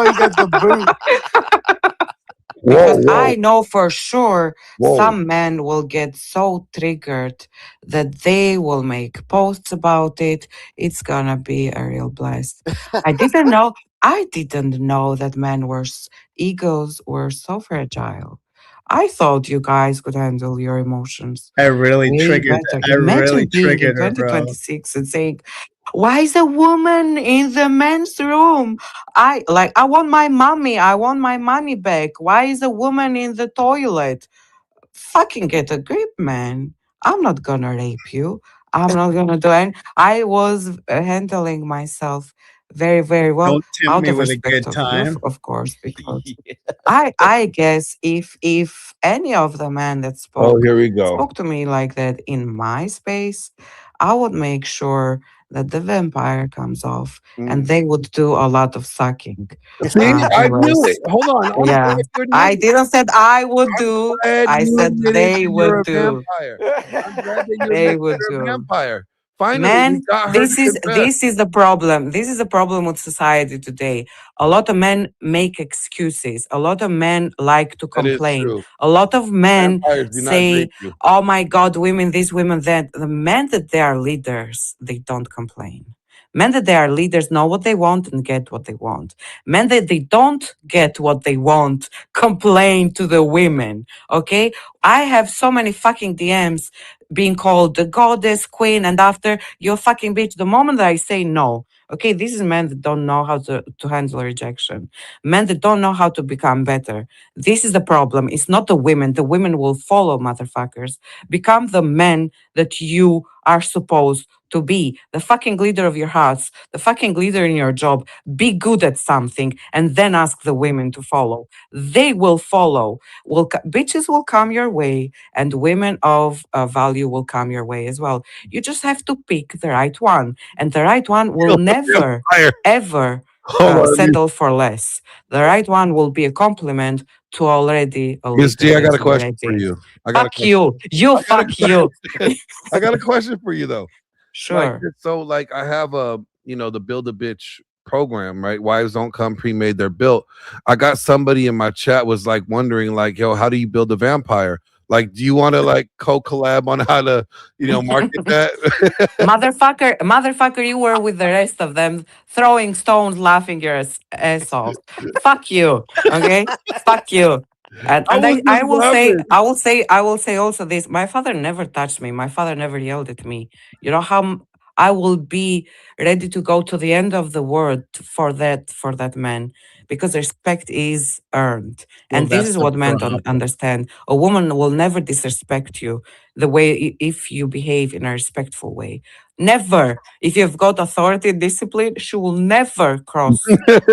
he got the boot.
Because
Whoa.
I know for sure
Whoa.
some men will get so triggered that they will make posts about it. It's gonna be a real blast. I didn't know that egos were so fragile. I thought you guys could handle your emotions
I really
way
triggered.
better.
I really
Imagine being in
triggered her, bro.
2026 and saying, why is a woman in the men's room? I want my mommy. I want my money back. Why is a woman in the toilet? Fucking get a grip, man. I'm not gonna rape you. I'm not gonna do it. I was handling myself very, very well,
Don't tempt
out
me
of
with a
respect
good
of you,
time.
of course, because I guess if any of the men that
Oh, here we go.
spoke to me like that in my space, I would make sure that the vampire comes off and they would do a lot of sucking.
See, I knew
Anyways,
it. Hold on. I'm
yeah,
glad you
I
admitted.
didn't said I would do.
Glad
I
you
said
admitted
they
that you're
would
a
do.
vampire. I'm glad that you
They
admitted
would
you're a
do.
vampire. Finally, we
Men,
got her to confess.
this is the problem. This is the problem with society today. A lot of men make excuses. A lot of men like to
That is
complain.
true.
A lot of men
Vampires do not
say,
rape you.
"Oh my God, women this, women that." The men that they are leaders, they don't complain. Men that they are leaders know what they want and get what they want. Men that they don't get what they want complain to the women. Okay, I have so many fucking DMs being called the goddess queen, and after you're fucking bitch. The moment that I say no, okay, this is men that don't know how to handle rejection, men that don't know how to become better. This is the problem. It's not the women. The women will follow, motherfuckers. Become the men that you are supposed to be, the fucking leader of your house, the fucking leader in your job. Be good at something and then ask the women to follow. They will follow. Bitches will come your way and women of value will come your way as well. You just have to pick the right one, and the right one will never, ever settle for less. The right one will be a compliment to already a
Miss G,
leader
I got
that's
a question for
already.
you. I got a
Fuck
question.
you. You fuck you.
I got a question for you though. Like,
Sure.
so like I have the Build a Bitch program, right? Wives don't come pre-made, they're built. I got somebody in my chat was like wondering, like, yo, how do you build a vampire? Like, do you want to like co-collab on how to, market that?
Motherfucker, you were with the rest of them throwing stones, laughing your ass off. Fuck you. Okay? Fuck you. And,
I
and
was just laughing.
I will say also this. My father never touched me. My father never yelled at me. You know how I will be ready to go to the end of the world for that man, because respect is earned.
Well,
And this
that's
is
the
what men don't
problem.
understand. A woman will never disrespect you the way if you behave in a respectful way. Never. If you've got authority and discipline, she will never cross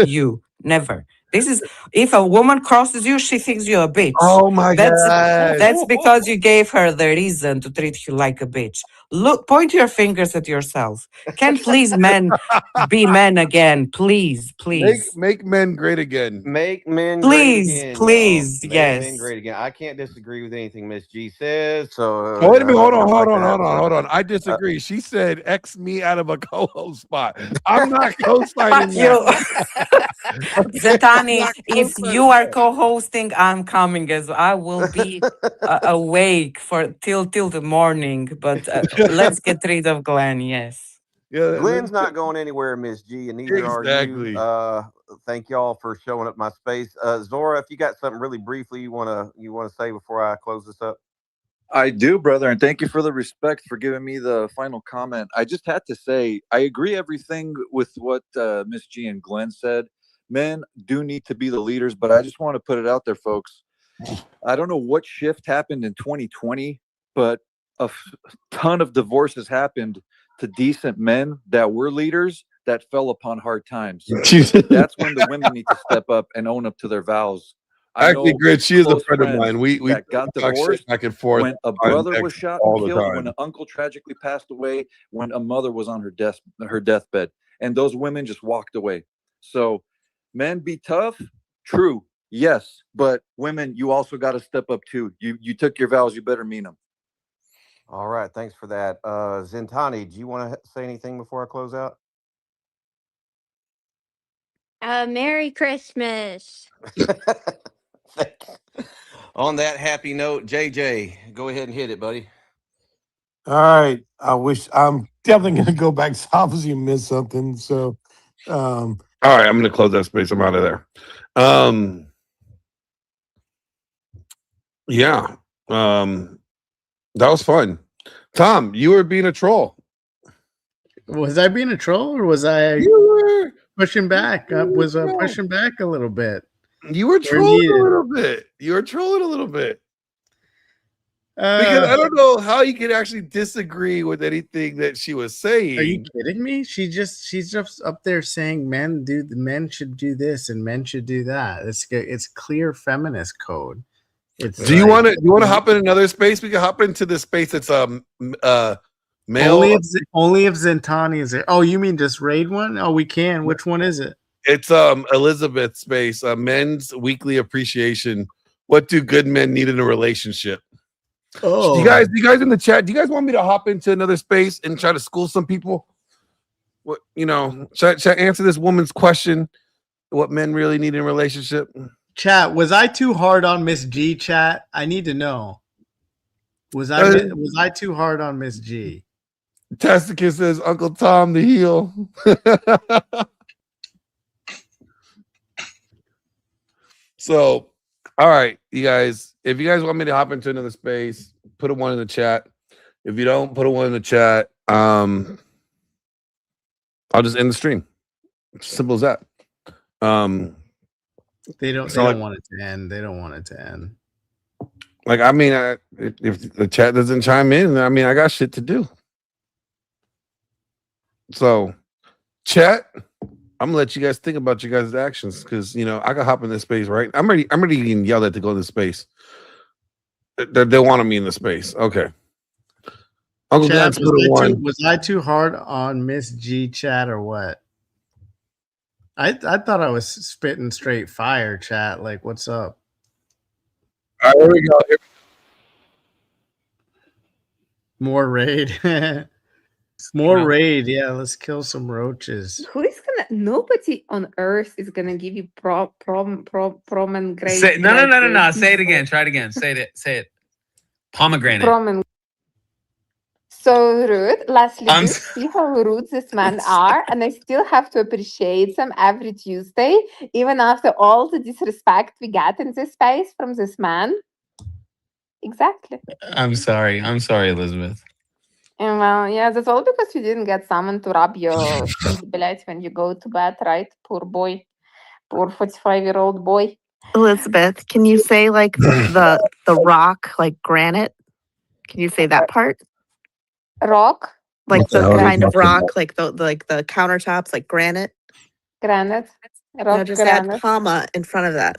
you. Never. This is if a woman crosses you, she thinks you're a bitch.
Oh my god.
That's because you gave her the reason to treat you like a bitch. Look, point your fingers at yourself. Can please men be men again? Please, please.
Make men great again.
Make men great
Please,
again, y'all.
please,
Make men
yes.
great again. I can't disagree with anything Miss G says. So
Oh, wait a minute. Hold on.
just like that.
Hold on. I disagree. She said X me out of a co-host spot. I'm not co-signing
Fuck you.
that.
Zetani, if you are co-hosting, I'm coming as I will be awake for till the morning. But let's get rid of Glenn. Yes.
Yeah,
Glenn's not going anywhere, Miss G, and neither
exactly.
are you. Thank y'all for showing up my space. Zora, if you got something really briefly you wanna say before I close this up.
I do, brother, and thank you for the respect for giving me the final comment. I just had to say I agree everything with what Miss G and Glenn said. Men do need to be the leaders, but I just want to put it out there, folks. I don't know what shift happened in 2020, but a ton of divorces happened to decent men that were leaders that fell upon hard times. That's when the women need to step up and own up to their vows.
Actually, Grid, she is a friend of mine. We
that got
talk shit
divorced
back and forth
when a
on
brother
text
was shot
all
and
the
killed,
time.
when an uncle tragically passed away, when a mother was on her deathbed, and those women just walked away. So, men, be tough. True, yes, but women, you also got to step up too. You took your vows, you better mean them.
All right, thanks for that. Zentani, do you want to say anything before I close out?
Merry Christmas.
On that happy note, JJ, go ahead and hit it, buddy.
All right. I'm definitely going to go back to obviously you missed something. So,
all right, I'm going to close that space. I'm out of there. Yeah. That was fun. Tom, you were being a troll.
Was I being a troll, or was I pushing back? I was pushing back a little bit.
You were trolling a little bit. Because I don't know how you could actually disagree with anything that she was saying.
Are you kidding me? She's just up there saying men should do this and men should do that. It's clear feminist code.
Do you want to hop in another space? We can hop into the space that's male.
Only if Zentani is there. Oh, you mean just raid one? Oh, we can. Which one is it?
It's Elizabeth's space, men's weekly appreciation. What do good men need in a relationship? Oh, you guys in the chat, do you guys want me to hop into another space and try to school some people? What should I answer this woman's question? What men really need in a relationship?
Chat, was I too hard on Miss G? Chat, I need to know. Was I too hard on Miss G?
Tasticus says Uncle Tom the heel. So, all right, you guys. If you guys want me to hop into another space, put a one in the chat. If you don't, put a one in the chat. I'll just end the stream. Simple as that.
They don't want it to end. They don't want it to end.
Like, I mean, if the chat doesn't chime in, I mean, I got shit to do. So, chat, I'm gonna let you guys think about your guys' actions because I can hop in this space, right? I'm ready getting yelled at to go to this space. They wanted me in the space. Okay. Uncle
Chat, was I too hard on Miss G, chat, or what? I thought I was spitting straight fire, chat. Like, what's up?
All right, here we go.
More raid. More raid. Yeah, let's kill some roaches.
Who is gonna? Nobody on earth is gonna give you prom and grade.
No. Say it again. Try it again. Say it. Pomegranate. So rude. Leslie, do you see how rude these men are? And I still have to appreciate them every Tuesday, even after all the disrespect we get in this space from this man. Exactly.
I'm sorry. I'm sorry, Elizabeth.
And well, yeah, that's all because you didn't get someone to rub your feet, блядь, when you go to bed, right? Poor boy. Poor 45-year-old boy.
Elizabeth, can you say like the rock, like granite? Can you say that part?
Rock?
Like
What the
the
hell are you
kind of
talking
rock,
about?
like the countertops, like granite?
Granite.
No,
Rock
just add
granite.
comma in front of that.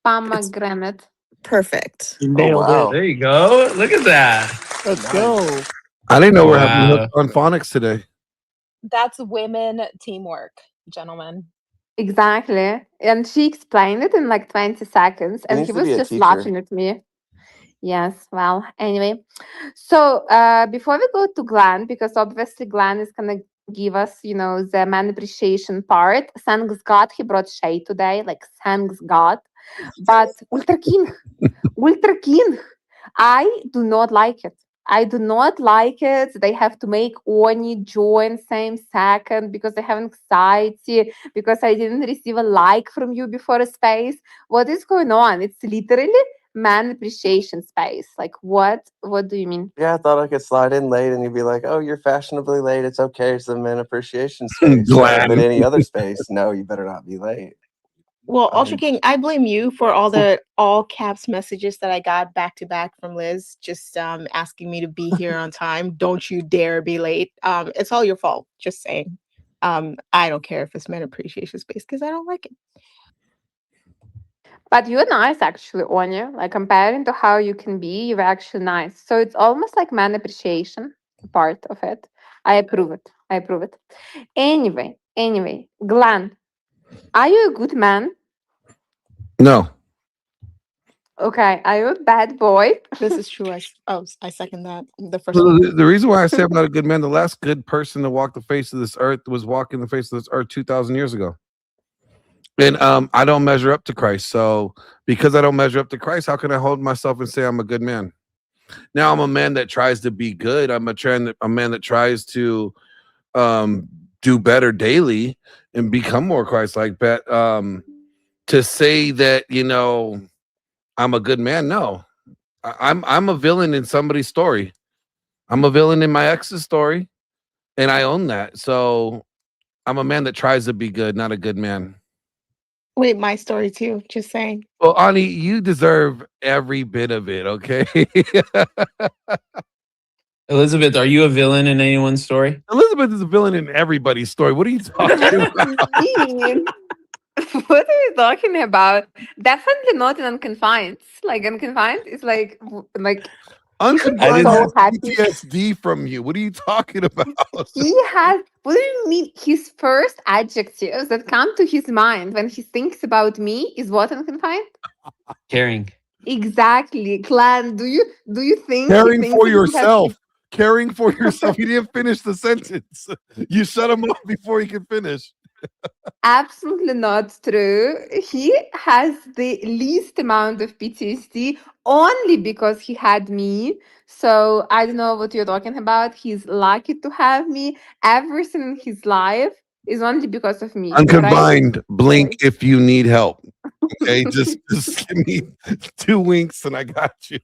Pomegranate.
Perfect.
You
Oh
nailed it.
wow.
There you go. Look at that.
Let's
Nice.
go.
I didn't know we're having
Wow.
hooked on phonics today.
That's women teamwork, gentlemen.
Exactly. And she explained it in like 20 seconds,
She
and
needs
he
to be
was
a
just
teacher.
laughing at me. Yes, well, anyway. So before we go to Glenn, because obviously Glenn is gonna give us, you know, the man appreciation part. Thanks God he brought Shay today. Like thanks God. But Ultra King, Ultra King, I do not like it. I do not like it. They have to make Oni join same second because they have anxiety, because I didn't receive a like from you before a space. What is going on? It's literally man appreciation space. Like what? What do you mean?
Yeah, I thought I could slide in late and you'd be like, "Oh, you're fashionably late. It's okay. It's the men appreciation space." But
Glenn.
any other space, no, you better not be late.
Well, Ultra King, I blame you for all the all caps messages that I got back to back from Liz, just asking me to be here on time. Don't you dare be late. It's all your fault. Just saying. I don't care if it's men appreciation space because I don't like it.
But you're nice actually, Anya. Like comparing to how you can be, you're actually nice. So it's almost like man appreciation part of it. I approve it. I approve it. Anyway, Glenn, are you a good man?
No.
Okay, are you a bad boy?
This is true. I second that. The first
So
one.
the reason why I say I'm not a good man, the last good person to walk the face of this earth was walking the face of this earth 2,000 years ago. And I don't measure up to Christ. So because I don't measure up to Christ, how can I hold myself and say I'm a good man? Now I'm a man that tries to be good. I'm a man that tries to do better daily and become more Christ-like. But to say that, you know, I'm a good man, no. I'm a villain in somebody's story. I'm a villain in my ex's story, and I own that. So I'm a man that tries to be good, not a good man.
Wait, my story too. Just saying.
Well, Ani, you deserve every bit of it, okay?
Elizabeth, are you a villain in anyone's story?
Elizabeth is a villain in everybody's story. What are you talking about?
Mean. What are you talking about? Definitely not in Unconfined. Like Unconfined is like
Unconfined
so
has
happy.
PTSD from you. What are you talking about?
He has, what do you mean? His first adjectives that come to his mind when he thinks about me is what Unconfined?
Caring.
Exactly. Clan, do you think he
Caring
thinks
for
that he has
yourself. Caring for yourself. He didn't finish the sentence. You shut him off before he could finish.
Absolutely not true. He has the least amount of PTSD only because he had me. So I don't know what you're talking about. He's lucky to have me. Everything in his life is only because of me. Right?
Unconfined, blink if you need help. Okay, just give me 2 winks and I got you.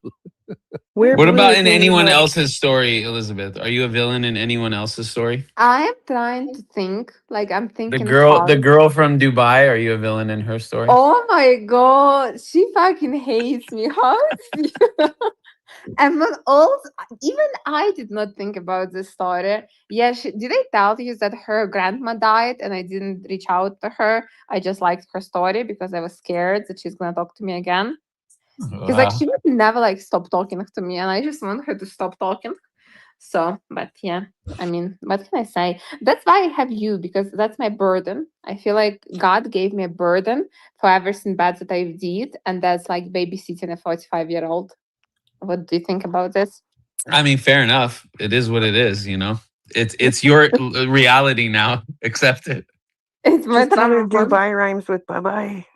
What about in anyone else's story, Elizabeth? Are you a villain in anyone else's story?
I am trying to think. Like I'm
The
thinking
the
hard.
girl from Dubai, are you a villain in her story?
Oh my god, she fucking hates me. How is I'm not also even I did not think about this story. Yeah, did I tell you that her grandma died and I didn't reach out to her? I just liked her story because I was scared that she's gonna talk to me again. Because like
Wow.
she would never like stop talking to me, and I just want her to stop talking. So, but yeah, I mean, what can I say? That's why I have you, because that's my burden. I feel like God gave me a burden for everything bad that I did, and that's like babysitting a 45-year-old. What do you think about this?
I mean, fair enough. It is what it is, you know. It's your reality now. Accept it.
It's my
Just tell her
trauma.
Dubai rhymes with bye bye.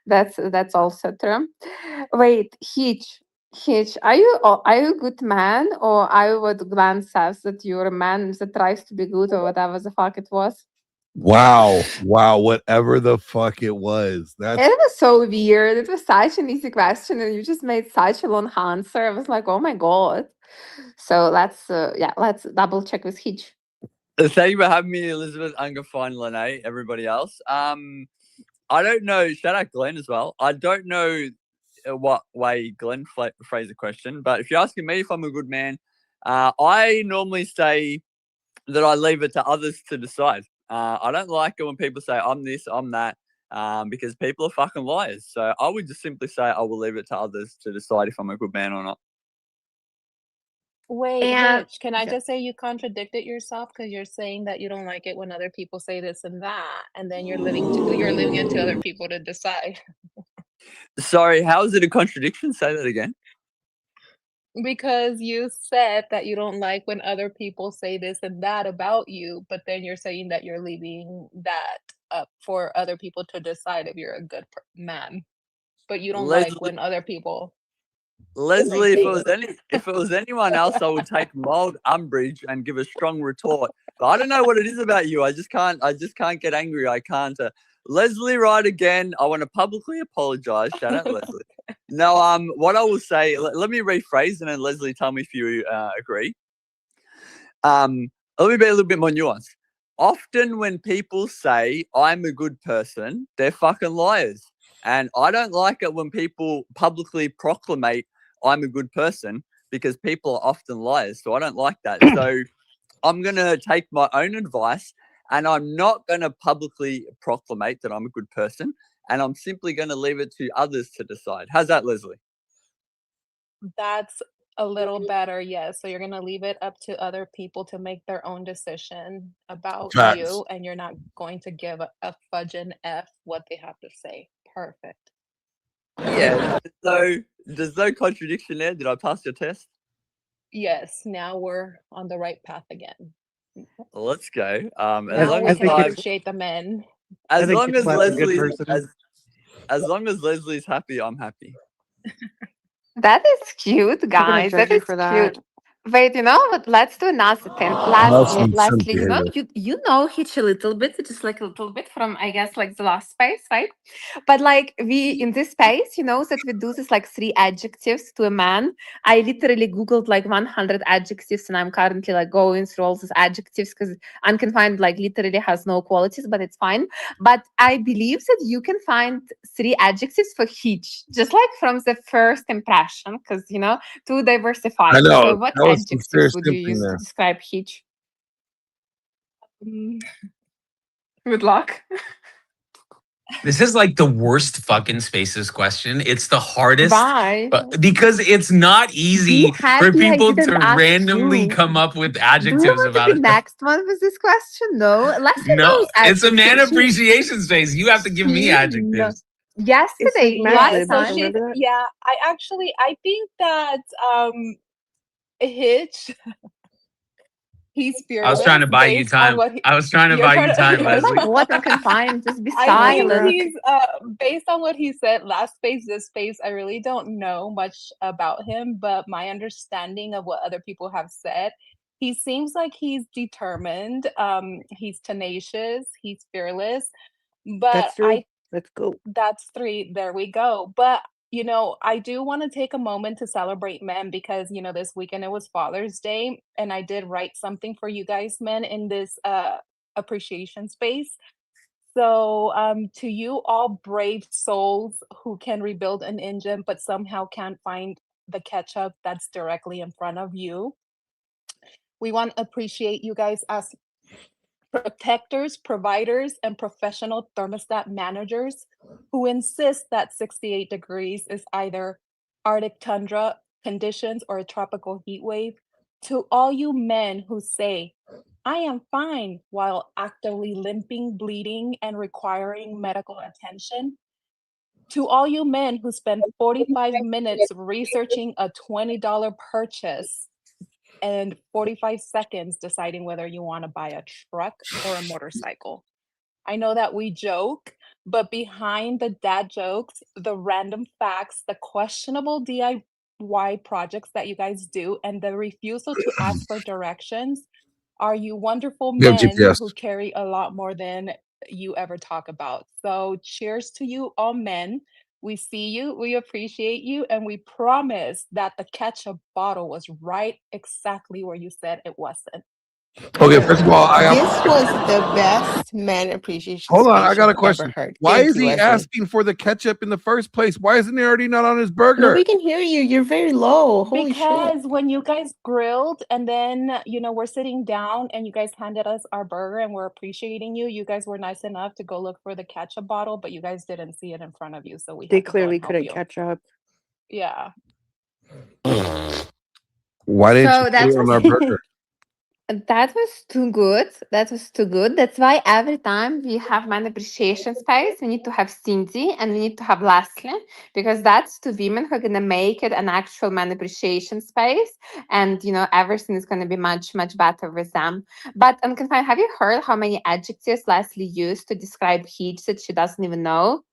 That's also true. Wait, Hitch, are you a good man, or are you what Glenn says, that you're a man that tries to be good, or whatever the fuck it was?
Wow. Whatever the fuck it was. That's
It was so weird. It was such an easy question, and you just made such a long answer. I was like, oh my god. So let's double check with Hitch.
Thank you for having me, Elizabeth, Ungafine, Lene, everybody else. I don't know. Shout out Glenn as well. I don't know what way Glenn phrased the question, but if you're asking me if I'm a good man, I normally say that I leave it to others to decide. I don't like it when people say I'm this, I'm that, because people are fucking liars. So I would just simply say I will leave it to others to decide if I'm a good man or not.
Wait,
And
Hitch, can I just say you contradicted yourself because you're saying that you don't like it when other people say this and that, and then you're leaving it to other people to decide.
Sorry, how is it a contradiction? Say that again.
Because you said that you don't like when other people say this and that about you, but then you're saying that you're leaving that up for other people to decide if you're a good man. But you don't like when other people
Leslie,
say
if it was anyone else, I would take mild umbrage and give a strong retort. But I don't know what it is about you. I just can't get angry. I can't. Leslie, right again. I want to publicly apologize. Shout out Leslie. No, what I will say. Let me rephrase, and then Leslie, tell me if you agree. Let me be a little bit more nuanced. Often when people say I'm a good person, they're fucking liars. And I don't like it when people publicly proclamate I'm a good person, because people are often liars. So I don't like that. So I'm going to take my own advice, and I'm not going to publicly proclamate that I'm a good person. And I'm simply going to leave it to others to decide. How's that, Leslie?
That's a little better, yes. So you're gonna leave it up to other people to make their own decision about
facts.
you, and you're not going to give a fudging F what they have to say. Perfect.
Yeah. So there's no contradiction there. Did I pass your test?
Yes, now we're on the right path again.
Let's go. As
Now
long
we
as
can appreciate the men.
as long as Leslie's as long as Leslie's happy, I'm happy.
that is cute, guys. That is cute. Wait, you know what? Let's do another thing. Lastly, you know Hitch a little bit, just like a little bit from, I guess, like the last space, right? But like we in this space, you know that we do this like 3 adjectives to a man. I literally googled like 100 adjectives, and I'm currently like going through all these adjectives because unconfined like literally has no qualities, but it's fine. But I believe that you can find 3 adjectives for Hitch, just like from the first impression, because you know, to diversify.
I know.
So what
That was some
adjectives
serious
would you
simping
use to
there.
describe Hitch? Good luck.
This is like the worst fucking spaces question. It's the hardest,
Why?
but because it's not easy for
happy I
people
didn't
to
ask
randomly
you.
come up with
Do you
adjectives
want to
about
be
it.
next one with this question? No. Leslie
No,
knows
it's a man
adjectives.
appreciation space. You have to give me adjectives.
Yesterday,
Yeah,
last
so
time.
she's I think that Hitch he's
I was trying
fearless
to buy you
based on
time.
what he
I was trying to
you're
buy
trying
you time,
to
Oh my
Leslie.
god, I'm confined. Just be
I think
silent.
he's based on what he said last space, this space, I really don't know much about him, but my understanding of what other people have said, he seems like he's determined, he's tenacious, he's fearless, but
Let's go.
that's 3. There we go. But you know, I do want to take a moment to celebrate men because you know this weekend it was Father's Day, and I did write something for you guys men in this appreciation space. So to you all brave souls who can rebuild an engine but somehow can't find the ketchup that's directly in front of you, we want to appreciate you guys as protectors, providers, and professional thermostat managers who insist that 68 degrees is either Arctic tundra conditions or a tropical heat wave. To all you men who say, I am fine, while actively limping, bleeding, and requiring medical attention. To all you men who spend 45 minutes researching a $20 purchase and 45 seconds deciding whether you want to buy a truck or a motorcycle. I know that we joke, But behind the dad jokes, the random facts, the questionable DIY projects that you guys do, and the refusal to ask for directions, are you wonderful
We have
men
GPS.
who carry a lot more than you ever talk about. So cheers to you all men. We see you, we appreciate you, and we promise that the ketchup bottle was right exactly where you said it wasn't.
Okay, first of all,
This was the best men appreciation
hold on. I
speech
got a
I've ever
question.
heard.
Why
Thank
is
you,
he
Leslie.
asking for the ketchup in the first place? Why isn't it already not on his burger?
No, we can hear you. You're very low. Holy shit.
Because when you guys grilled and then, we're sitting down and you guys handed us our burger and we're appreciating you, you guys were nice enough to go look for the ketchup bottle, but you guys didn't see it in front of you, so we
They
had to go
clearly
and help
couldn't
you.
catch up.
Yeah.
Why didn't you
So
put
that
it on our
was
burger?
that was too good. That was too good. That's why every time we have man appreciation space, we need to have Cindy and we need to have Leslie, because that's two women who are gonna make it an actual man appreciation space, and everything is gonna be much much better with them. But Unconfined, have you heard how many adjectives Leslie used to describe Heat that she doesn't even know?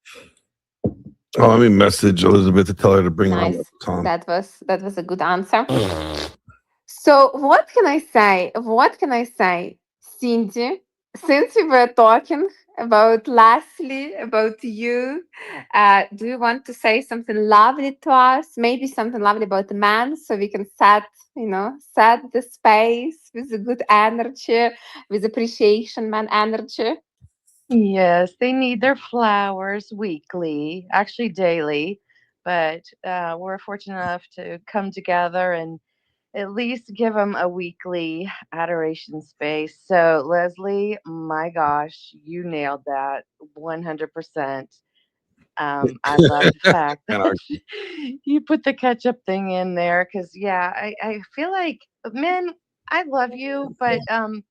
Oh, let me message Elizabeth to tell her to bring her on
Nice.
Tom.
That was a good answer. So what can I say? What can I say? Cindy, since we were talking about Leslie, about you, do you want to say something lovely to us? Maybe something lovely about the man, so we can set the space with a good energy, with appreciation man energy.
Yes, they need their flowers weekly, actually daily, but we're fortunate enough to come together and at least give them a weekly adoration space. So, Leslie, my gosh, you nailed that 100%. I love the fact
Can't
that
argue.
you put the ketchup thing in there because, yeah, I feel like men, I love you, but I'm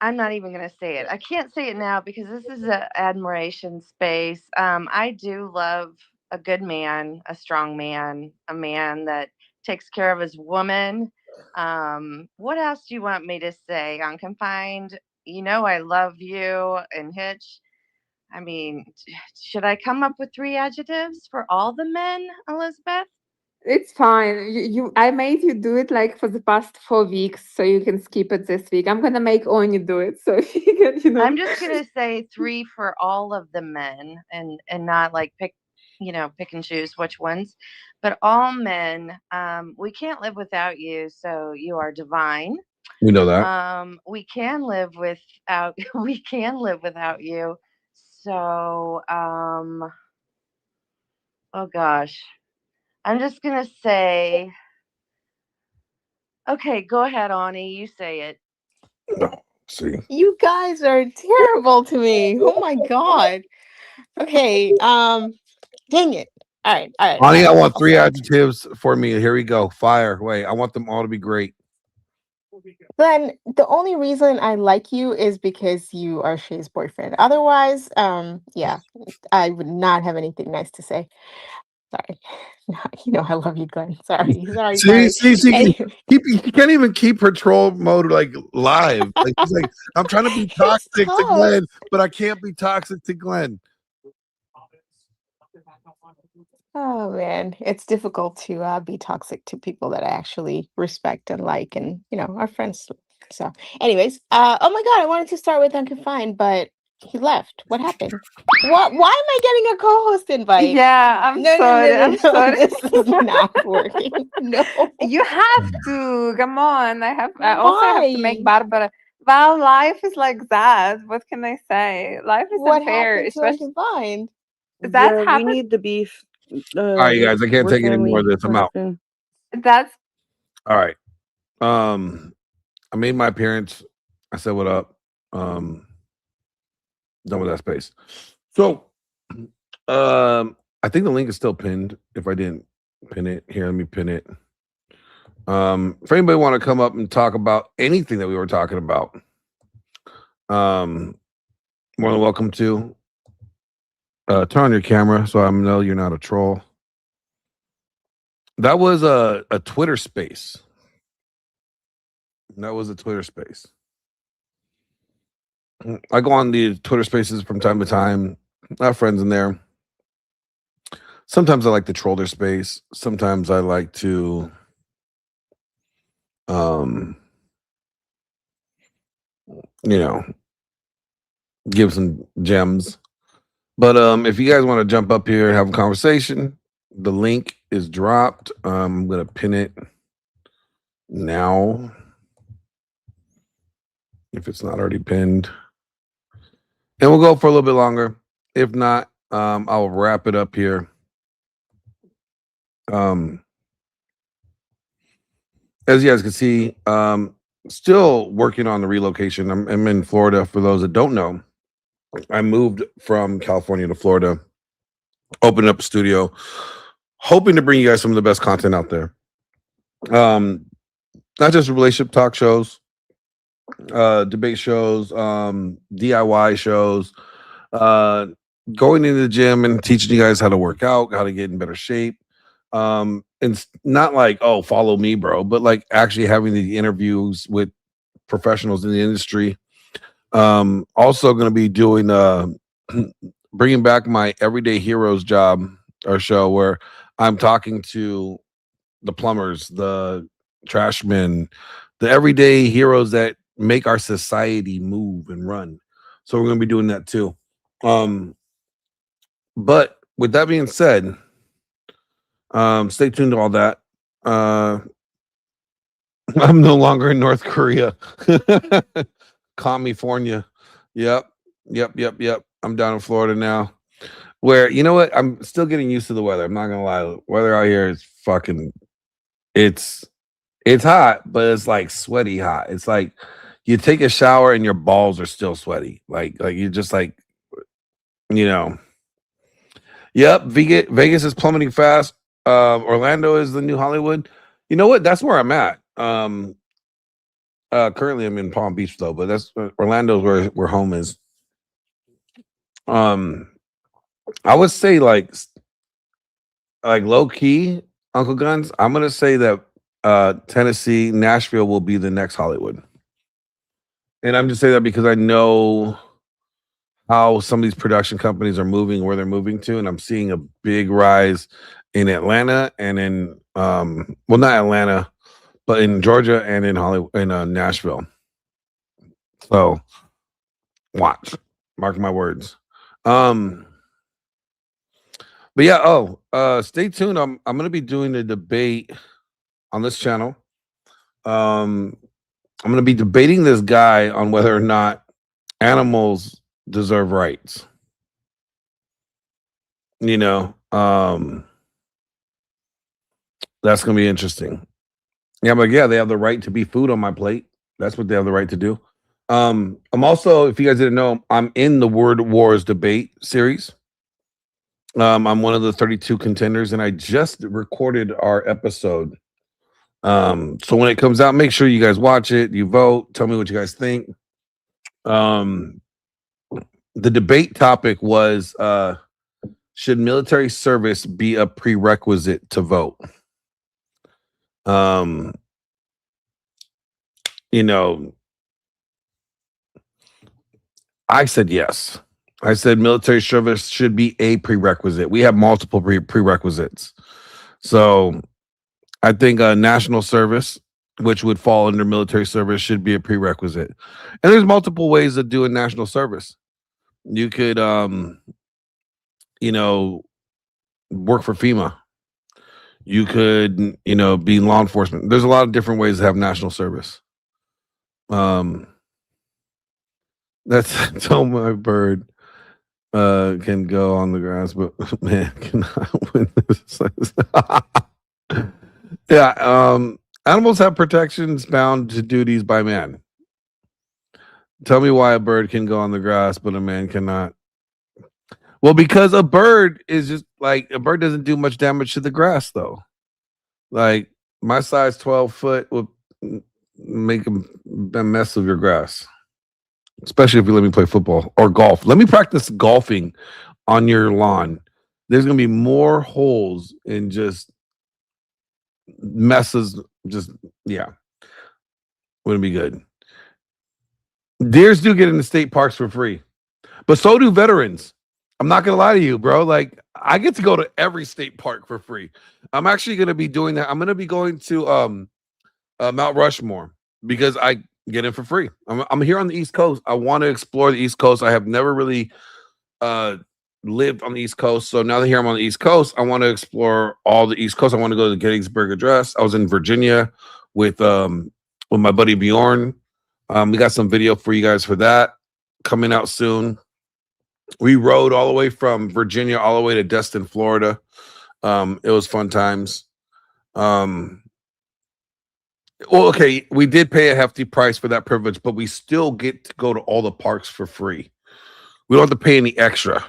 not even gonna say it. I can't say it now because this is a admiration space. I do love a good man, a strong man, a man that takes care of his woman. What else do you want me to say? Unconfined, I love you and Hitch. I mean, should I come up with 3 adjectives for all the men, Elizabeth?
It's fine. I made you do it like for the past 4 weeks, so you can skip it this week. I'm gonna make Oni do it, so you can,
I'm just gonna say 3 for all of the men and not like pick and choose which ones. But all men, we can't live without you, so you are divine.
We know that.
We can live without we can live without you. So, oh gosh. I'm just gonna say, okay, go ahead, Ani, you say it.
See.
You guys are terrible to me. Oh my god. Okay. Dang it. All right.
Ani, I want
I'll
3
start.
adjectives for me. Here we go. Fire. Wait, I want them all to be great.
Glenn, the only reason I like you is because you are Shay's boyfriend. Otherwise, yeah, I would not have anything nice to say. Sorry. I love you, Glenn. Sorry.
See,
Anyway.
she can't even keep her troll mode like live. Like she's like, I'm trying to be
It's
toxic to
tough.
Glenn, but I can't be toxic to Glenn.
Oh man, it's difficult to be toxic to people that I actually respect and like, and are friends. So, anyways, oh my god, I wanted to start with Unconfined, but he left. What happened? What? Why am I getting a co-host invite?
Yeah, I'm
No,
sorry. I'm
no.
sorry.
This is not working. No.
You have to. Come on. I also have to make
Why?
Barbara. Well, life is like that. What can I say? Life is
What
unfair,
happened to
especially
Unconfined?
that
Yeah, we
happened.
need the beef.
All right, you guys, I can't
We're
take any more of
family.
this. I'm
What
out.
happened?
That's
All right. I made my appearance. I said what up. Done with that space. So I think the link is still pinned. If I didn't pin it, here, let me pin it. If anybody want to come up and talk about anything that we were talking about, more than welcome to. Turn on your camera so I know you're not a troll. That was a Twitter space. That was a Twitter space. I go on the Twitter Spaces from time to time. I have friends in there. Sometimes I like to troll their space. Sometimes I like to you know, give some gems. But if you guys want to jump up here and have a conversation, the link is dropped. I'm gonna pin it now if it's not already pinned, and we'll go for a little bit longer. If not, I'll wrap it up here. As you guys can see, still working on the relocation. I'm in Florida. For those that don't know, I moved from California to Florida, opened up a studio, hoping to bring you guys some of the best content out there. Not just relationship talk shows, debate shows, DIY shows, going into the gym and teaching you guys how to work out, how to get in better shape. And it's not like, oh, follow me, bro, but like actually having the interviews with professionals in the industry. Also going to be doing bringing back my Everyday Heroes job or show where I'm talking to the plumbers, the trashmen, the everyday heroes that make our society move and run. So we're going to be doing that too. But with that being said, stay tuned to all that. I'm no longer in North Korea. California. Yep. I'm down in Florida now. Where, you know what? I'm still getting used to the weather. I'm not gonna lie. The weather out here is fucking it's hot, but it's like sweaty hot. It's like you take a shower and your balls are still sweaty. Like you're just like, you know. Yep, Vegas is plummeting fast. Orlando is the new Hollywood. You know what? That's where I'm at. Currently I'm in Palm Beach though, but that's Orlando's where home is. I would say like low key, Uncle Guns. I'm gonna say that Tennessee, Nashville will be the next Hollywood. And I'm just saying that because I know how some of these production companies are moving, where they're moving to, and I'm seeing a big rise in Atlanta and in well, not Atlanta, but in Georgia and in Hollywood, in Nashville. So watch, mark my words. But yeah, stay tuned. I'm gonna be doing a debate on this channel. I'm gonna be debating this guy on whether or not animals deserve rights. You know, that's gonna be interesting. Yeah, I'm like, yeah, they have the right to be food on my plate. That's what they have the right to do. I'm also, if you guys didn't know, I'm in the Word Wars debate series. I'm one of the 32 contenders, and I just recorded our episode. So when it comes out, make sure you guys watch it, you vote, tell me what you guys think. The debate topic was should military service be a prerequisite to vote? You know, I said yes. I said military service should be a prerequisite. We have multiple prerequisites. So I think national service, which would fall under military service, should be a prerequisite. And there's multiple ways of doing national service. You could, you know, work for FEMA. You could, you know, be law enforcement. There's a lot of different ways to have national service. That's tell my bird can go on the grass, but man cannot win this. Yeah, animals have protections bound to duties by man. Tell me why a bird can go on the grass, but a man cannot. Well, because a bird is just like a bird doesn't do much damage to the grass, though. Like my size 12 foot will make a mess of your grass, especially if you let me play football or golf. Let me practice golfing on your lawn. There's gonna be more holes and just messes. Just yeah, wouldn't be good. Deers do get into state parks for free, but so do veterans. I'm not gonna lie to you, bro. Like I get to go to every state park for free. I'm actually gonna be doing that. I'm gonna be going to Mount Rushmore because I get in for free. I'm here on the East Coast. I want to explore the East Coast. I have never really lived on the East Coast, so now that here I'm on the East Coast, I want to explore all the East Coast. I want to go to the Gettysburg Address. I was in Virginia with my buddy Bjorn. We got some video for you guys for that coming out soon. We rode all the way from Virginia all the way to Destin, Florida. It was fun times. Well, okay, we did pay a hefty price for that privilege, but we still get to go to all the parks for free. We don't have to pay any extra.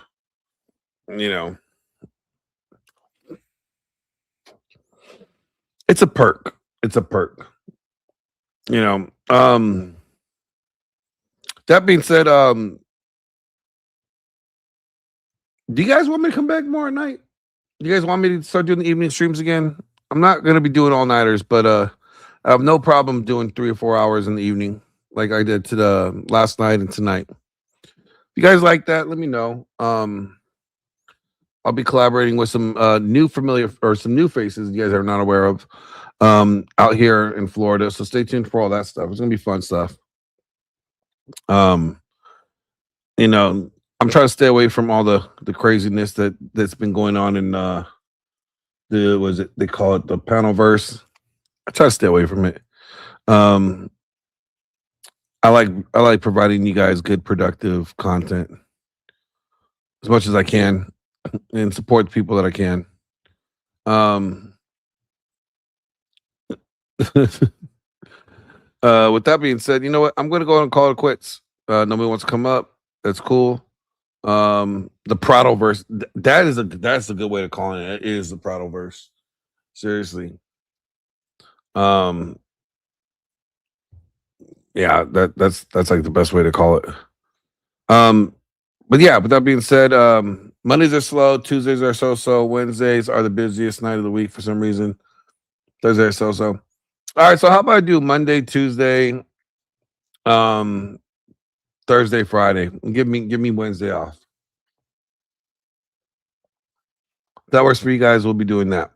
You know, it's a perk. It's a perk. You know, that being said, do you guys want me to come back more at night? Do you guys want me to start doing the evening streams again? I'm not going to be doing all-nighters, but I have no problem doing 3 or 4 hours in the evening like I did to the last night and tonight. If you guys like that, let me know. I'll be collaborating with some new faces you guys are not aware of out here in Florida. So stay tuned for all that stuff. It's gonna be fun stuff. You know, I'm trying to stay away from all the craziness that's been going on in they call it the panelverse. I try to stay away from it. I like providing you guys good, productive content as much as I can and support the people that I can. With that being said, you know what? I'm going to go and call it quits. Nobody wants to come up. That's cool. The Pradoverse. That's a good way to call it. It is the Pradoverse. Seriously. Yeah, that's like the best way to call it. But yeah, with that being said, Mondays are slow, Tuesdays are so-so, Wednesdays are the busiest night of the week for some reason. Thursday are so-so. All right, so how about I do Monday, Tuesday, Thursday, Friday. Give me Wednesday off. If that works for you guys, we'll be doing that.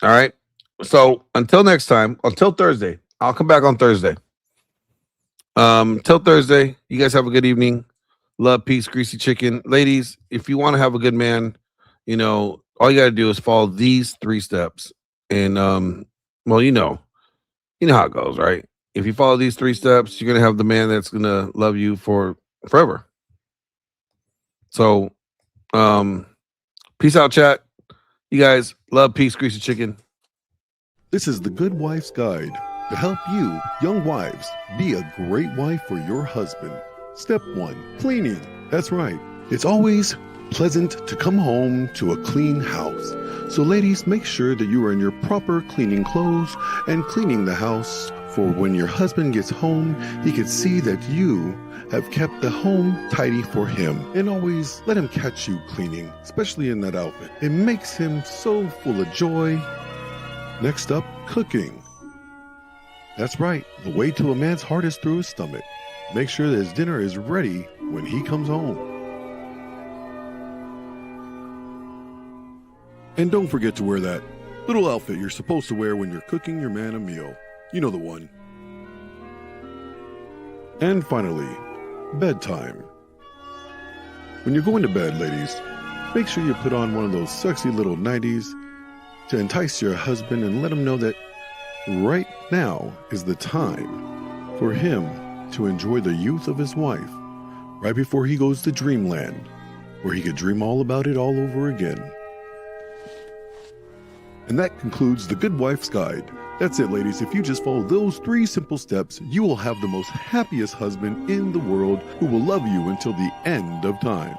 All right. So until next time, until Thursday, I'll come back on Thursday. Till Thursday, you guys have a good evening. Love, peace, greasy chicken. Ladies, if you want to have a good man, you know, all you got to do is follow these 3 steps. And, well, you know how it goes, right? If you follow these 3 steps, you're going to have the man that's going to love you for forever. So, peace out, chat. You guys, love, peace, greasy chicken.
This is the Good Wife's Guide to help you, young wives, be a great wife for your husband. Step 1, cleaning. That's right. It's always pleasant to come home to a clean house. So ladies, make sure that you are in your proper cleaning clothes and cleaning the house for when your husband gets home, he can see that you have kept the home tidy for him. And always let him catch you cleaning, especially in that outfit. It makes him so full of joy. Next up, cooking. That's right, the way to a man's heart is through his stomach. Make sure that his dinner is ready when he comes home. And don't forget to wear that little outfit you're supposed to wear when you're cooking your man a meal. You know the one. And finally, bedtime. When you're going to bed, ladies, make sure you put on one of those sexy little nighties to entice your husband and let him know that right now is the time for him to enjoy the youth of his wife, right before he goes to dreamland, where he could dream all about it all over again. And that concludes the Good Wife's Guide. That's it, ladies. If you just follow those 3 simple steps, you will have the most happiest husband in the world who will love you until the end of time.